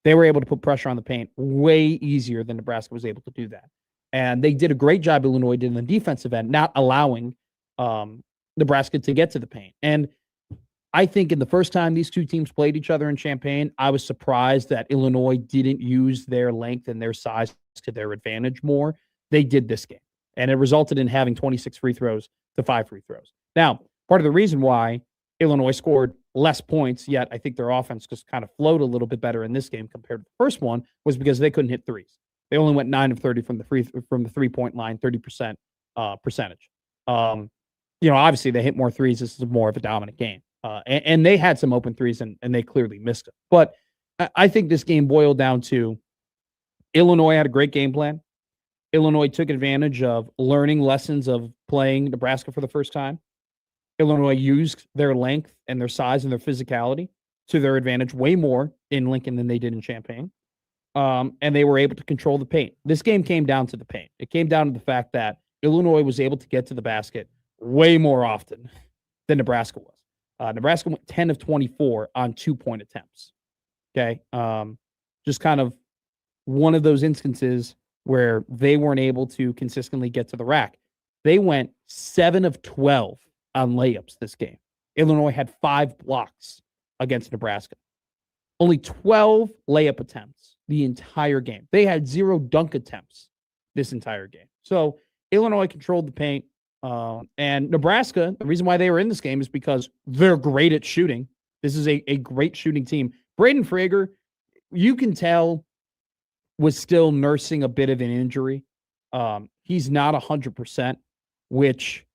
They were able to put pressure on the paint way easier than Nebraska was able to do that. And they did a great job, Illinois did in the defensive end, not allowing Nebraska to get to the paint. And I think in the first time these two teams played each other in Champaign, I was surprised that Illinois didn't use their length and their size to their advantage more. They did this game. And it resulted in having 26 free throws to 5 free throws. Now, part of the reason why Illinois scored less points, yet I think their offense just kind of flowed a little bit better in this game compared to the first one, was because they couldn't hit threes. They only went 9 of 30 from the 3-point line, 30% percentage. Obviously they hit more threes. This is more of a dominant game. And they had some open threes and they clearly missed them. But I think this game boiled down to Illinois had a great game plan. Illinois took advantage of learning lessons of playing Nebraska for the first time. Illinois used their length and their size and their physicality to their advantage way more in Lincoln than they did in Champaign. And they were able to control the paint. This game came down to the paint. It came down to the fact that Illinois was able to get to the basket way more often than Nebraska was. Nebraska went 10 of 24 on 2-point attempts. Okay. Just kind of one of those instances where they weren't able to consistently get to the rack. They went 7 of 12 on layups this game. Illinois had 5 blocks against Nebraska. Only 12 layup attempts the entire game. They had 0 dunk attempts this entire game. So Illinois controlled the paint. And Nebraska, the reason why they were in this game is because they're great at shooting. This is a great shooting team. Braden Frager, you can tell, was still nursing a bit of an injury. He's not 100%, which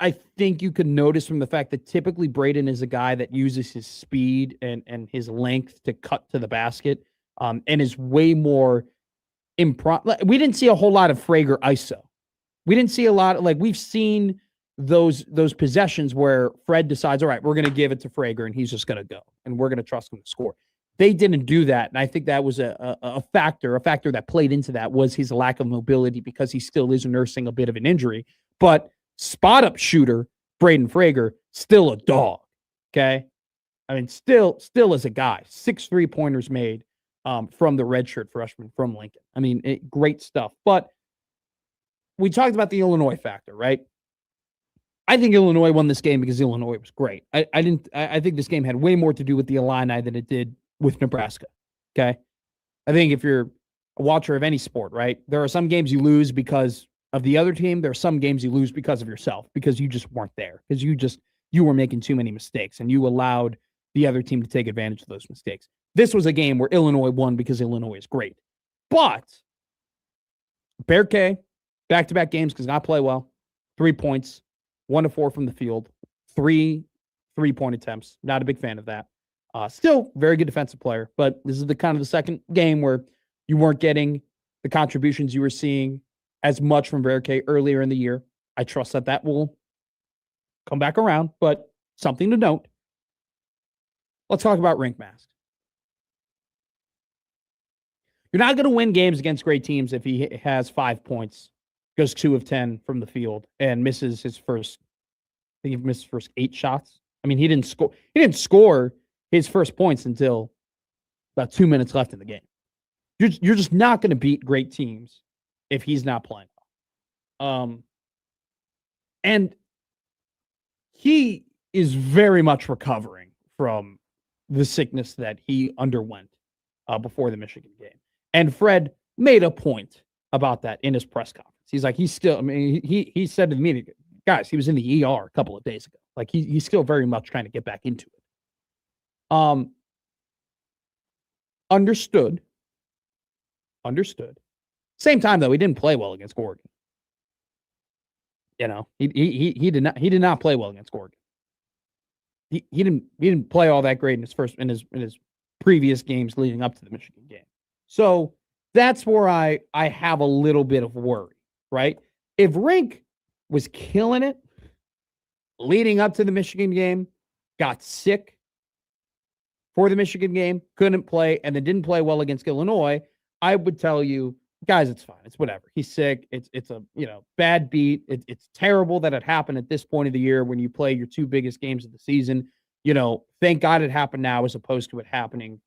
I think you can notice from the fact that typically Braden is a guy that uses his speed and his length to cut to the basket, and is way more we didn't see a whole lot of Frager ISO. We didn't see a lot of, we've seen those possessions where Fred decides, all right, we're going to give it to Frager and he's just going to go and we're going to trust him to score. They didn't do that. And I think that was a factor that played into that was his lack of mobility because he still is nursing a bit of an injury. But spot up shooter, Braden Frager, still a dog. Okay. I mean, still as a guy, 6 3-pointers made from the redshirt freshman from Lincoln. I mean, great stuff. But we talked about the Illinois factor, right? I think Illinois won this game because Illinois was great. I think this game had way more to do with the Illini than it did with Nebraska. Okay. I think if you're a watcher of any sport, right, there are some games you lose because of the other team. There are some games you lose because of yourself, because you just weren't there, because you were making too many mistakes and you allowed the other team to take advantage of those mistakes. This was a game where Illinois won because Illinois is great. But Bear K, back-to-back games, does not play well. 3 points, 1 of 4 from the field, 3 3-point attempts. Not a big fan of that. Still very good defensive player, but this is the kind of the second game where you weren't getting the contributions you were seeing as much from Verke earlier in the year. I trust that will come back around, but something to note. Let's talk about Rink Mask. You're not going to win games against great teams if he has 5 points, goes 2 of 10 from the field, and misses his first, I think he missed his first 8 shots. I mean, he didn't score his first points until about 2 minutes left in the game. You're just not going to beat great teams if he's not playing well. And he is very much recovering from the sickness that he underwent before the Michigan game. And Fred made a point about that in his press conference. He's like, he said to the media, guys, he was in the ER a couple of days ago. Like he's still very much trying to get back into it. Understood. Same time though, he didn't play well against Oregon. You know, he did not play well against Oregon. He didn't play all that great in his previous games leading up to the Michigan game. So that's where I have a little bit of worry, right? If Rink was killing it leading up to the Michigan game, got sick for the Michigan game, couldn't play, and then didn't play well against Illinois, I would tell you, guys, it's fine. It's whatever. He's sick. It's a bad beat. It's terrible that it happened at this point of the year when you play your 2 biggest games of the season. Thank God it happened now as opposed to it happening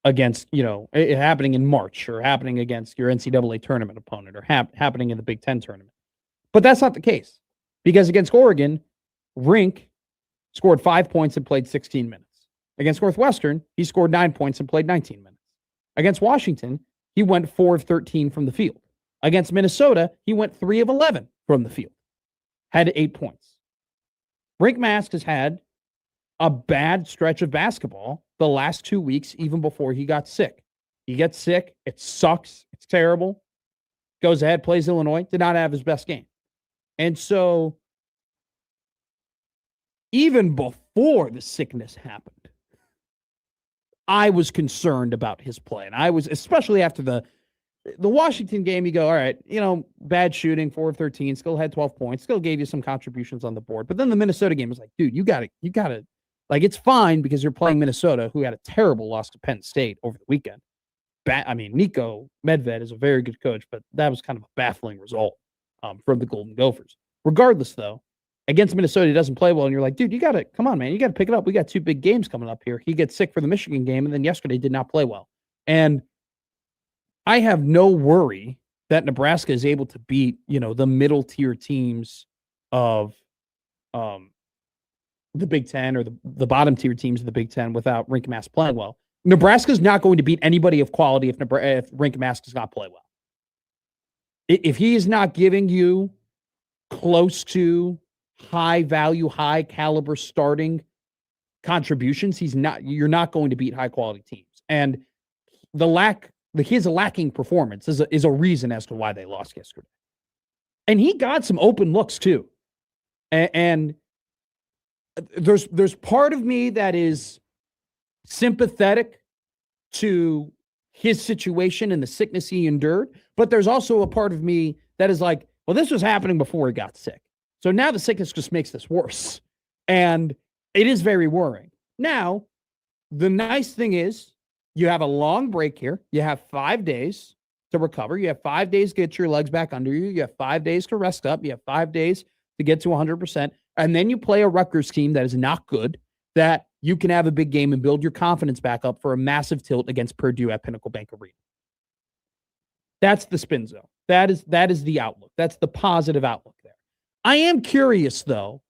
against, it happening in March or happening against your NCAA tournament opponent or happening in the Big Ten tournament. But that's not the case because against Oregon, Rink scored 5 points and played 16 minutes. Against Northwestern, he scored 9 points and played 19 minutes. Against Washington, he went 4 of 13 from the field. Against Minnesota, he went 3 of 11 from the field. Had 8 points. Rink Mask has had a bad stretch of basketball the last 2 weeks, even before he got sick. He gets sick. It sucks. It's terrible. Goes ahead, plays Illinois. Did not have his best game. And so, even before the sickness happened, I was concerned about his play. And I was, especially after the Washington game, you go, all right, bad shooting, 4 of 13, still had 12 points, still gave you some contributions on the board. But then the Minnesota game was like, dude, you got to, like, it's fine because you're playing Minnesota, who had a terrible loss to Penn State over the weekend. Nico Medved is a very good coach, but that was kind of a baffling result from the Golden Gophers. Regardless, though, against Minnesota, he doesn't play well, and you're like, dude, come on, man, you got to pick it up. We got 2 big games coming up here. He gets sick for the Michigan game, and then yesterday did not play well. And I have no worry that Nebraska is able to beat, the middle tier teams of the Big Ten or the bottom tier teams of the Big Ten without Rink Mask playing well. Nebraska is not going to beat anybody of quality if Rink Mask does not play well. If he is not giving you close to high value, high caliber starting contributions, you're not going to beat high quality teams. And his lacking performance is a reason as to why they lost yesterday. And he got some open looks too. And there's part of me that is sympathetic to his situation and the sickness he endured, but there's also a part of me that is like, well, this was happening before he got sick. So now the sickness just makes this worse. And it is very worrying. Now, the nice thing is you have a long break here. You have 5 days to recover. You have 5 days to get your legs back under you. You have 5 days to rest up. You have 5 days to get to 100%. And then you play a Rutgers team that is not good, that you can have a big game and build your confidence back up for a massive tilt against Purdue at Pinnacle Bank Arena. That's the spin zone. That is the outlook. That's the positive outlook there. I am curious, though,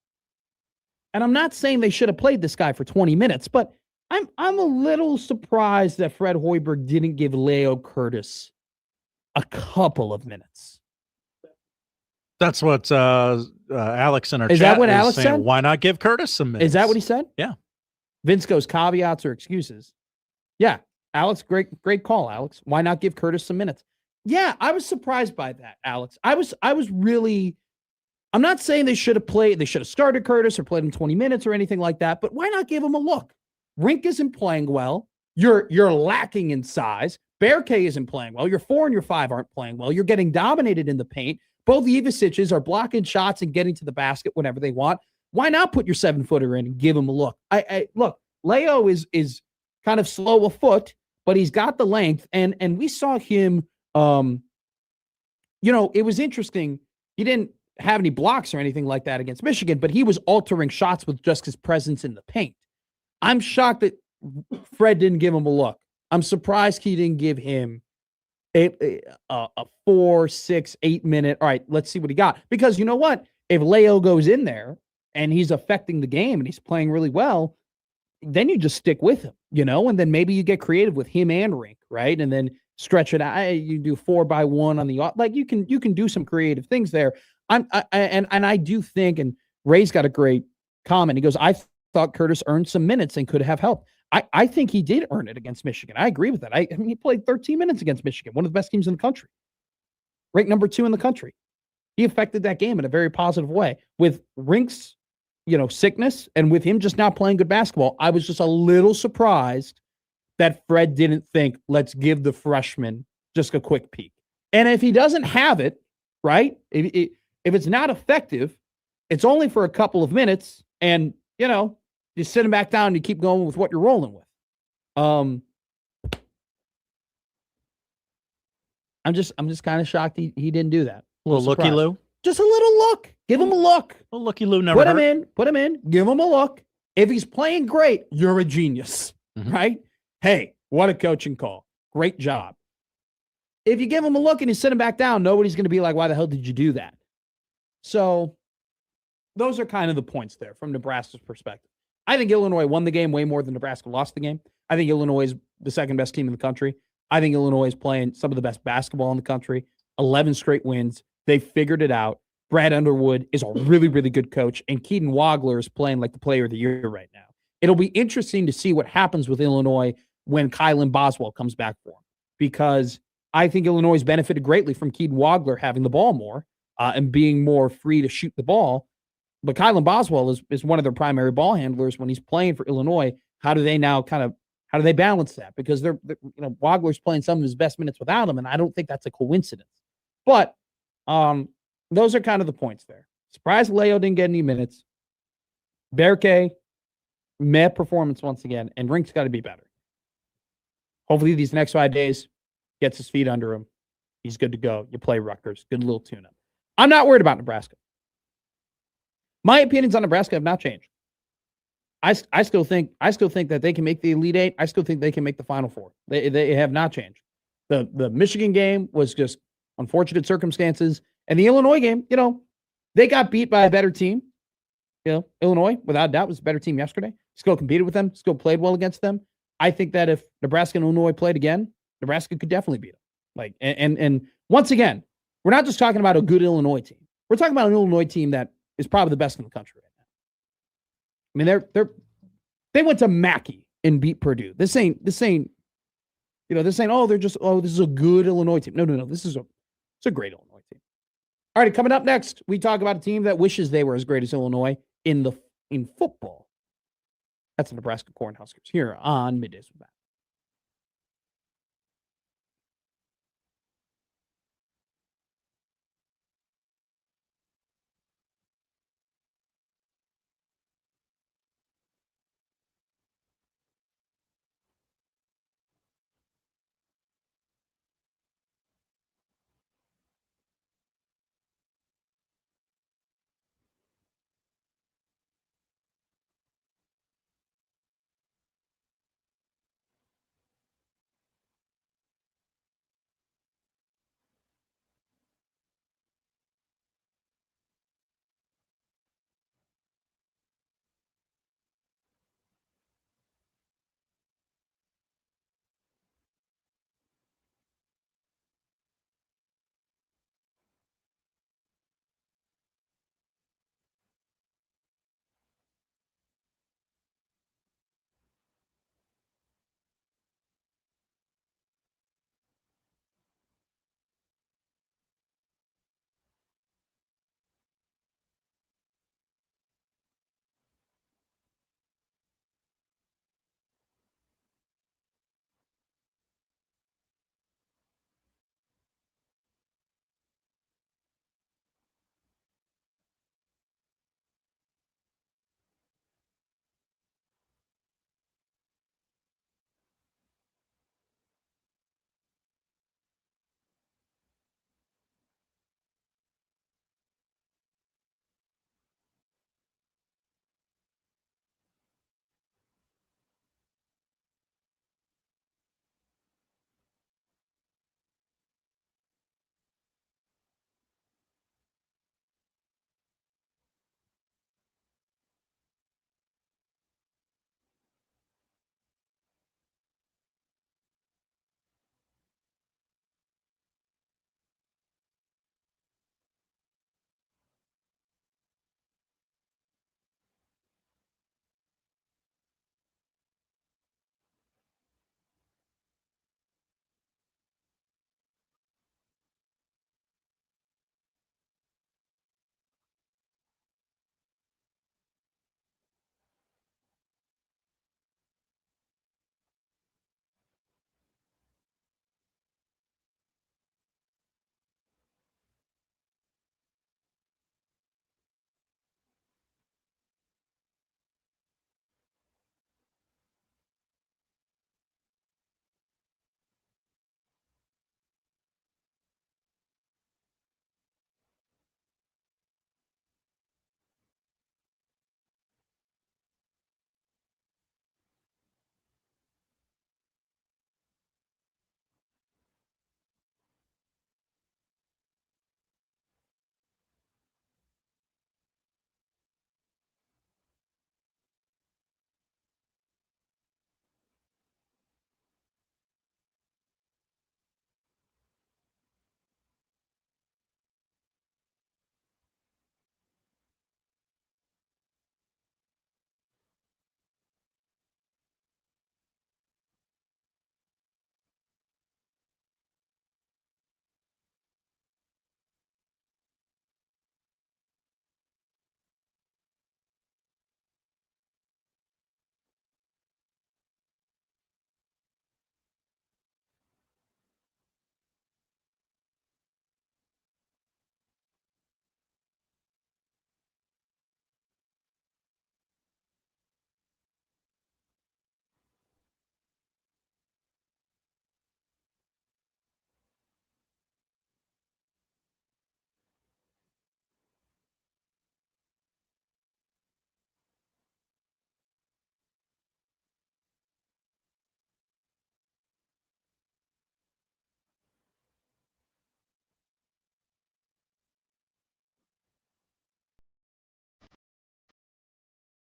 and I'm not saying they should have played this guy for 20 minutes, but I'm a little surprised that Fred Hoiberg didn't give Leo Curtis a couple of minutes. That's what Alex in our is chat that what Alex saying. said? Why not give Curtis some minutes? Is that what he said? Yeah. Vince goes caveats or excuses. Yeah, Alex, great call, Alex. Why not give Curtis some minutes? Yeah, I was surprised by that, Alex. I was really. I'm not saying they should have started Curtis or played him 20 minutes or anything like that, but why not give him a look? Rink isn't playing well. You're lacking in size. Berke isn't playing well. Your 4 and your 5 aren't playing well. You're getting dominated in the paint. Both Ivasic's are blocking shots and getting to the basket whenever they want. Why not put your 7-footer in and give him a look? Look, Leo is kind of slow of foot, but he's got the length, and we saw him. It was interesting. He didn't have any blocks or anything like that against Michigan, but he was altering shots with just his presence in the paint. I'm shocked that Fred didn't give him a look. I'm surprised he didn't give him a 4, 6, 8 minute. All right, let's see what he got. Because you know what? If Leo goes in there and he's affecting the game and he's playing really well, then you just stick with him, and then maybe you get creative with him and Rink, right? And then stretch it out. You do 4x1 on the you can do some creative things there. I do think, and Ray's got a great comment. He goes, I thought Curtis earned some minutes and could have helped. I think he did earn it against Michigan. I agree with that. I mean, he played 13 minutes against Michigan, one of the best teams in the country, ranked number 2 in the country. He affected that game in a very positive way. With Rink's, sickness, and with him just now playing good basketball, I was just a little surprised that Fred didn't think, let's give the freshman just a quick peek. And if he doesn't have it, right, if it's not effective, it's only for a couple of minutes, and, you sit him back down and you keep going with what you're rolling with. I'm just kind of shocked he didn't do that. A little looky Lou. Just a little look. Give him a look. A looky Lou never Put him in. Give him a look. If he's playing great, you're a genius, right? Hey, what a coaching call. Great job. If you give him a look and you sit him back down, nobody's going to be like, why the hell did you do that? So those are kind of the points there from Nebraska's perspective. I think Illinois won the game way more than Nebraska lost the game. I think Illinois is the second best team in the country. I think Illinois is playing some of the best basketball in the country. 11 straight wins. They figured it out. Brad Underwood is a really, really good coach, and Keaton Wagler is playing like the player of the year right now. It'll be interesting to see what happens with Illinois when Kylan Boswell comes back for him, because I think Illinois has benefited greatly from Keaton Wagler having the ball more and being more free to shoot the ball. But Kylan Boswell is one of their primary ball handlers when he's playing for Illinois. How do they balance that? Because they're Wagler's playing some of his best minutes without him, and I don't think that's a coincidence. But those are kind of the points there. Surprised Leo didn't get any minutes. Berke, meh performance once again, and Rink's got to be better. Hopefully these next 5 days gets his feet under him. He's good to go. You play Rutgers. Good little tune-up. I'm not worried about Nebraska. My opinions on Nebraska have not changed. I still think that they can make the Elite Eight. I still think they can make the Final Four. They have not changed. The Michigan game was just unfortunate circumstances. And the Illinois game, they got beat by a better team. Illinois, without doubt, was a better team yesterday. Still competed with them. Still played well against them. I think that if Nebraska and Illinois played again, Nebraska could definitely beat them. And once again, we're not just talking about a good Illinois team. We're talking about an Illinois team that is probably the best in the country right now. I mean, they went to Mackey and beat Purdue. This ain't, this is a good Illinois team. No. It's a great Illinois team. All right, coming up next, we talk about a team that wishes they were as great as Illinois in football. That's the Nebraska Cornhuskers here on Middays with Matt.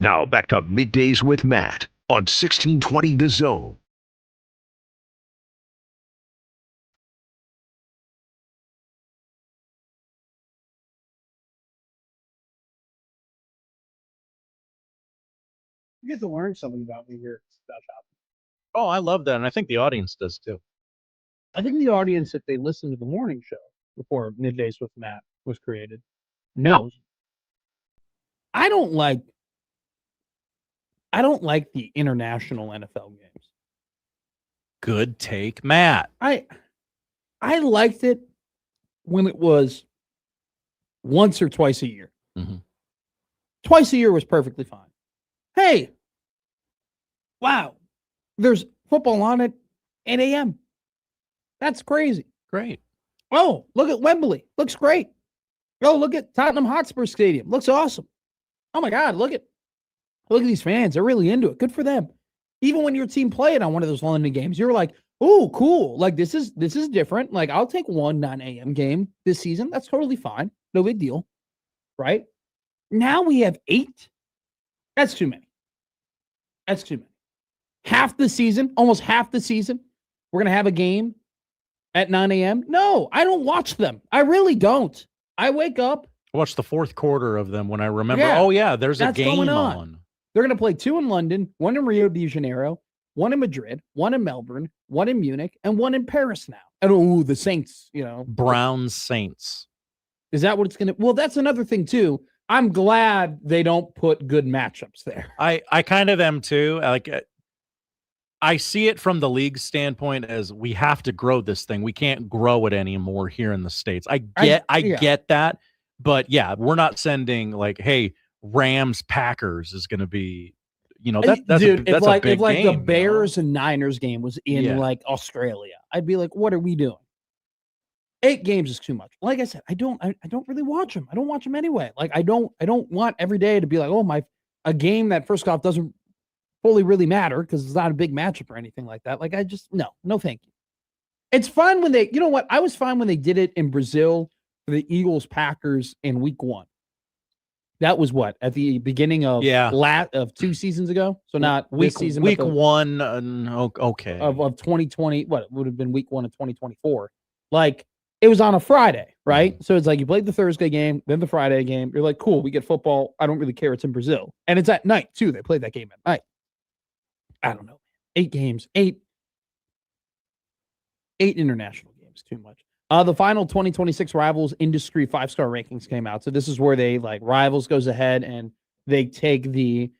Now back to Middays with Matt on 1620 The Zone. You get to learn something about me here. Oh, I love that. And I think the audience does too. I think the audience, if they listen to the morning show before Middays with Matt was created, knows I don't like the international NFL games. Good take, Matt. I liked it when it was once or twice a year. Mm-hmm. Twice a year was perfectly fine. Hey, wow, there's football on at 8 a.m. That's crazy. Great. Oh, look at Wembley. Looks great. Oh, look at Tottenham Hotspur Stadium. Looks awesome. Oh my God, look at these fans. They're really into it. Good for them. Even when your team played on one of those London games, you're like, oh, cool. Like this is different. Like I'll take one 9 a.m. game this season. That's totally fine. No big deal. Right? Now we have 8. That's too many. That's too many. Almost half the season, we're going to have a game at 9 a.m. No, I don't watch them. I really don't. I wake up. Watch the fourth quarter of them when I remember, there's a game on. They're going to play 2 in London, 1 in Rio de Janeiro, 1 in Madrid, 1 in Melbourne, 1 in Munich, and 1 in Paris now. And the Saints, Browns Saints. Is that what it's going to? Well, that's another thing too. I'm glad they don't put good matchups there. I kind of am too. Like I see it from the league standpoint as we have to grow this thing. We can't grow it anymore here in the States. I get that. But yeah, we're not sending like, hey, Rams Packers is going to be, that's a big if game, the Bears and Niners game was in like Australia, I'd be like, what are we doing? 8 games is too much. Like I said, I don't really watch them. I don't watch them anyway. Like I don't want every day to be like, oh a game that first off doesn't fully really matter because it's not a big matchup or anything like that. Like I just no thank you. It's fun when they, I was fine when they did it in Brazil for the Eagles Packers in week 1. That was what at the beginning of of 2 seasons ago. So not week this season, week 1. Okay, of 2020. What it would have been week 1 of 2024. Like it was on a Friday, right? So it's like you played the Thursday game, then the Friday game. You're like, cool, we get football. I don't really care. It's in Brazil, and it's at night too. They played that game at night. I don't know. 8 games, 8 international games, too much. The final 2026 Rivals Industry 5-star rankings came out. So this is where they Rivals goes ahead and they take the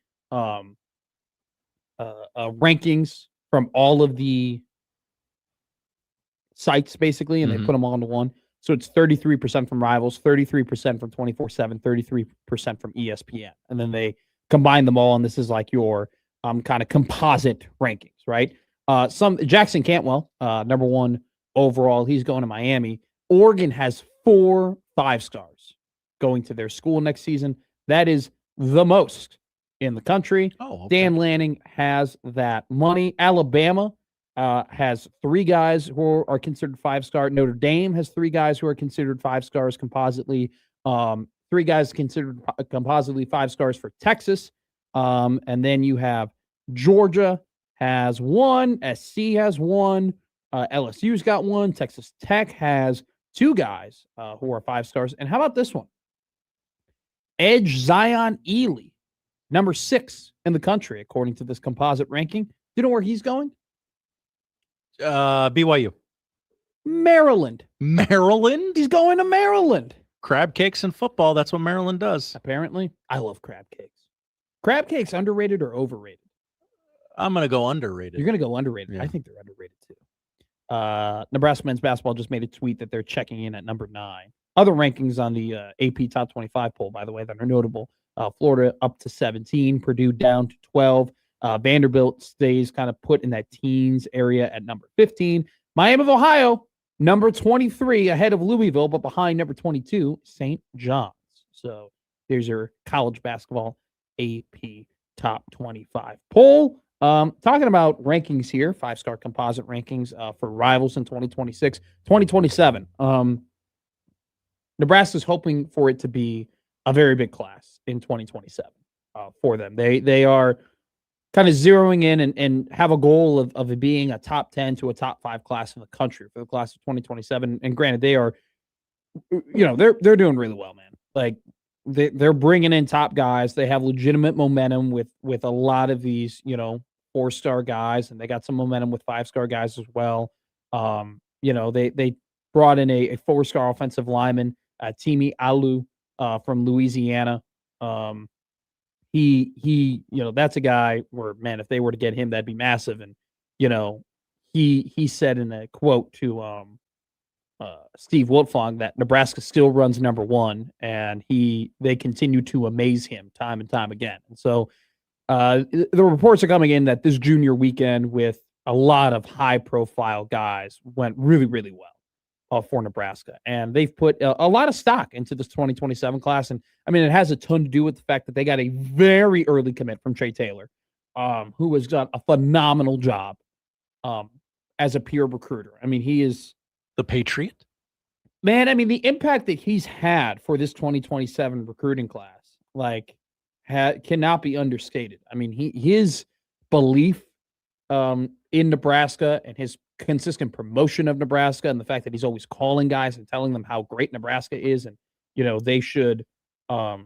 rankings from all of the sites basically, and they put them all into one. So it's 33% from Rivals, 33% from 24/7, 33% from ESPN, and then they combine them all. And this is like your kind of composite rankings, right? Jackson Cantwell, number 1 overall. He's going to Miami. Oregon has 4 5-stars going to their school next season. That is the most in the country. Oh, okay. Dan Lanning has that money. Alabama has 3 guys who are considered 5-star. Notre Dame has 3 guys who are considered 5 stars compositely. 3 guys considered compositely 5 stars for Texas. And then you have Georgia has 1, SC has 1, LSU's got 1, Texas Tech has 2 guys who are 5 stars. And how about this one? Edge Zion Ely, number 6 in the country, according to this composite ranking. Do you know where he's going? BYU. Maryland. Maryland? He's going to Maryland. Crab cakes and football. That's what Maryland does. Apparently. I love crab cakes. Crab cakes underrated or overrated? I'm going to go underrated. You're going to go underrated. Yeah. I think they're underrated too. Nebraska men's basketball just made a tweet that they're checking in at number 9. Other rankings on the AP Top 25 poll, by the way, that are notable. Florida up to 17, Purdue down to 12. Vanderbilt stays kind of put in that teens area at number 15. Miami of Ohio, number 23, ahead of Louisville, but behind number 22, St. John's. So there's your college basketball AP Top 25 poll. Talking about rankings here, 5-star composite rankings for Rivals in 2026, 2027. Nebraska's hoping for it to be a very big class in 2027. for them. They are kind of zeroing in and have a goal of it being a top 10 to a top 5 class in the country for the class of 2027. And granted, they are, they're doing really well, man. Like they're bringing in top guys. They have legitimate momentum with a lot of these, 4-star guys, and they got some momentum with 5-star guys as well. They brought in a 4-star offensive lineman, Timi Alu, from Louisiana. He that's a guy where, man, if they were to get him, that'd be massive. And, he said in a quote to Steve Wiltfong that Nebraska still runs number 1, and they continue to amaze him time and time again. And so the reports are coming in that this junior weekend with a lot of high-profile guys went really, really well for Nebraska. And they've put a lot of stock into this 2027 class. And, I mean, it has a ton to do with the fact that they got a very early commit from Trey Taylor, who has done a phenomenal job as a peer recruiter. I mean, he is the Patriot. Man, I mean, the impact that he's had for this 2027 recruiting class, cannot be understated. I mean, his belief in Nebraska and his consistent promotion of Nebraska and the fact that he's always calling guys and telling them how great Nebraska is and, they should. You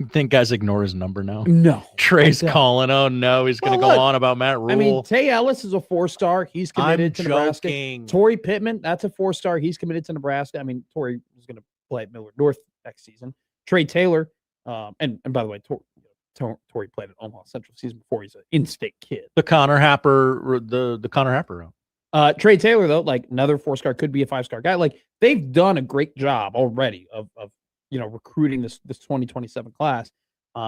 think guys ignore his number now? No. Trey's calling. Oh, no. He's going to go on about Matt Rule. I mean, Tay Ellis is a 4-star. He's committed to Nebraska. Joking. Torrey Pittman, that's a 4-star. He's committed to Nebraska. I mean, Torrey is going to play at Millard North next season. Trey Taylor, and by the way, Torrey played at Omaha Central season before. He's an in-state kid. The Connor Happer, the Connor Happer route. Trey Taylor, though, another 4-star, could be a 5-star guy. They've done a great job already of recruiting this 2027 class.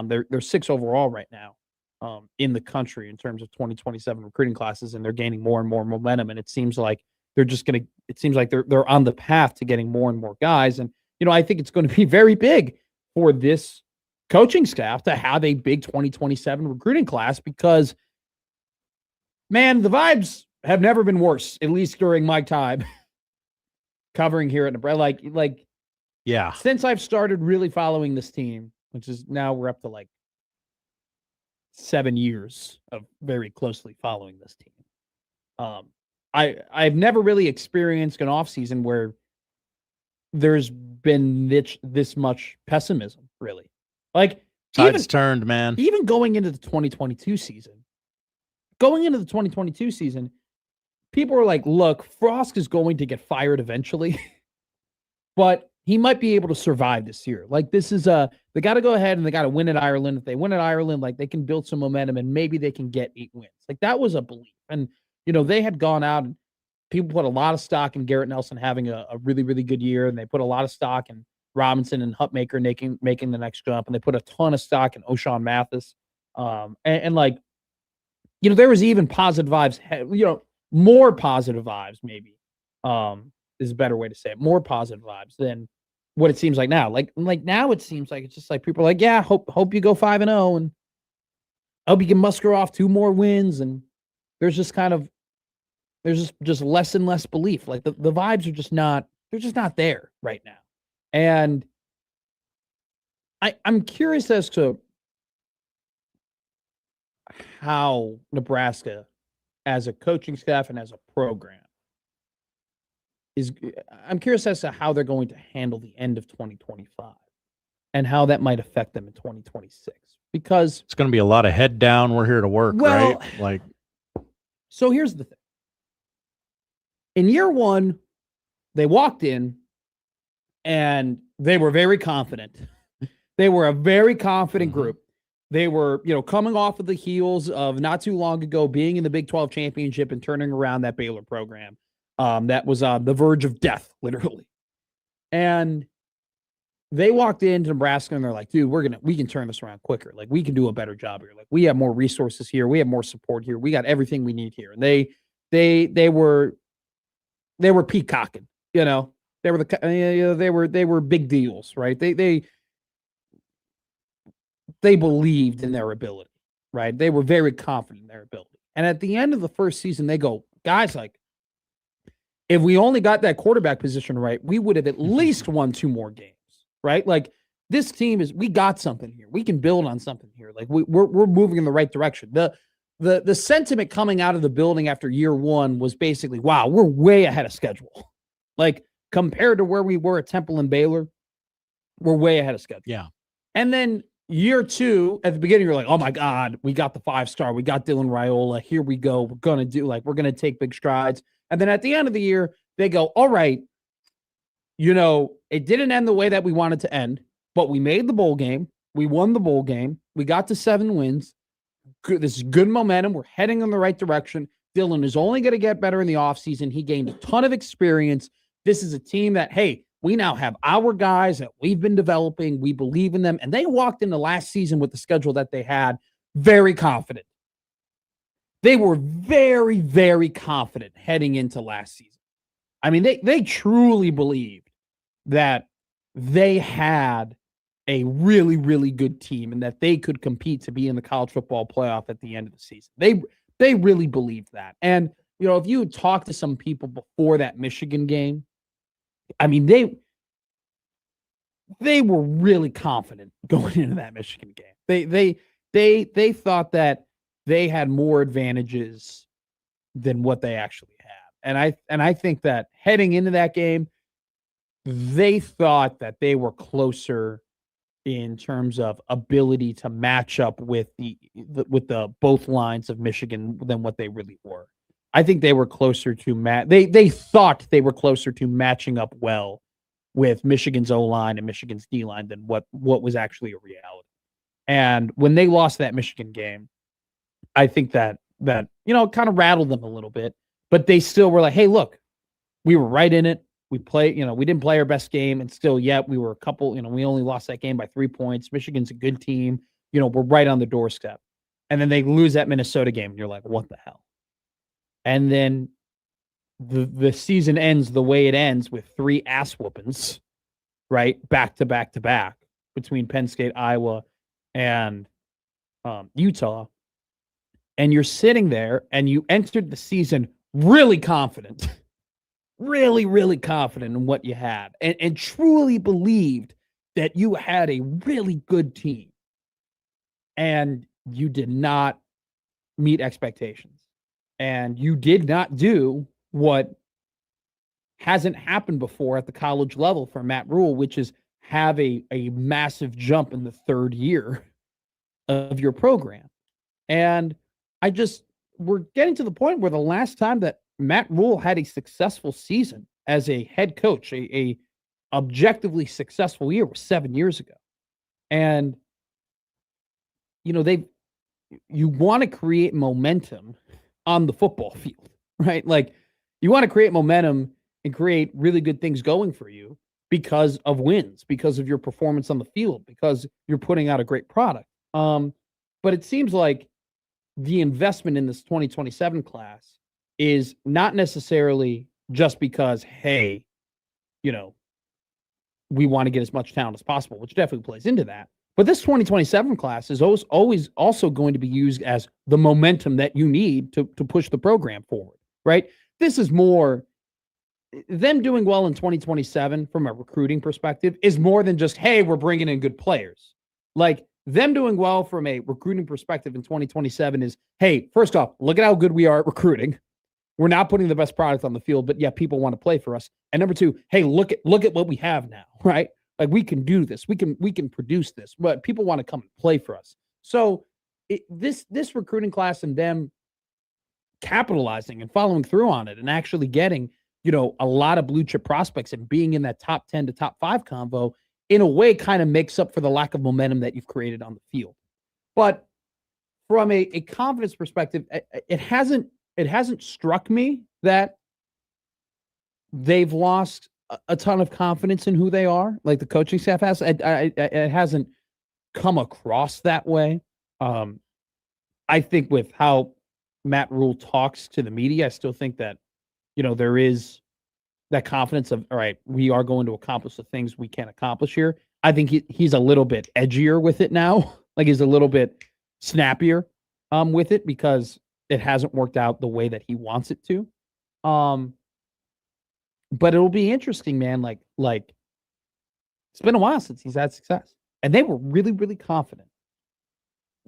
They're 6 overall right now in the country in terms of 2027 recruiting classes, and they're gaining more and more momentum. And it seems like they're they're on the path to getting more and more guys. And, I think it's going to be very big for this coaching staff to have a big 2027 recruiting class because, man, the vibes have never been worse, at least during my time covering here at Nebraska. Yeah. Since I've started really following this team, which is now we're up to 7 years of very closely following this team. I've never really experienced an offseason where there's been this much pessimism, really. Tides turned, man. Even going into the 2022 season, people were like, look, Frost is going to get fired eventually, but he might be able to survive this year. This is they got to go ahead and they got to win at Ireland. If they win at Ireland, they can build some momentum and maybe they can get 8 wins. That was a belief. And, they had gone out and people put a lot of stock in Garrett Nelson having a really, really good year. And they put a lot of stock in Robinson and Hutmaker making the next jump. And they put a ton of stock in O'Shawn Mathis. There was even positive vibes, more positive vibes, maybe, is a better way to say it. More positive vibes than what it seems like now. Now it seems like it's just people are yeah, hope you go 5-0 and hope you can muster off 2 more wins. And there's just just less and less belief. The vibes are they're just not there right now. And I'm curious as to how Nebraska as a coaching staff and as a program I'm curious as to how they're going to handle the end of 2025 and how that might affect them in 2026. Because it's going to be a lot of head down. We're here to work, right? So here's the thing. In year 1, they walked in and they were very confident. They were a very confident group. They were, coming off of the heels of not too long ago being in the Big 12 championship and turning around that Baylor program. That was on the verge of death, literally. And they walked into Nebraska and they're like, dude, we can turn this around quicker. We can do a better job here. We have more resources here. We have more support here. We got everything we need here. And they were peacocking, they were they were big deals, right? They believed in their ability, right? They were very confident in their ability. And at the end of the first season, they go, guys, if we only got that quarterback position right, we would have at least won 2 more games, right? this team we got something here. We can build on something here. Like we're moving in the right direction. The sentiment coming out of the building after year one was basically, wow, we're way ahead of schedule. Like compared to where we were at Temple and Baylor, we're way ahead of schedule. Yeah. And then year two, at the beginning, you're like, oh my God, we got the 5-star. We got Dylan Raiola. Here we go. We're going to take big strides. And then at the end of the year, they go, all right, it didn't end the way that we wanted to end, but we made the bowl game. We won the bowl game. We got to 7 wins. This is good momentum. We're heading in the right direction. Dylan is only going to get better in the offseason. He gained a ton of experience. This is a team that, hey, we now have our guys that we've been developing. We believe in them. And they walked into last season with the schedule that they had very confident. They were very, very confident heading into last season. I mean, they truly believed that they had a really, really good team and that they could compete to be in the college football playoff at the end of the season. They really believed that. And, if you talk to some people before that Michigan game, I mean, they were really confident going into that Michigan game. They thought that they had more advantages than what they actually had. And I think that heading into that game, they thought that they were closer in terms of ability to match up with the both lines of Michigan than what they really were. I think they were closer to they thought they were closer to matching up well with Michigan's O-line and Michigan's D-line than what was actually a reality. And when they lost that Michigan game, I think that kind of rattled them a little bit, but they still were like, hey, look, we were right in it. We we didn't play our best game, and still yet we were a couple, we only lost that game by 3 points. Michigan's a good team. We're right on the doorstep. And then they lose that Minnesota game, and you're like, what the hell? And then the season ends the way it ends with 3 ass whoopings, right? Back to back to back between Penn State, Iowa, and Utah. And you're sitting there and you entered the season really confident, really, really confident in what you had and truly believed that you had a really good team. And you did not meet expectations. And you did not do what hasn't happened before at the college level for Matt Rule, which is have a massive jump in the 3rd year of your program. And we're getting to the point where the last time that Matt Rule had a successful season as a head coach, a objectively successful year, was 7 years ago. And, you want to create momentum on the football field, right? Like you want to create momentum and create really good things going for you because of wins, because of your performance on the field, because you're putting out a great product. But it seems like the investment in this 2027 class is not necessarily just because, hey, we want to get as much talent as possible, which definitely plays into that. But this 2027 class is always also going to be used as the momentum that you need to push the program forward, right? This is more them doing well in 2027 from a recruiting perspective is more than just, hey, we're bringing in good players. Like them doing well from a recruiting perspective in 2027 is, hey, first off, look at how good we are at recruiting. We're not putting the best product on the field, but yeah, people want to play for us. And number 2, hey, look at what we have now, right? Like we can do this. We can produce this, but people want to come and play for us. So this recruiting class and them capitalizing and following through on it and actually getting, a lot of blue chip prospects and being in that top 10 to top 5 convo in a way kind of makes up for the lack of momentum that you've created on the field. But from a confidence perspective, it hasn't struck me that they've lost a ton of confidence in who they are, like the coaching staff has. It hasn't come across that way. I think with how Matt Rule talks to the media, I still think that, there is that confidence of, all right, we are going to accomplish the things we can accomplish here. I think he's a little bit edgier with it now. Like he's a little bit snappier with it because it hasn't worked out the way that he wants it to. But it'll be interesting, man. Like it's been a while since he's had success. And they were really, really confident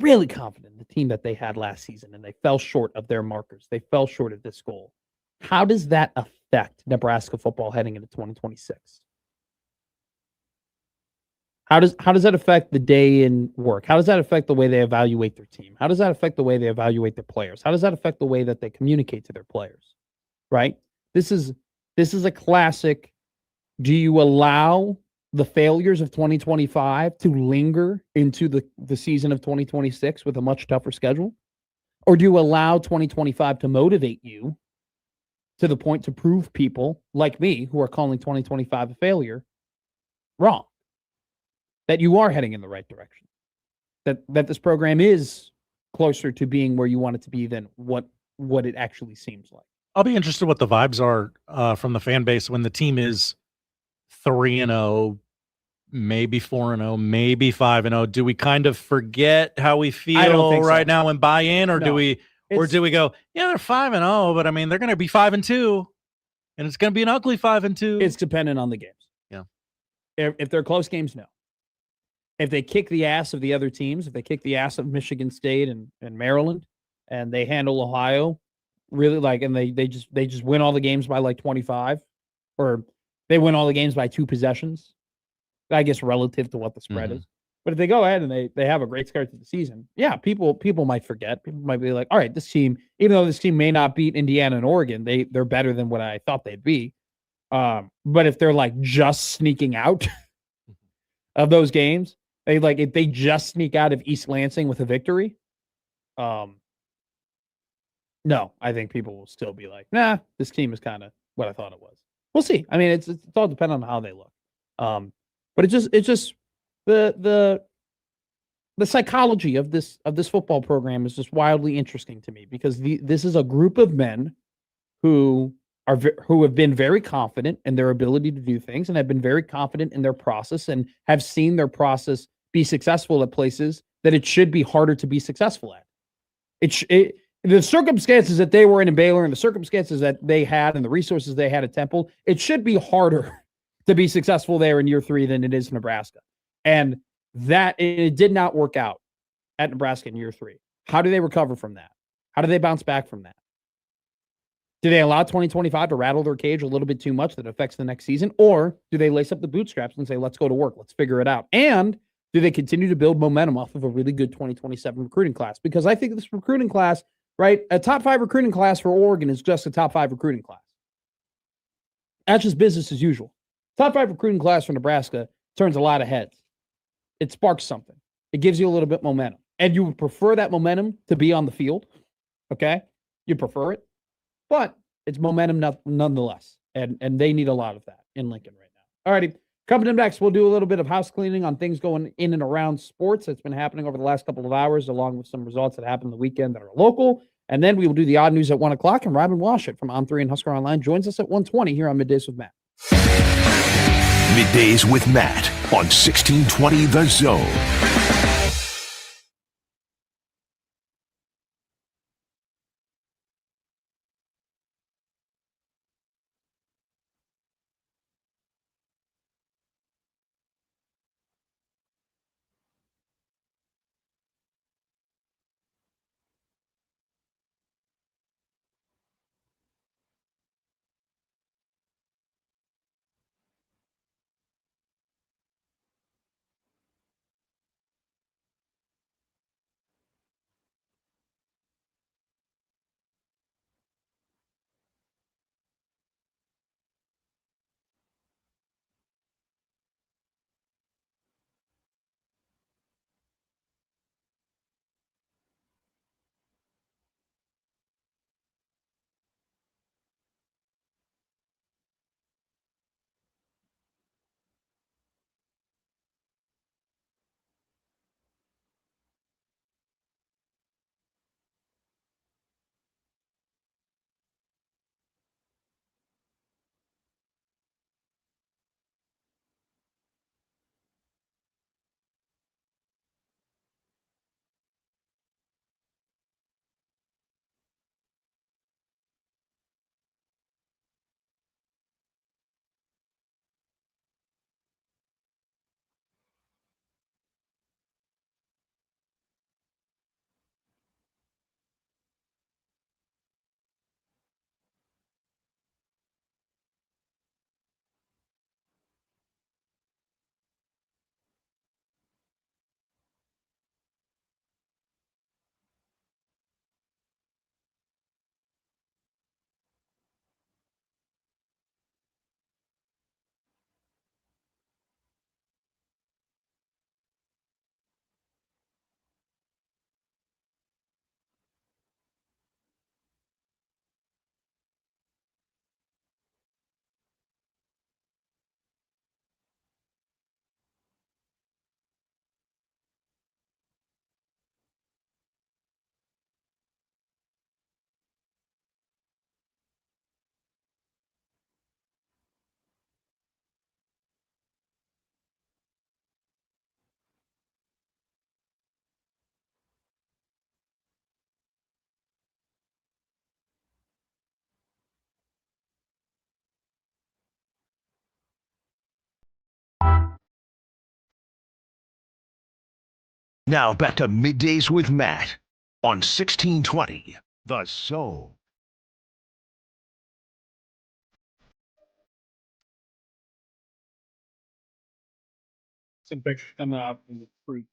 in the team that they had last season, and they fell short of their markers. They fell short of this goal. How does that affect Nebraska football heading into 2026? How does that affect the day in work? How does that affect the way they evaluate their team? How does that affect the way they evaluate their players? How does that affect the way that they communicate to their players? Right? This is a classic. Do you allow the failures of 2025 to linger into the season of 2026 with a much tougher schedule? Or do you allow 2025 to motivate you to the point to prove people like me who are calling 2025 a failure wrong? That you are heading in the right direction. That this program is closer to being where you want it to be than what it actually seems like. I'll be interested what the vibes are from the fan base when the team is 3-0, maybe 4-0, maybe 5-0. Do we kind of forget how we feel right now and buy in, or do we go, yeah, they're 5-0, but I mean they're going to be 5-2, and it's going to be an ugly 5-2. It's dependent on the games. Yeah. If they're close games, no. If they kick the ass of the other teams, if they kick the ass of Michigan State and Maryland, and they handle Ohio really and they just win all the games by like 25, or they win all the games by 2 possessions, I guess relative to what the spread is. But if they go ahead and they have a great start to the season, yeah, people might forget. People might be like, all right, this team, even though this team may not beat Indiana and Oregon, they're better than what I thought they'd be. But if they're like just sneaking out of those games, if they just sneak out of East Lansing with a victory, no, I think people will still be like, nah, this team is kind of what I thought it was. We'll see. I mean, it's all dependent on how they look. But it's just the psychology of this football program is just wildly interesting to me, because this is a group of men who have been very confident in their ability to do things, and have been very confident in their process, and have seen their process be successful at places that it should be harder to be successful at. The circumstances that they were in Baylor, and the circumstances that they had, and the resources they had at Temple, it should be harder to be successful there in year 3 than it is in Nebraska. And that it did not work out at Nebraska in year 3. How do they recover from that? How do they bounce back from that? Do they allow 2025 to rattle their cage a little bit too much that affects the next season? Or do they lace up the bootstraps and say, let's go to work, let's figure it out? And do they continue to build momentum off of a really good 2027 recruiting class? Because I think this recruiting class, right, a top 5 recruiting class for Oregon is just a top 5 recruiting class. That's just business as usual. Top 5 recruiting class for Nebraska turns a lot of heads. It sparks something. It gives you a little bit momentum. And you would prefer that momentum to be on the field, okay? You prefer it. But it's momentum nonetheless. And they need a lot of that in Lincoln right now. All righty. Coming up next, we'll do a little bit of house cleaning on things going in and around sports that's been happening over the last couple of hours, along with some results that happened the weekend that are local. And then we will do the odd news at 1 o'clock. And Robin Washut from On3 and Husker Online joins us at 1:20 here on Middays with Matt. Middays with Matt on 1620 The Zone. Now back to Middays with Matt on 1620 The Zone. Some pictures coming out from the recruits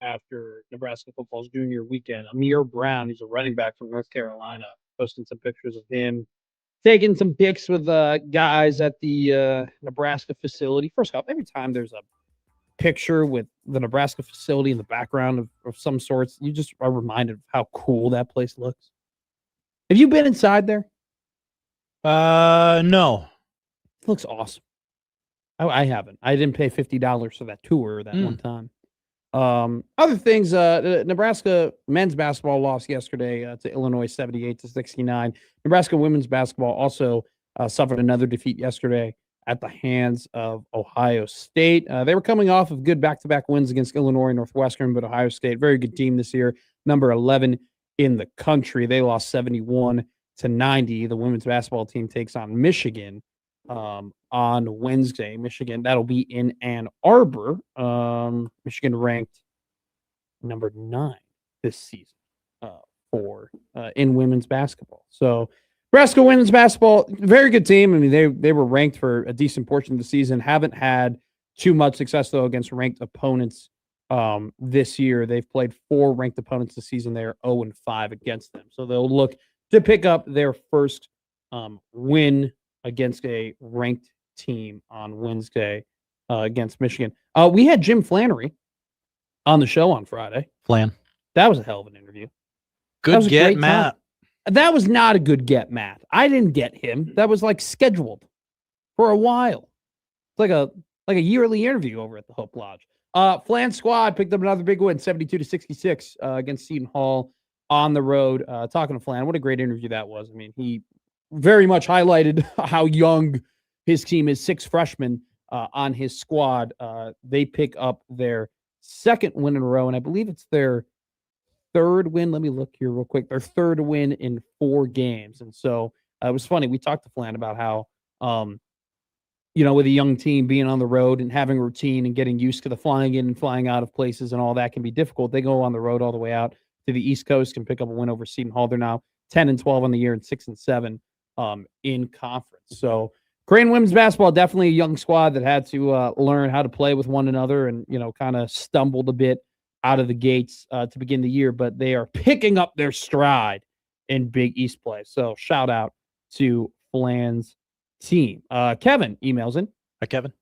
after Nebraska football's junior weekend. Amir Brown, he's a running back from North Carolina, posting some pictures of him taking some pics with guys at the Nebraska facility. First off, every time there's a picture with the Nebraska facility in the background of some sorts, you just are reminded of how cool that place looks. Have you been inside there? No. It looks awesome. I haven't. I didn't pay $50 for that tour that one time. Other things, Nebraska men's basketball lost yesterday to Illinois 78-69. Nebraska women's basketball also suffered another defeat yesterday at the hands of Ohio State. They were coming off of good back-to-back wins against Illinois and Northwestern, but Ohio State, very good team this year, number 11 in the country. They lost 71-90. The women's basketball team takes on Michigan on Wednesday. Michigan, that'll be in Ann Arbor. Michigan ranked number 9 this season for in women's basketball. So Nebraska women's basketball, very good team. I mean, they were ranked for a decent portion of the season. Haven't had too much success though against ranked opponents this year. They've played 4 ranked opponents this season. They're 0-5 against them. So they'll look to pick up their first win against a ranked team on Wednesday against Michigan. We had Jim Flannery on the show on Friday. Flan. That was a hell of an interview. Good get, Matt. That was not a good get, Matt. I didn't get him. That was like scheduled for a while. It's like a yearly interview over at the Hope Lodge. Flan squad picked up another big win, 72-66 against Seton Hall on the road. Talking to Flan, what a great interview that was. I mean, he very much highlighted how young his team is. 6 freshmen on his squad. They pick up their second win in a row, and I believe it's their third win. Let me look here real quick. Their third win in 4 games. And so it was funny. We talked to Flan about how, with a young team being on the road and having a routine and getting used to the flying in and flying out of places and all that can be difficult. They go on the road all the way out to the East Coast and pick up a win over Seton Hall. They're now 10-12 on the year and 6-7 in conference. So Creighton women's basketball, definitely a young squad that had to learn how to play with one another and, kind of stumbled a bit out of the gates to begin the year, but they are picking up their stride in Big East play. So shout out to Flan's team. Kevin emails in. Hi, Kevin.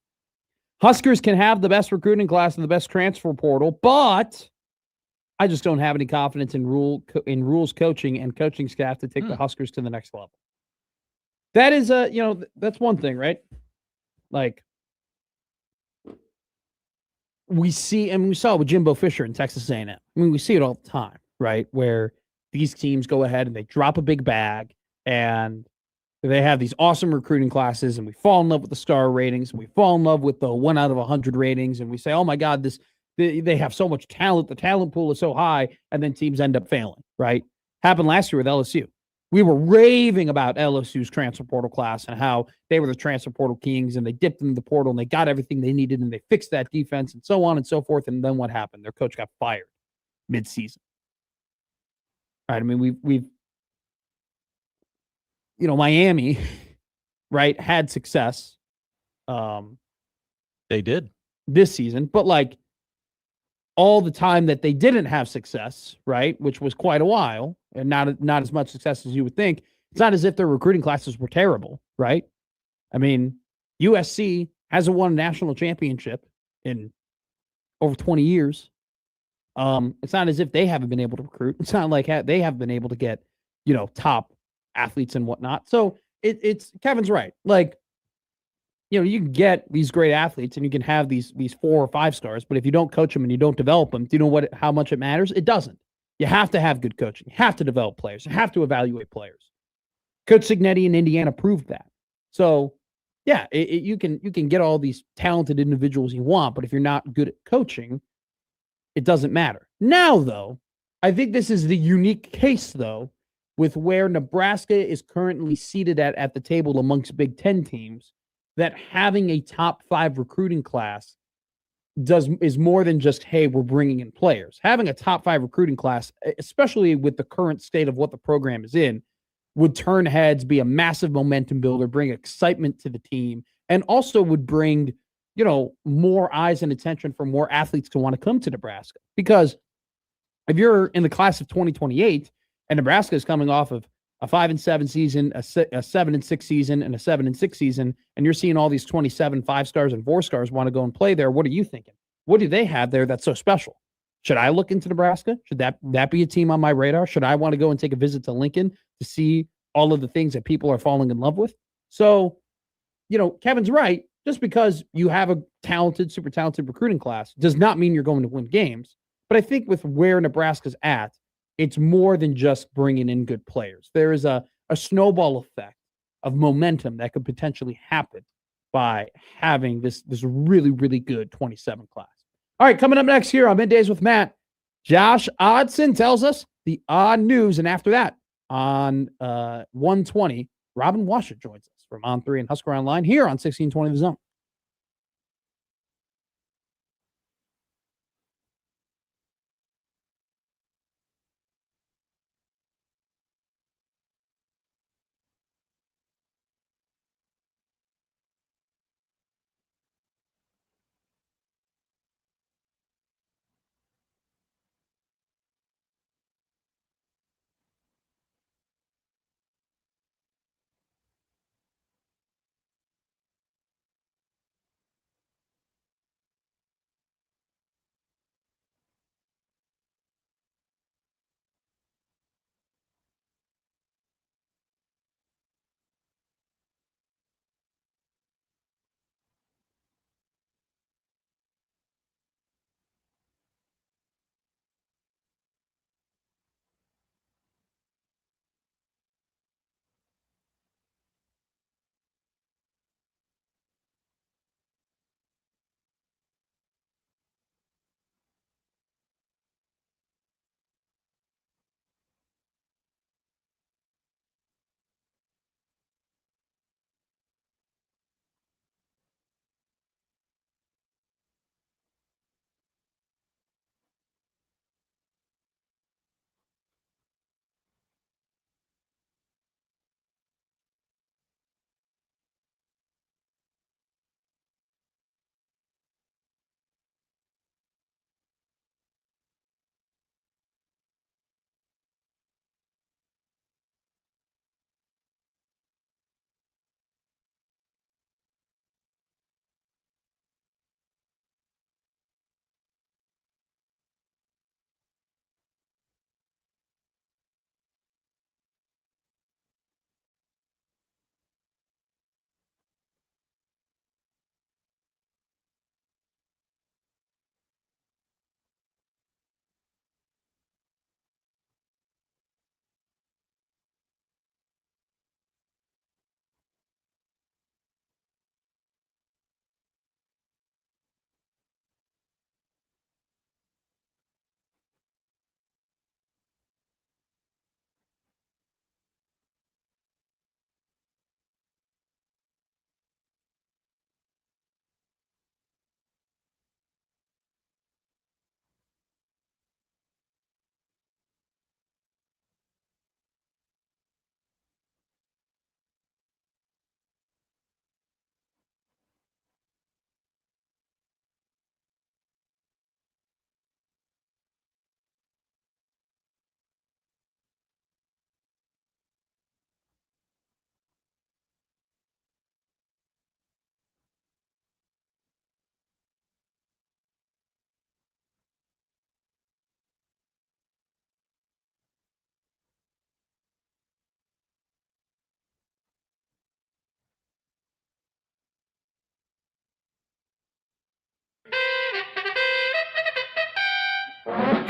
Huskers can have the best recruiting class and the best transfer portal, but I just don't have any confidence in rules coaching and coaching staff to take the Huskers to the next level. That is that's one thing, right? Like, we see, and we saw it with Jimbo Fisher in Texas A&M. I mean, we see it all the time, right? Where these teams go ahead and they drop a big bag and they have these awesome recruiting classes, and we fall in love with the star ratings, and we fall in love with the 1 out of 100 ratings, and we say, oh my God, they have so much talent. The talent pool is so high, and then teams end up failing, right? Happened last year with LSU. We were raving about LSU's transfer portal class and how they were the transfer portal kings and they dipped into the portal and they got everything they needed and they fixed that defense and so on and so forth. And then what happened? Their coach got fired mid-season. Right? I mean, we've Miami, right, had success. They did this season, but like all the time that they didn't have success, right, which was quite a while, and not as much success as you would think. It's not as if their recruiting classes were terrible, right? I mean, USC hasn't won a national championship in over 20 years. It's not as if they haven't been able to recruit. It's not like they have been able to get, top athletes and whatnot. So it's Kevin's right. Like, you can get these great athletes and you can have these 4 or 5 stars, but if you don't coach them and you don't develop them, do you know how much it matters? It doesn't. You have to have good coaching. You have to develop players. You have to evaluate players. Coach Cignetti in Indiana proved that. So, yeah, you can get all these talented individuals you want, but if you're not good at coaching, it doesn't matter. Now, though, I think this is the unique case, though, with where Nebraska is currently seated at the table amongst Big Ten teams, that having a top 5 recruiting class is more than just, hey, we're bringing in players. Having a top 5 recruiting class, especially with the current state of what the program is in, would turn heads, be a massive momentum builder, bring excitement to the team, and also would bring, more eyes and attention for more athletes to want to come to Nebraska. Because if you're in the class of 2028 and Nebraska is coming off of a 5-7 season, a 7-6 season, and a 7-6 season, and you're seeing all these 27 5-stars and 4-stars want to go and play there, what are you thinking? What do they have there that's so special? Should I look into Nebraska? Should that be a team on my radar? Should I want to go and take a visit to Lincoln to see all of the things that people are falling in love with? So, Kevin's right. Just because you have a super talented recruiting class does not mean you're going to win games. But I think with where Nebraska's at, it's more than just bringing in good players. There is a snowball effect of momentum that could potentially happen by having this really, really good 27 class. All right, coming up next here on Middays with Matt, Josh Odson tells us the odd news. And after that, on 120, Robin Washut joins us from On 3 and Husker Online here on 1620 The Zone.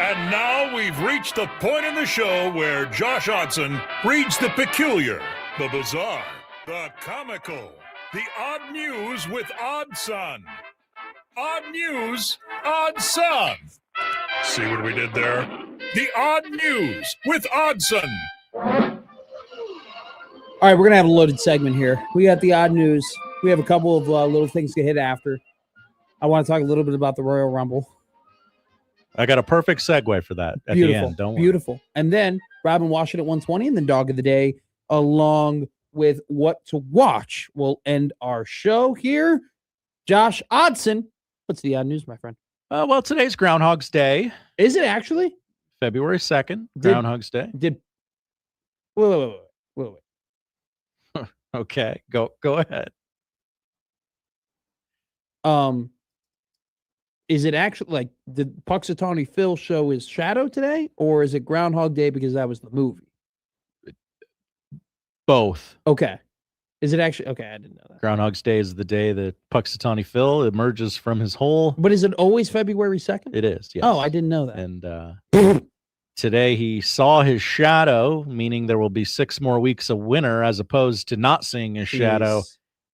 And now we've reached the point in the show where Josh Odson reads the peculiar, the bizarre, the comical, the odd news with Odd Son. Odd news, Odd Son. See what we did there? The odd news with Odd Son. All right, we're going to have a loaded segment here. We got the odd news. We have a couple of little things to hit after. I want to talk a little bit about the Royal Rumble. I got a perfect segue for that at Beautiful. the end. Don't worry. Beautiful. And then Rob and Washut at 120, and then Dog of the Day, along with what to watch. We'll end our show here. Josh Odson, what's the odd news, my friend? Well, today's Groundhog's Day. Is it actually? February 2nd, Groundhog's Day. Wait. Okay, go ahead. Is it actually like did Punxsutawney Phil show his shadow today, or is it Groundhog Day because that was the movie? Both. Okay. Is it actually okay? I didn't know that. Groundhog's Day is the day that Punxsutawney Phil emerges from his hole. But is it always February 2nd? It is. Yes. Oh, I didn't know that. And today he saw his shadow, meaning there will be 6 more weeks of winter as opposed to not seeing his shadow,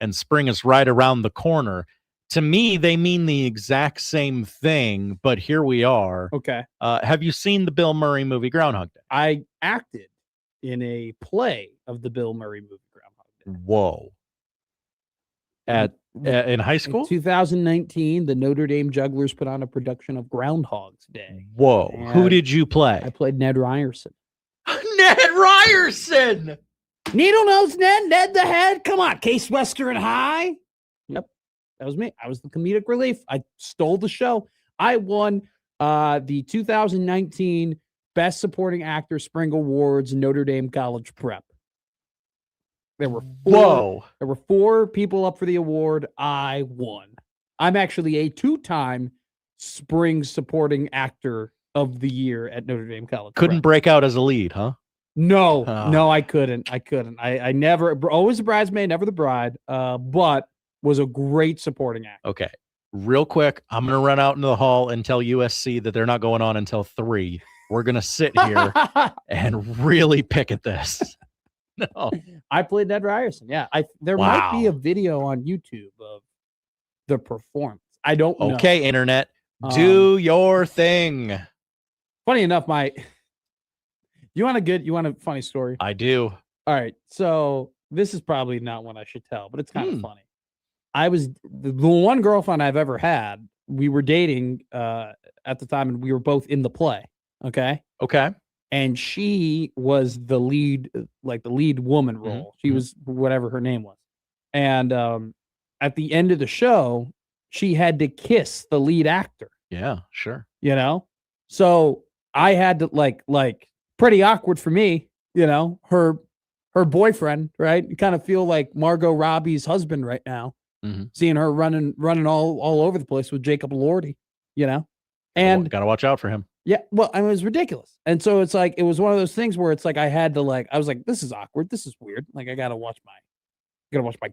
and spring is right around the corner. To me, they mean the exact same thing, but here we are. Okay. Have you seen the Bill Murray movie Groundhog Day? I acted in a play of the Bill Murray movie Groundhog Day. Whoa. In high school? In 2019, the Notre Dame Jugglers put on a production of Groundhog's Day. Whoa. And who did you play? I played Ned Ryerson. Ned Ryerson! Needle Nose Ned the Head. Come on, Case Western High. Yep. That was me. I was the comedic relief. I stole the show. I won the 2019 Best Supporting Actor Spring Awards Notre Dame College Prep. There were There were 4 people up for the award. I won. I'm actually a 2-time Spring Supporting Actor of the Year at Notre Dame College. Couldn't break out as a lead, huh? No, I couldn't. I never, always the bridesmaid, never the bride, but was a great supporting actor. Okay. Real quick, I'm going to run out into the hall and tell USC that they're not going on until 3. We're going to sit here and really pick at this. No. I played Ned Ryerson. Yeah. There might be a video on YouTube of the performance. I don't know. Okay, internet. Do your thing. Funny enough, you want a funny story? I do. All right. So this is probably not one I should tell, but it's kind of funny. I was the one girlfriend I've ever had. We were dating at the time, and we were both in the play. Okay. And she was the lead, like the lead woman role. She was whatever her name was. And at the end of the show, she had to kiss the lead actor. Yeah, sure. You know? So I had to like pretty awkward for me, you know, her boyfriend, right? You kind of feel like Margot Robbie's husband right now, seeing her running all over the place with Jacob Elordi, you know? And gotta watch out for him. Yeah, well, I mean, it was ridiculous. And so it's like, it was one of those things where it's like, I had to I was like, this is awkward. This is weird. Like, I gotta watch my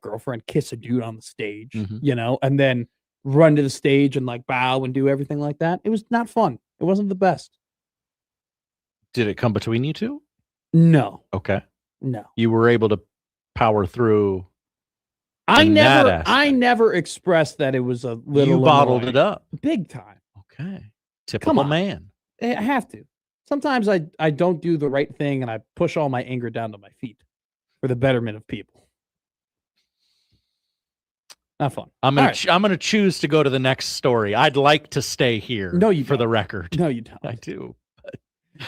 girlfriend kiss a dude on the stage, you know, and then run to the stage and like bow and do everything like that. It was not fun. It wasn't the best. Did it come between you two? No. Okay. No. You were able to power through. I never expressed that it was a little. You bottled it up. Big time. Okay. Typical man. I have to. Sometimes I don't do the right thing and I push all my anger down to my feet for the betterment of people. Not fun. I'm gonna choose to go to the next story. I'd like to stay here. No, you for the record. No, you don't. I do.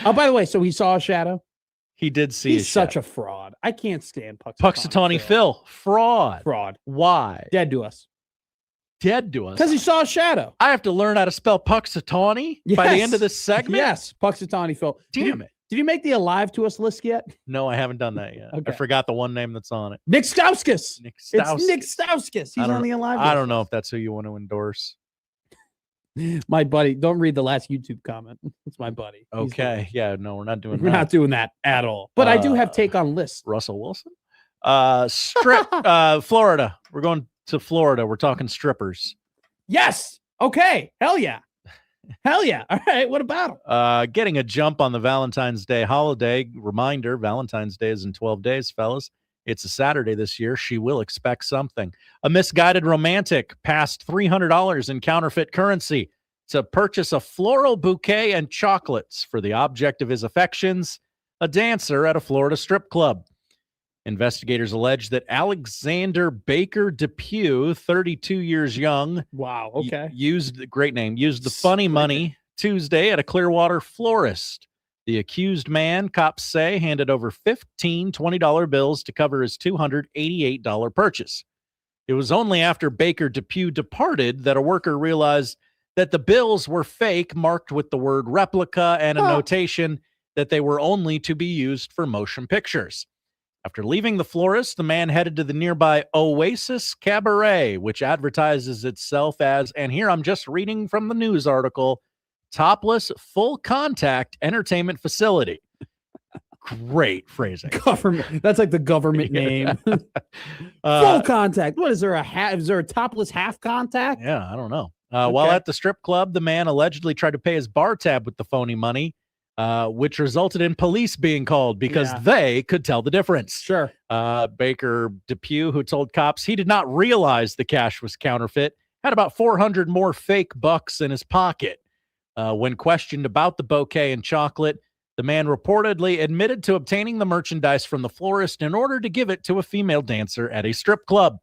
Oh, by the way, so he saw a shadow. He did see. He's such a fraud. I can't stand Punxsutawney Phil. Fraud. Why? Dead to us. Dead to us. Because he saw a shadow. I have to learn how to spell Punxsutawney by the end of this segment. Yes, Punxsutawney Phil. Damn it. Did you make the Alive to Us list yet? No, I haven't done that yet. Okay. I forgot the one name that's on it. Nick Stauskas. It's Nick Stauskas. He's on the Alive list. I don't know if that's who you want to endorse. My buddy. Don't read the last YouTube comment. It's my buddy. Okay. Yeah, no, we're not doing that. We're not doing that at all. But I do have take on lists. Russell Wilson? Florida. We're going to Florida. We're talking strippers. Yes. Okay. Hell yeah. Hell yeah. All right. What about them? Getting a jump on the Valentine's Day holiday. Reminder, Valentine's Day is in 12 days, fellas. It's a Saturday this year. She will expect something. A misguided romantic passed $300 in counterfeit currency to purchase a floral bouquet and chocolates for the object of his affections, a dancer at a Florida strip club. Investigators allege that Alexander Baker Depew, 32 years young, wow, okay, used the funny money Tuesday at a Clearwater florist. The accused man, cops say, handed over 15 $20 bills to cover his $288 purchase. It was only after Baker Depew departed that a worker realized that the bills were fake, marked with the word replica and a notation that they were only to be used for motion pictures. After leaving the florist, the man headed to the nearby Oasis Cabaret, which advertises itself as, and here I'm just reading from the news article, topless, full contact entertainment facility. Great phrasing. Government. That's like the government name. Full contact. What is there is there a topless half contact? Yeah, I don't know. While at the strip club, the man allegedly tried to pay his bar tab with the phony money, which resulted in police being called because they could tell the difference. Sure. Baker Depew, who told cops he did not realize the cash was counterfeit, had about 400 more fake bucks in his pocket. When questioned about the bouquet and chocolate, the man reportedly admitted to obtaining the merchandise from the florist in order to give it to a female dancer at a strip club.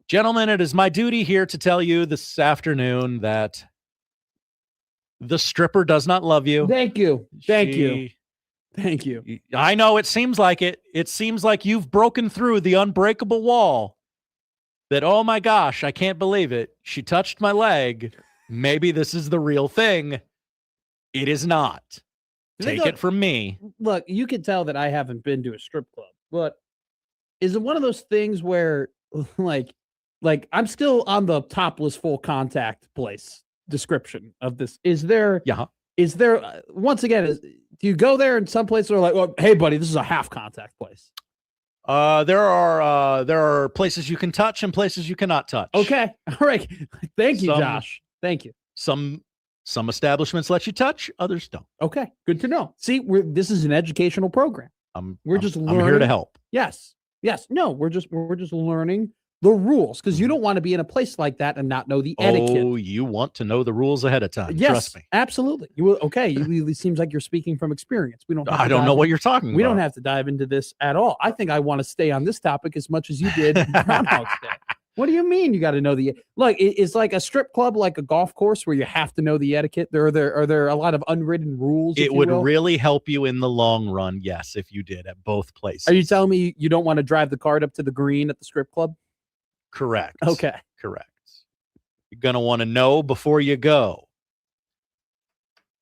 Gentlemen, it is my duty here to tell you this afternoon that the stripper does not love you. Thank you. Thank you. I know it seems like it. It seems like you've broken through the unbreakable wall that, oh my gosh, I can't believe it. She touched my leg. Maybe this is the real thing. It is not. Take it from me. Look, you can tell that I haven't been to a strip club, but is it one of those things where like I'm still on the topless full contact place description of this? Is there once again, do you go there and some places are like, well, hey buddy, this is a half contact place? There are places you can touch and places you cannot touch. Okay. All right. Thank you, Josh. Thank you. Some establishments let you touch, others don't. Okay, good to know. See, this is an educational program. We're just learning. I'm here to help. Yes. No, we're just learning the rules because you don't want to be in a place like that and not know the etiquette. Oh, you want to know the rules ahead of time. Yes, trust me. Absolutely. You will. Okay, it seems like you're speaking from experience. We don't. I don't know what you're talking about. We don't have to dive into this at all. I think I want to stay on this topic as much as you did Groundhog Day. What do you mean you got to know the look? It's like a strip club, like a golf course where you have to know the etiquette. Are there a lot of unwritten rules? It would really help you in the long run, yes, if you did at both places. Are you telling me you don't want to drive the cart up to the green at the strip club? Correct. Okay. Correct. You're gonna want to know before you go.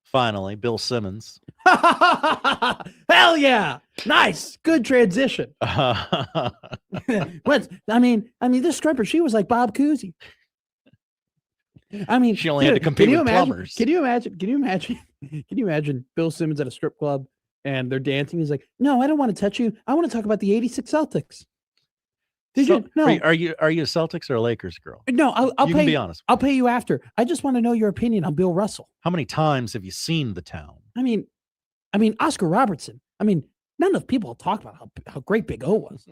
Finally, Bill Simmons. Hell yeah! Nice, good transition. What? I mean, this stripper, she was like Bob Cousy. I mean, she only had to compete with plumbers. Can you imagine Bill Simmons at a strip club and they're dancing? He's like, "No, I don't want to touch you. I want to talk about the '86 Celtics." No. Are you a Celtics or a Lakers girl? No, I'll you pay. Can be honest. I'll pay you after. I just want to know your opinion on Bill Russell. How many times have you seen The Town? I mean, Oscar Robertson. I mean, none of the people talk about how great Big O was.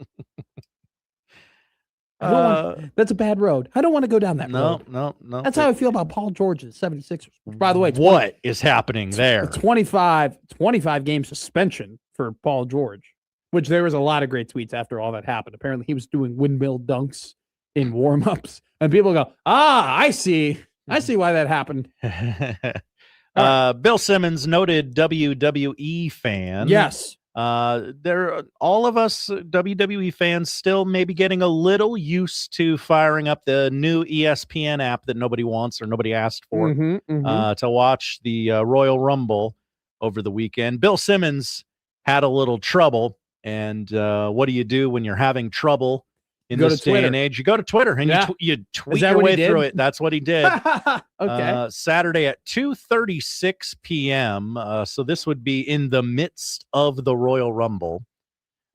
That's a bad road. I don't want to go down that road. No. That's how I feel about Paul George and the 76ers. By the way, what is happening there? 25 game suspension for Paul George, which there was a lot of great tweets after all that happened. Apparently he was doing windmill dunks in warm-ups and people go, I see why that happened. Bill Simmons, noted WWE fan. Yes. All of us WWE fans still maybe getting a little used to firing up the new ESPN app that nobody wants or nobody asked for to watch the Royal Rumble over the weekend. Bill Simmons had a little trouble. And what do you do when you're having trouble in this day and age? You go to Twitter and you tweet your way through it. That's what he did. Okay. Saturday at 2:36 p.m. So this would be in the midst of the Royal Rumble.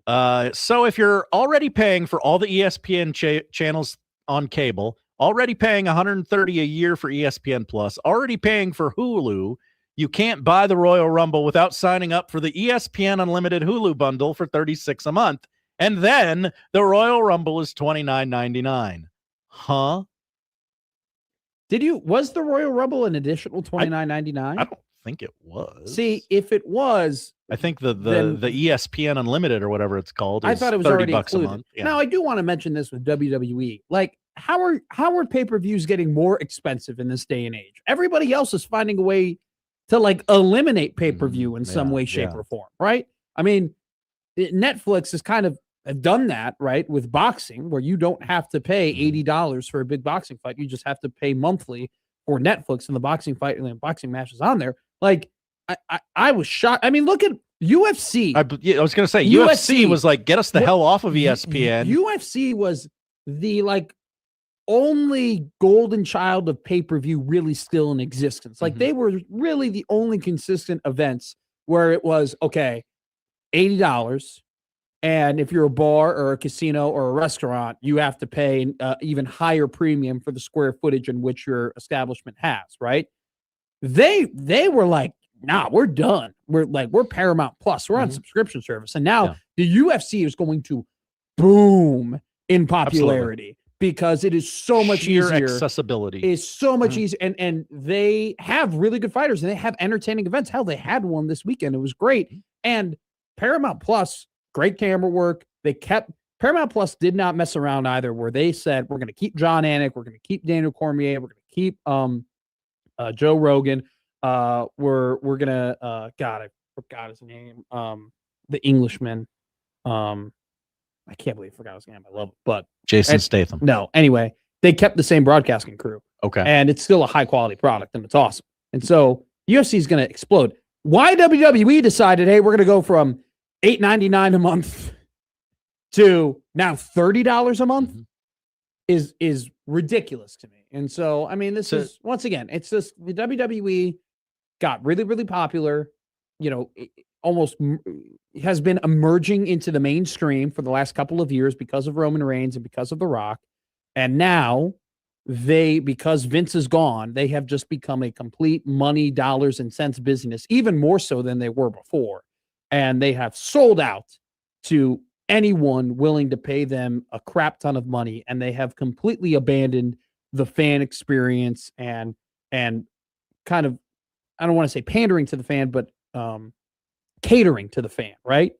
So if you're already paying for all the ESPN channels on cable, already paying $130 a year for ESPN Plus, already paying for Hulu, you can't buy the Royal Rumble without signing up for the ESPN Unlimited Hulu bundle for $36 a month. And then the Royal Rumble is $29.99. Huh? Was the Royal Rumble an additional $29.99? I don't think it was. See, if it was, I think the then- ESPN Unlimited or whatever it's called. I is thought it was $30 already a included. month. Yeah. Now, I do want to mention this with WWE. Like, how are pay-per-views getting more expensive in this day and age? Everybody else is finding a way to like eliminate pay-per-view in some way, shape, or form, right? I mean, Netflix has kind of done that, right, with boxing, where you don't have to pay $80 for a big boxing fight. You just have to pay monthly for Netflix and the boxing fight and the boxing matches on there. Like, I was shocked. I mean, look at UFC. I was going to say UFC was like, get us the hell off of ESPN. UFC was the like only golden child of pay-per-view really still in existence. Like they were really the only consistent events where it was, okay, $80. And if you're a bar or a casino or a restaurant, you have to pay even higher premium for the square footage in which your establishment has, right? They were like, nah, we're done. We're Paramount Plus. We're on subscription service. And now the UFC is going to boom in popularity because it is so much Sheer easier. accessibility. It's so much easier. And they have really good fighters and they have entertaining events. Hell, they had one this weekend. It was great. And Paramount Plus, great camera work. Paramount Plus did not mess around either, where they said, we're going to keep John Anik, we're going to keep Daniel Cormier, we're going to keep Joe Rogan. We're going to, God, I forgot his name. The Englishman. I can't believe I forgot his name. I love it. But Jason Statham. No, anyway, they kept the same broadcasting crew. Okay. And it's still a high quality product and it's awesome. And so UFC is going to explode. Why WWE decided, hey, we're going to go from $8.99 a month to now $30 a month is ridiculous to me. And so, I mean, this is, once again, it's just the WWE got really, really popular, you know, almost has been emerging into the mainstream for the last couple of years because of Roman Reigns and because of The Rock. And now because Vince is gone, they have just become a complete money, dollars, and cents business, even more so than they were before. And they have sold out to anyone willing to pay them a crap ton of money. And they have completely abandoned the fan experience and kind of, I don't want to say pandering to the fan, but catering to the fan, right?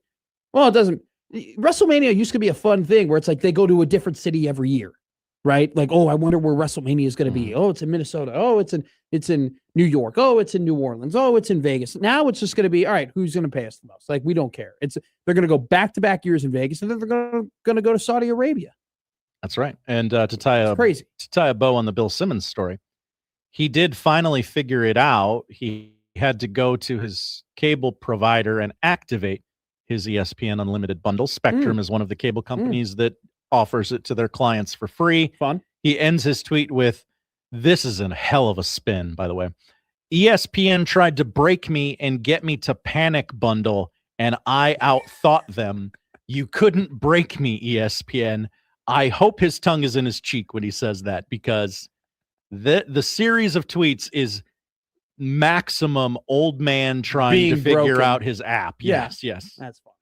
Well, it doesn't. WrestleMania used to be a fun thing where it's like they go to a different city every year, right? Like, oh, I wonder where WrestleMania is going to be. Oh, it's in Minnesota. Oh, it's in New York. Oh, it's in New Orleans. Oh, it's in Vegas. Now it's just going to be, all right, who's going to pay us the most? Like, we don't care. They're going to go back-to-back years in Vegas, and then they're going to go to Saudi Arabia. That's right. And to tie a bow on the Bill Simmons story, he did finally figure it out. He had to go to his cable provider and activate his ESPN Unlimited bundle. Spectrum is one of the cable companies that offers it to their clients for free. Fun. He ends his tweet with, "This is a hell of a spin, by the way. ESPN tried to break me and get me to panic bundle, and I outthought them. You couldn't break me, ESPN." I hope his tongue is in his cheek when he says that, because the series of tweets is maximum old man trying to figure out his app. Yes. That's fun.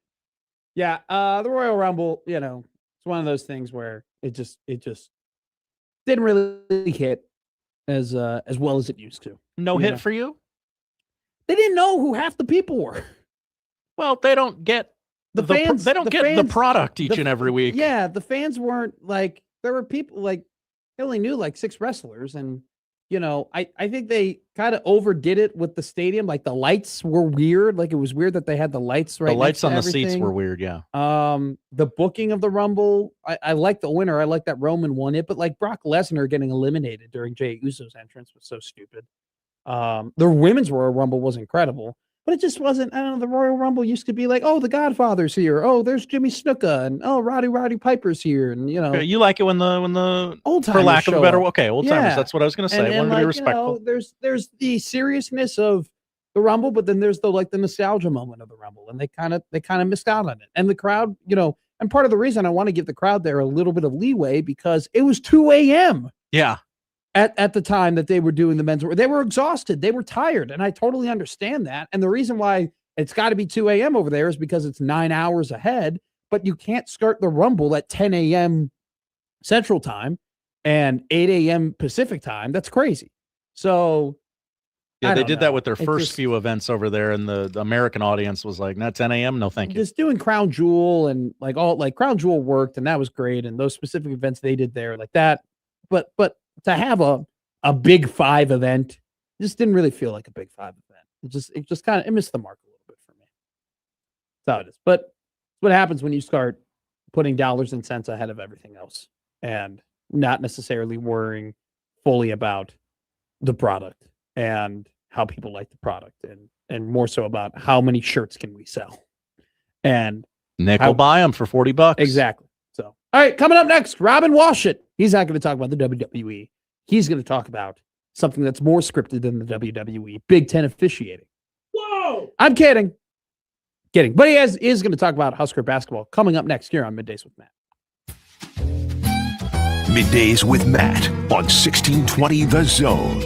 Yeah, the Royal Rumble, you know, it's one of those things where it just didn't really hit as well as it used to. No hit for you? They didn't know who half the people were. Well, they don't get the fans. They don't get the product each and every week. Yeah, the fans weren't like, there were people like, they only knew like 6 wrestlers, and you know, I think they kind of overdid it with the stadium. Like the lights were weird. Like it was weird that they had the lights right. The lights on the everything. seats were weird. Yeah. The booking of the Rumble, I like the winner. I like that Roman won it, but like Brock Lesnar getting eliminated during Jey Uso's entrance was so stupid. The women's Royal Rumble was incredible, but it just wasn't. I don't know. The Royal Rumble used to be like, oh, the Godfather's here. Oh, there's Jimmy Snuka, and oh, Roddy Piper's here, and you know. Okay, you like it when the old timers, for lack of a better, up. Okay, old timers. That's what I was going to say. I wanted to be respectful. You know, there's the seriousness of the Rumble, but then there's the nostalgia moment of the Rumble, and they kind of missed out on it. And the crowd, you know, and part of the reason I want to give the crowd there a little bit of leeway because it was 2 a.m. Yeah. At the time that they were doing the men's, they were exhausted, they were tired, and I totally understand that. And the reason why it's got to be 2 a.m. over there is because it's 9 hours ahead, but you can't start the Rumble at 10 a.m. Central Time and 8 a.m. Pacific Time. That's crazy. So Yeah, I they don't did that know. with their It first just- few events over there, and the American audience was like, "Not 10 a.m. No, thank you." Just doing Crown Jewel and like Crown Jewel worked and that was great. And those specific events they did there like that. But to have a Big Five event just didn't really feel like a Big Five event. It just kind of missed the mark a little bit for me. That's how it is. But what happens when you start putting dollars and cents ahead of everything else and not necessarily worrying fully about the product and how people like the product and more so about how many shirts can we sell and Nickel buy them for $40. exactly. So all right, coming up next, Robin Washut. He's not going to talk about the WWE. He's going to talk about something that's more scripted than the WWE, Big Ten officiating. Whoa, I'm kidding, but he is going to talk about Husker basketball coming up next here on Middays with Matt. Middays with Matt on 1620 The Zone.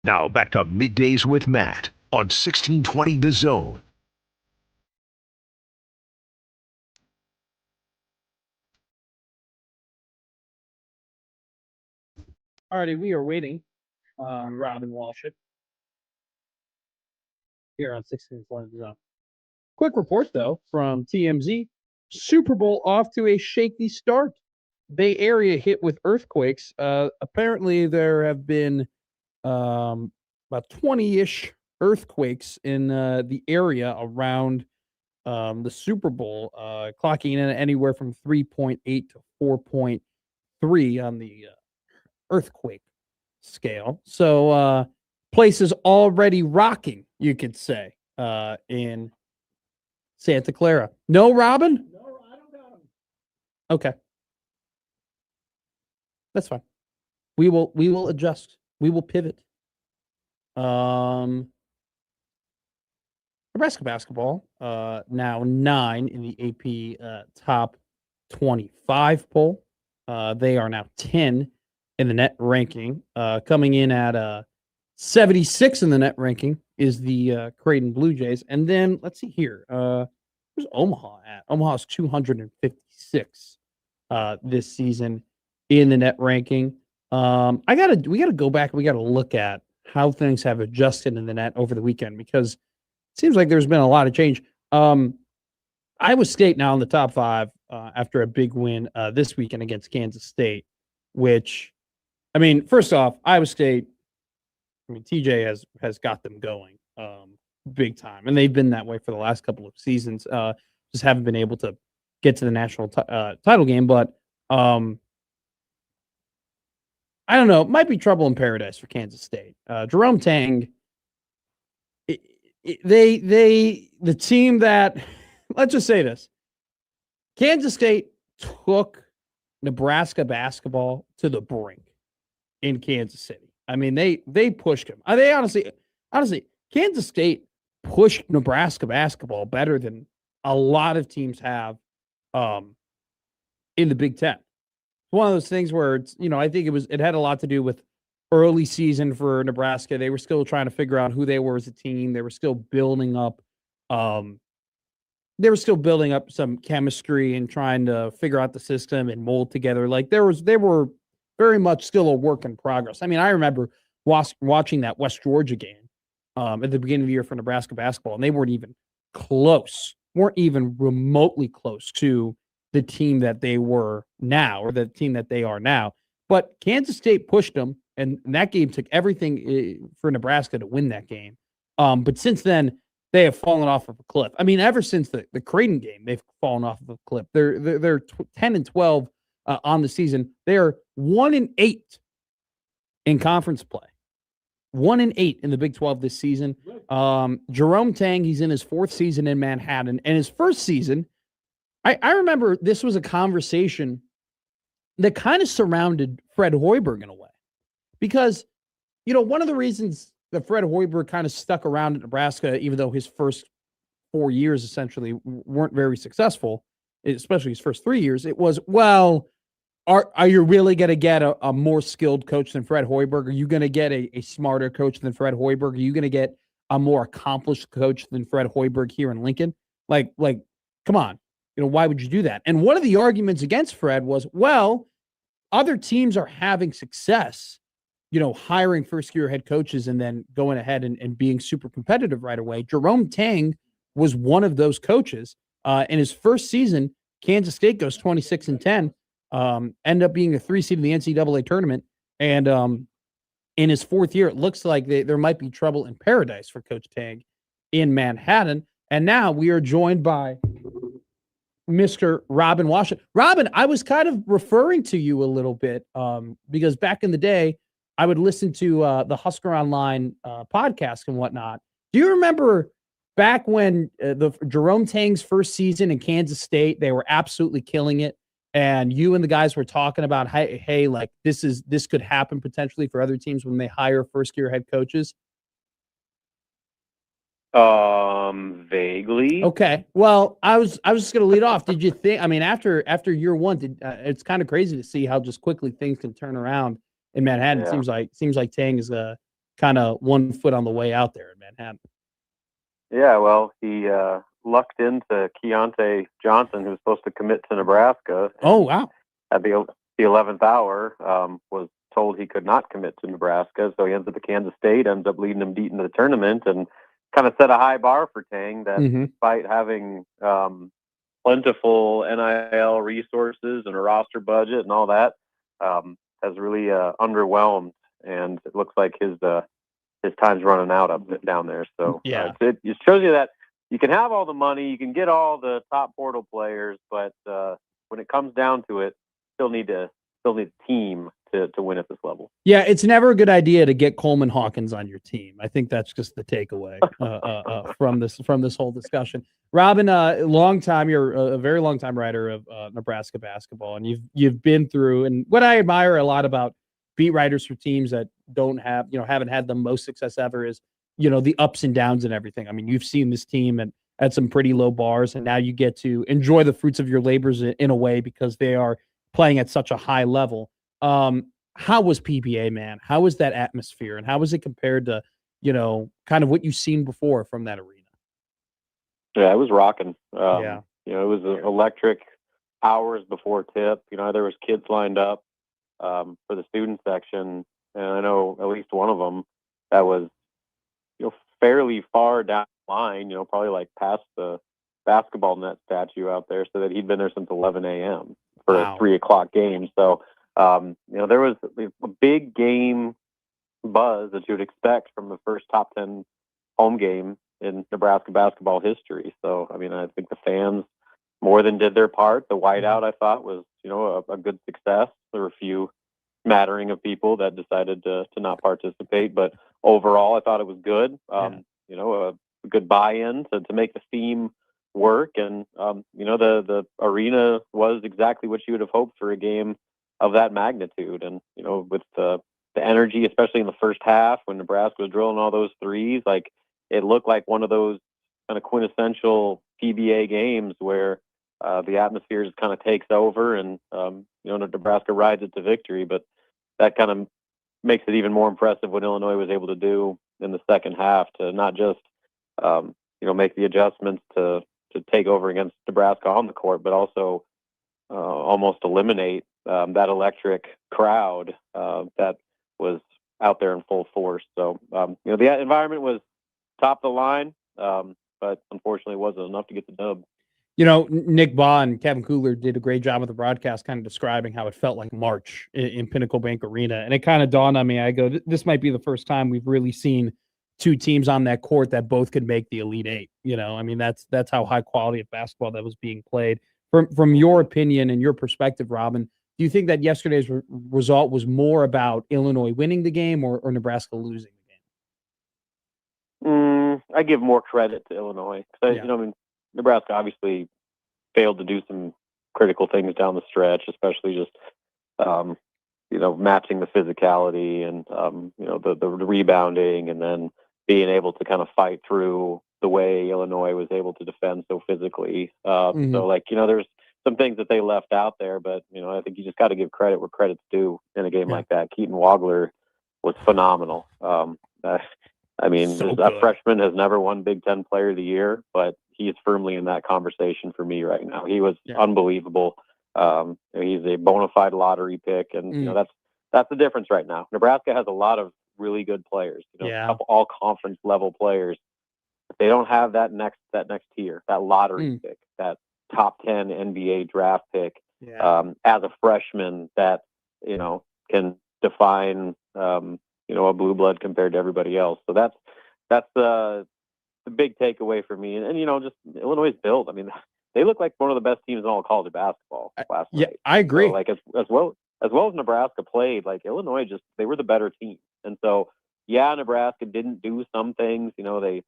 Now back to Middays with Matt on 1620 The Zone. Alrighty, we are waiting on Robin Washut here on 1620 The Zone. Quick report, though, from TMZ. Super Bowl off to a shaky start. Bay Area hit with earthquakes. Apparently, there have been about 20-ish earthquakes in the area around the Super Bowl, clocking in anywhere from 3.8 to 4.3 on the earthquake scale. So, place is already rocking, you could say, in Santa Clara. No, Robin? No, I don't got him. Okay. That's fine. We will adjust. We will pivot. Nebraska basketball, now 9 in the AP top 25 poll. They are now 10 in the net ranking. Coming in at 76 in the net ranking is the Creighton Blue Jays. And then let's see here. Where's Omaha at? Omaha's 256 this season in the net ranking. We gotta go back. We gotta look at how things have adjusted in the net over the weekend, because it seems like there's been a lot of change. Iowa State now in the top 5 after a big win this weekend against Kansas State, which, I mean, first off, Iowa State, I mean, TJ has got them going big time, and they've been that way for the last couple of seasons. Just haven't been able to get to the national title game, but I don't know. It might be trouble in paradise for Kansas State. Jerome Tang, the team that, let's just say this, Kansas State took Nebraska basketball to the brink in Kansas City. I mean, they pushed him. They honestly, Kansas State pushed Nebraska basketball better than a lot of teams have in the Big Ten. It's one of those things where it's, I think it had a lot to do with early season for Nebraska. They were still trying to figure out who they were as a team. They were still building up some chemistry and trying to figure out the system and mold together. Like they were very much still a work in progress. I mean, I remember watching that West Georgia game at the beginning of the year for Nebraska basketball, and they weren't even remotely close to the team that they were now, or the team that they are now. But Kansas State pushed them, and that game took everything for Nebraska to win that game. But since then, they have fallen off of a cliff. I mean, ever since the Creighton game, they've fallen off of a cliff. They're 10-12 on the season. They are 1-8 in conference play. 1-8 in the Big 12 this season. Jerome Tang, he's in his 4th season in Manhattan, and his first season, I remember this was a conversation that kind of surrounded Fred Hoiberg in a way, because, one of the reasons that Fred Hoiberg kind of stuck around at Nebraska, even though his first 4 years essentially weren't very successful, especially his first 3 years, it was, well, are you really going to get a more skilled coach than Fred Hoiberg? Are you going to get a smarter coach than Fred Hoiberg? Are you going to get a more accomplished coach than Fred Hoiberg here in Lincoln? Like, come on. Why would you do that? And one of the arguments against Fred was, well, other teams are having success, hiring first-year head coaches and then going ahead and being super competitive right away. Jerome Tang was one of those coaches. In his first season, Kansas State goes 26-10, end up being a 3 seed in the NCAA tournament. And in his 4th year, it looks like there might be trouble in paradise for Coach Tang in Manhattan. And now we are joined by Mr. Robin Washut. Robin, I was kind of referring to you a little bit because back in the day, I would listen to the Husker Online podcast and whatnot. Do you remember back when the Jerome Tang's first season in Kansas State, they were absolutely killing it, and you and the guys were talking about, hey, like this could happen potentially for other teams when they hire first-year head coaches? Vaguely. Okay. Well, I was just going to lead off. Did you think, I mean, after year one, it's kind of crazy to see how just quickly things can turn around in Manhattan. Yeah. It seems like Tang is kind of one foot on the way out there in Manhattan. Yeah, well, he lucked into Keontae Johnson, who was supposed to commit to Nebraska. Oh, wow. At the 11th hour, was told he could not commit to Nebraska, so he ends up at Kansas State, ends up leading them deep into the tournament, and kind of set a high bar for Tang that despite having plentiful NIL resources and a roster budget and all that, has really underwhelmed, and it looks like his time's running out down there. So it shows you that you can have all the money, you can get all the top portal players, but when it comes down to it, still need a team to win at this level. Yeah, it's never a good idea to get Coleman Hawkins on your team. I think that's just the takeaway from this whole discussion. Robin, you're a very long time writer of Nebraska basketball, and you've been through. And what I admire a lot about beat writers for teams that haven't had the most success ever is the ups and downs and everything. I mean, you've seen this team and at some pretty low bars, and now you get to enjoy the fruits of your labors in a way because they are playing at such a high level. How was PBA, man? How was that atmosphere, and how was it compared to, kind of what you've seen before from that arena? Yeah, it was rocking. It was electric hours before tip. There was kids lined up for the student section, and I know at least one of them that was, fairly far down the line, probably like past the basketball net statue out there, so that he'd been there since 11 a.m. for a 3 o'clock game. So, there was a big game buzz that you would expect from the first top 10 home game in Nebraska basketball history. So, I mean, I think the fans more than did their part. The whiteout, I thought, was, a good success. There were a few smattering of people that decided to not participate, but overall, I thought it was good. A good buy-in to make the theme work, and the arena was exactly what you would have hoped for a game of that magnitude. And with the energy, especially in the first half when Nebraska was drilling all those threes, like it looked like one of those kind of quintessential PBA games where the atmosphere just kind of takes over, and Nebraska rides it to victory. But that kind of makes it even more impressive what Illinois was able to do in the second half to not just make the adjustments to take over against Nebraska on the court, but also almost eliminate that electric crowd that was out there in full force. So the environment was top of the line, but unfortunately wasn't enough to get the dub. Nick Baugh and Kevin Kugler did a great job with the broadcast kind of describing how it felt like March in Pinnacle Bank Arena. And it kind of dawned on me, I go, this might be the first time we've really seen two teams on that court that both could make the Elite Eight. I mean, that's how high quality of basketball that was being played. From your opinion and your perspective, Robin, do you think that yesterday's result was more about Illinois winning the game or Nebraska losing the game? I give more credit to Illinois. Nebraska obviously failed to do some critical things down the stretch, especially just, matching the physicality and, the rebounding, and then being able to kind of fight through the way Illinois was able to defend so physically. So there's some things that they left out there, but, I think you just got to give credit where credit's due in a game like that. Keaton Wagler was phenomenal. A freshman has never won Big Ten Player of the Year, but he is firmly in that conversation for me right now. He was unbelievable. He's a bona fide lottery pick, and that's the difference right now. Nebraska has a lot of really good players, a couple all conference level players. But they don't have that next tier, that lottery pick, that top 10 NBA draft pick as a freshman that can define a blue blood compared to everybody else. So that's the big takeaway for me. And just Illinois' build. I mean, they look like one of the best teams in all of college basketball last night. I agree. So, like as well as Nebraska played, like Illinois they were the better team. And so Nebraska didn't do some things. They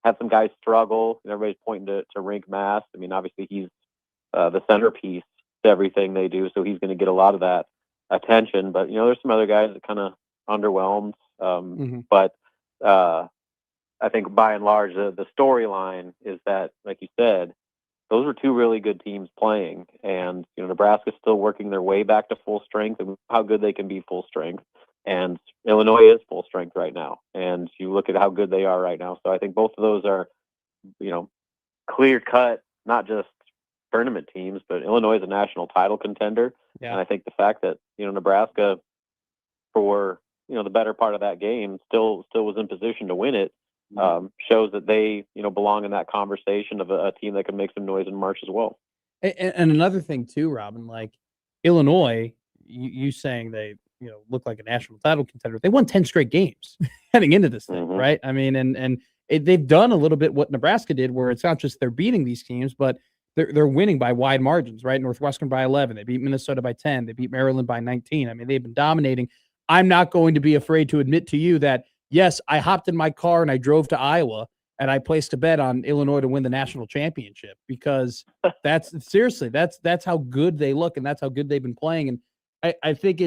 had some guys struggle. Everybody's pointing to Rink Mass. I mean, obviously he's the centerpiece to everything they do, so he's going to get a lot of that attention. But there's some other guys that kind of underwhelmed. But I think by and large, the storyline is that, like you said, those were two really good teams playing, and Nebraska's still working their way back to full strength and how good they can be full strength. And Illinois is full strength right now. And you look at how good they are right now. So I think both of those are, clear cut, not just tournament teams, but Illinois is a national title contender. Yeah. And I think the fact that, Nebraska for, the better part of that game still was in position to win it, shows that they, belong in that conversation of a team that can make some noise in March as well. And another thing too, Robin, like Illinois, you saying they, look like a national title contender. They won 10 straight games heading into this thing, right? I mean, and they've done a little bit what Nebraska did, where it's not just they're beating these teams, but they're winning by wide margins, right? Northwestern by 11. They beat Minnesota by 10. They beat Maryland by 19. I mean, they've been dominating. I'm not going to be afraid to admit to you that, yes, I hopped in my car and I drove to Iowa and I placed a bet on Illinois to win the national championship, because that's how good they look and that's how good they've been playing. And I think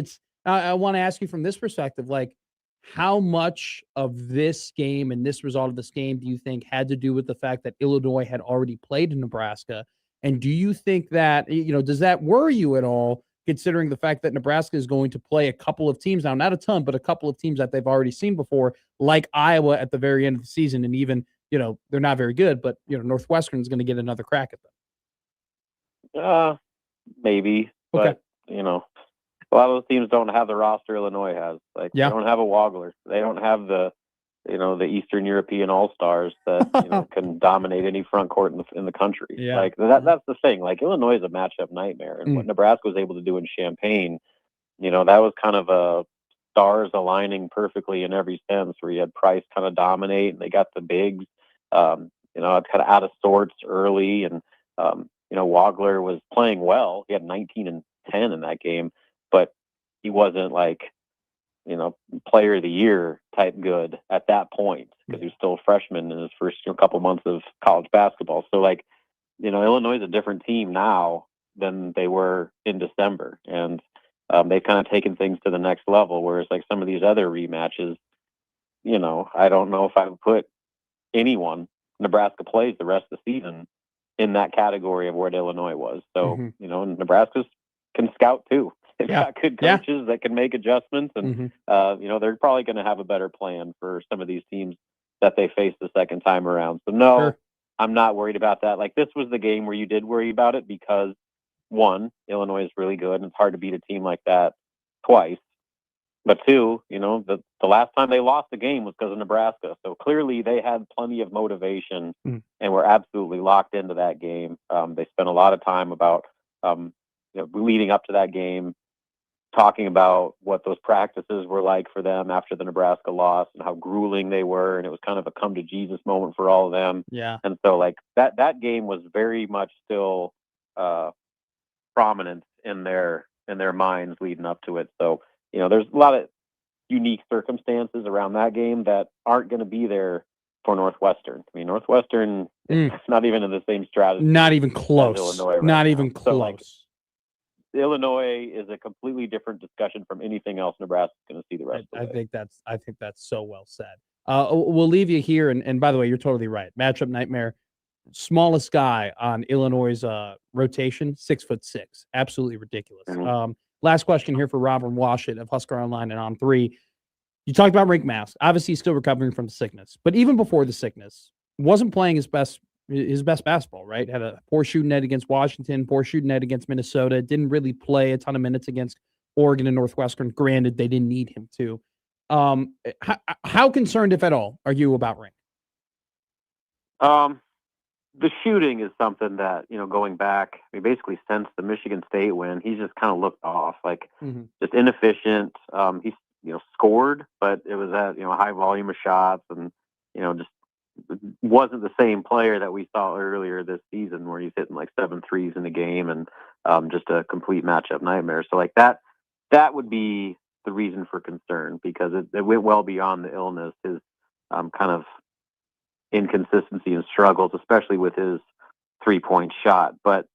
I want to ask you from this perspective, like, how much of this game and this result of this game do you think had to do with the fact that Illinois had already played in Nebraska? And do you think that, does that worry you at all, considering the fact that Nebraska is going to play a couple of teams now, not a ton, but a couple of teams that they've already seen before, like Iowa at the very end of the season, and even, they're not very good, but, Northwestern is going to get another crack at them? Maybe. Okay. But, a lot of those teams don't have the roster Illinois has. Like, they don't have a Wagler. They don't have the Eastern European All-Stars that, can dominate any front court in the country. Yeah. Like, that's the thing. Like, Illinois is a matchup nightmare. And what Nebraska was able to do in Champaign, that was kind of a stars aligning perfectly in every sense, where you had Price kind of dominate and they got the bigs, kind of out of sorts early. And, Wagler was playing well. He had 19 and 10 in that game, but he wasn't like, player of the year type good at that point, because he was still a freshman in his first couple months of college basketball. So, like, Illinois is a different team now than they were in December. And they've kind of taken things to the next level, whereas like some of these other rematches, I don't know if I would put anyone Nebraska plays the rest of the season in that category of where Illinois was. So, Nebraska can scout too. They've got good coaches that can make adjustments, and they're probably going to have a better plan for some of these teams that they face the second time around. So no, I'm not worried about that. Like, this was the game where you did worry about it because, one, Illinois is really good and it's hard to beat a team like that twice. But two, the last time they lost the game was because of Nebraska. So clearly they had plenty of motivation and were absolutely locked into that game. They spent a lot of time about, leading up to that game, talking about what those practices were like for them after the Nebraska loss and how grueling they were. And it was kind of a come to Jesus moment for all of them. Yeah. And so like that game was very much still prominent in their minds leading up to it. So, there's a lot of unique circumstances around that game that aren't going to be there for Northwestern. I mean, Northwestern is not even in the same strategy. Not even close. Illinois right not now. even close. So, like, Illinois is a completely different discussion from anything else Nebraska is going to see the rest of the way. I think that's so well said. We'll leave you here. And by the way, you're totally right. Matchup nightmare. Smallest guy on Illinois' rotation, 6'6". Absolutely ridiculous. Last question here for Robert Washut of Husker Online and On3. You talked about Rink Mask. Obviously, he's still recovering from the sickness. But even before the sickness, wasn't playing his best basketball, right? Had a poor shooting night against Washington, poor shooting night against Minnesota. Didn't really play a ton of minutes against Oregon and Northwestern. Granted, they didn't need him to. How concerned, if at all, are you about Rink? The shooting is something that, going back, basically since the Michigan State win, he's just kind of looked off, like just inefficient. He's, scored, but it was at, a high volume of shots and, just wasn't the same player that we saw earlier this season where he's hitting like 7 threes in a game and just a complete matchup nightmare. So like that would be the reason for concern, because it went well beyond the illness, his kind of inconsistency and struggles, especially with his 3-point shot. But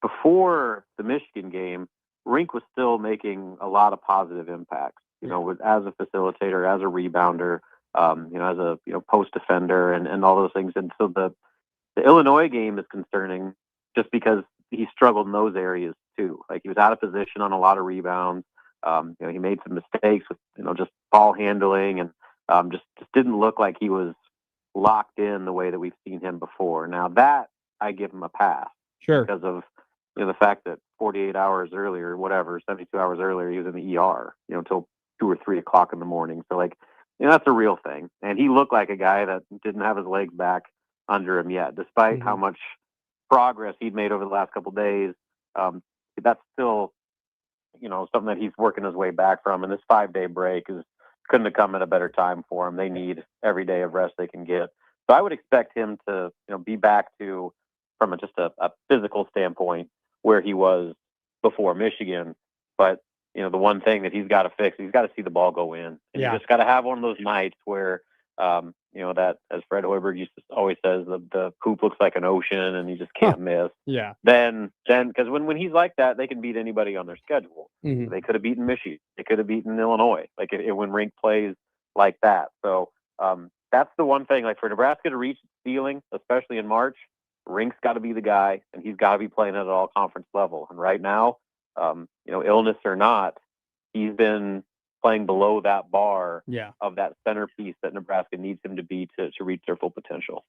before the Michigan game, Rink was still making a lot of positive impacts, as a facilitator, as a rebounder, as a post defender and all those things. And so the Illinois game is concerning just because he struggled in those areas too. Like, he was out of position on a lot of rebounds. He made some mistakes with, just ball handling and just didn't look like he was locked in the way that we've seen him before. Now that I give him a pass. Sure. Because of, the fact that 48 hours earlier, 72 hours earlier, he was in the ER, until 2 or 3 o'clock in the morning. So that's a real thing. And he looked like a guy that didn't have his legs back under him yet, despite how much progress he'd made over the last couple of days. That's still, something that he's working his way back from. And this 5-day break couldn't have come at a better time for him. They need every day of rest they can get. So I would expect him to, be back to, from just a physical standpoint, where he was before Michigan. But, the one thing that he's got to fix, he's got to see the ball go in. And you just got to have one of those nights where, that, as Fred Hoiberg always says, the hoop looks like an ocean and you just can't miss. Yeah. Then, because when he's like that, they can beat anybody on their schedule. Mm-hmm. They could have beaten Michigan. They could have beaten Illinois. When Rink plays like that. So that's the one thing. For Nebraska to reach its ceiling, especially in March, Rink's got to be the guy, and he's got to be playing at all conference level. And right now, illness or not, he's been playing below that bar of that centerpiece that Nebraska needs him to be to reach their full potential.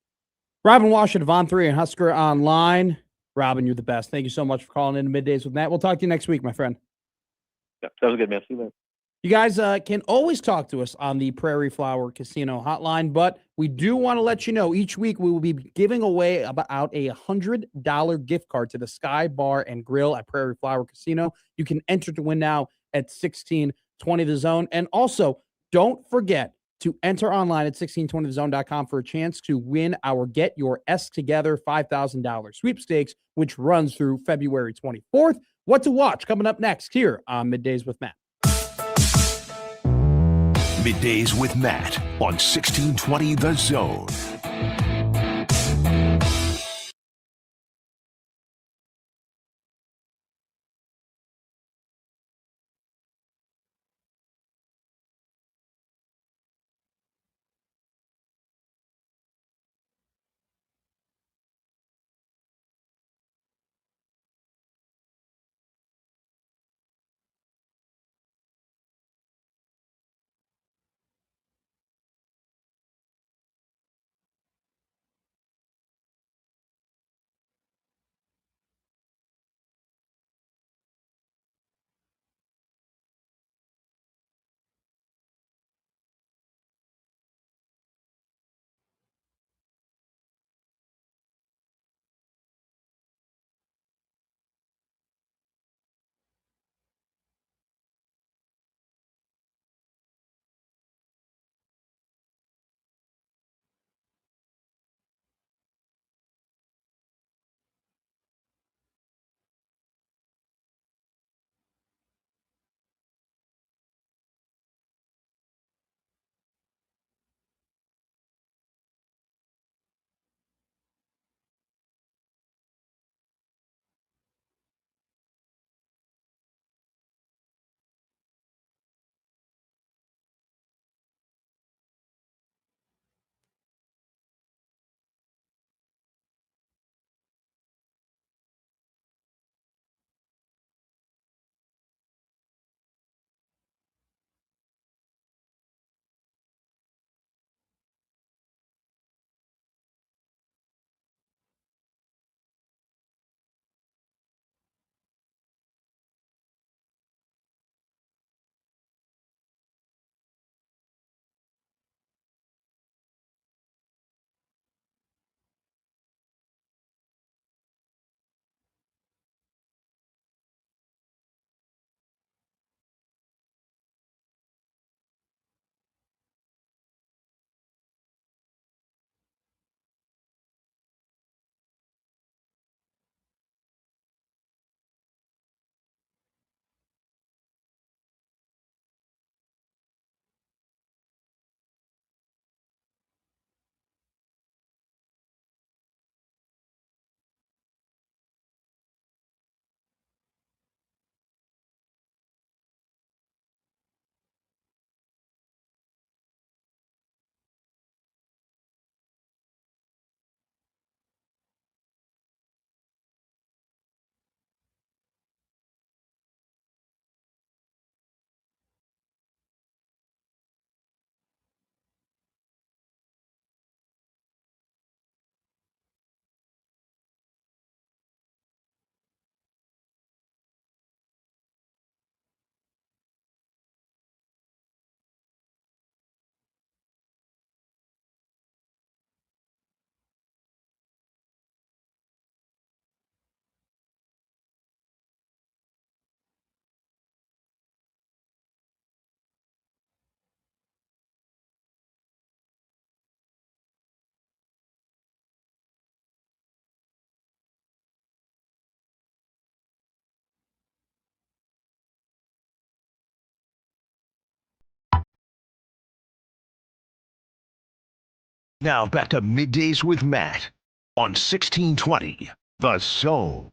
Robin Washut of On3 and Husker Online. Robin, you're the best. Thank you so much for calling in Middays with Matt. We'll talk to you next week, my friend. Yeah, that was good, man. See you later. You guys can always talk to us on the Prairie Flower Casino hotline, but we do want to let you know each week we will be giving away about a $100 gift card to the Sky Bar and Grill at Prairie Flower Casino. You can enter to win now at 1620 The Zone. And also, don't forget to enter online at 1620thezone.com for a chance to win our Get Your S Together $5,000 sweepstakes, which runs through February 24th. What to watch coming up next here on Middays with Matt. Middays with Matt on 1620 The Zone. Now back to Middays with Matt on 1620 The Zone.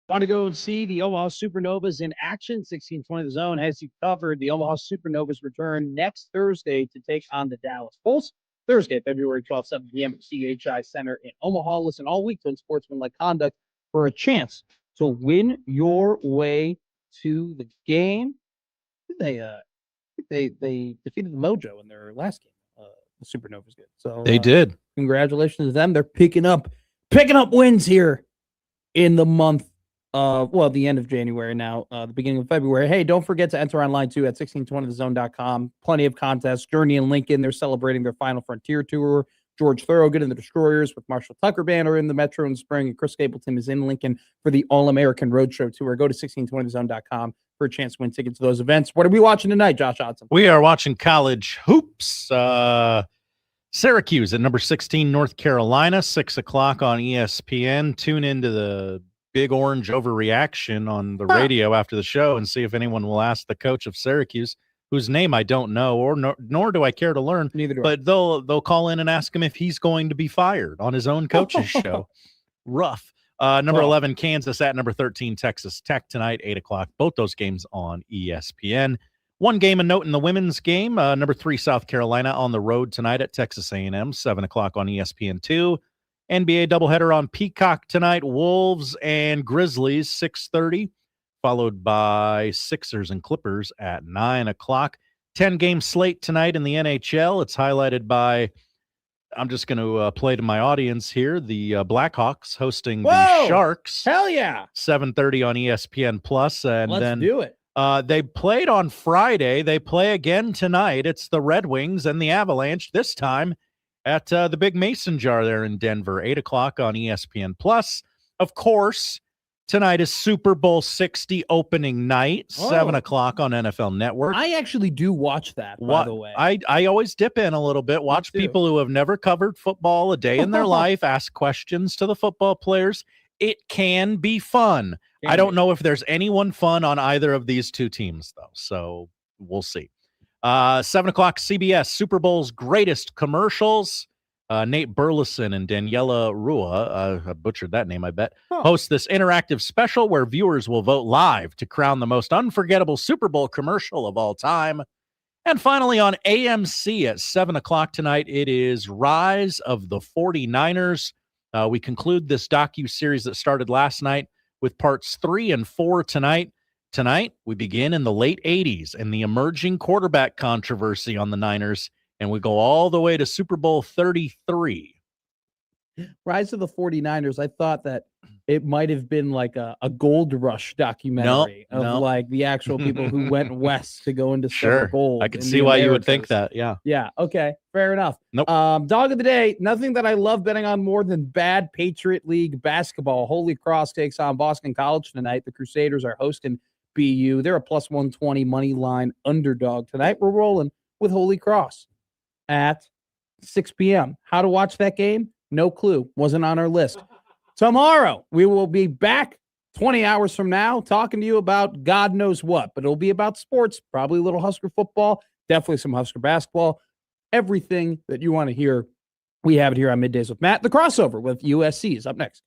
Want to go and see the Omaha Supernovas in action? 1620 The Zone has you covered. The Omaha Supernovas return next Thursday to take on the Dallas Bulls. Thursday, February 12th, 7 p.m. at CHI Center in Omaha. Listen all week to Unsportsmanlike Conduct for a chance to win your way to the game. They defeated the Mojo in their last game. The Supernovas did. So they did. Congratulations to them. They're picking up wins here in the month. The end of January now, the beginning of February. Hey, don't forget to enter online too at 1620thezone.com. Plenty of contests. Journey and Lincoln, they're celebrating their Final Frontier Tour. George Thorogood and the Destroyers with Marshall Tucker Band are in the Metro in the spring, and Chris Stapleton is in Lincoln for the All-American Roadshow Tour. Go to 1620thezone.com for a chance to win tickets to those events. What are we watching tonight, Josh Hodson? We are watching college hoops. Syracuse at number 16, North Carolina, 6 o'clock on ESPN. Tune into the Big Orange overreaction on the radio after the show and see if anyone will ask the coach of Syracuse, whose name I don't know, or nor do I care to learn. Neither do but I. They'll call in and ask him if he's going to be fired on his own coach's show. Rough. Number 11, Kansas at number 13, Texas Tech tonight, 8 o'clock. Both those games on ESPN. One game of note in the women's game. Number 3, South Carolina on the road tonight at Texas A&M, 7 o'clock on ESPN2. NBA doubleheader on Peacock tonight. Wolves and Grizzlies, 6:30, followed by Sixers and Clippers at 9 o'clock. 10-game slate tonight in the NHL. It's highlighted by, I'm just going to play to my audience here, the Blackhawks hosting the Sharks. Hell yeah. 7:30 on ESPN+. And Let's do it. They played on Friday. They play again tonight. It's the Red Wings and the Avalanche, this time at the Big Mason Jar there in Denver, 8 o'clock on ESPN+. Of course, tonight is Super Bowl 60 opening night, 7 o'clock on NFL Network. I actually do watch that, by the way. I always dip in a little bit, watch people who have never covered football a day in their life, ask questions to the football players. It can be fun. I don't know if there's anyone fun on either of these two teams, though, so we'll see. 7 o'clock CBS, Super Bowl's greatest commercials. Nate Burleson and Daniela Rua, I butchered that name, I bet, host this interactive special where viewers will vote live to crown the most unforgettable Super Bowl commercial of all time. And finally on AMC at 7 o'clock tonight, it is Rise of the 49ers. We conclude this docu-series that started last night with parts 3 and 4 tonight. Tonight, we begin in the late 80s and the emerging quarterback controversy on the Niners, and we go all the way to Super Bowl 33. Rise of the 49ers, I thought that it might have been like a gold rush documentary of like the actual people who went west to go into discover gold. I can see why you would think that, yeah. Yeah, okay, fair enough. Nope. Dog of the day, nothing that I love betting on more than bad Patriot League basketball. Holy Cross takes on Boston College tonight. The Crusaders are hosting BU. They're a plus 120 money line underdog tonight. We're rolling with Holy Cross at 6 p.m. How to watch that game? No clue. Wasn't on our list. Tomorrow, we will be back 20 hours from now talking to you about God knows what, but it'll be about sports, probably a little Husker football, definitely some Husker basketball, everything that you want to hear. We have it here on Middays with Matt. The crossover with USC is up next.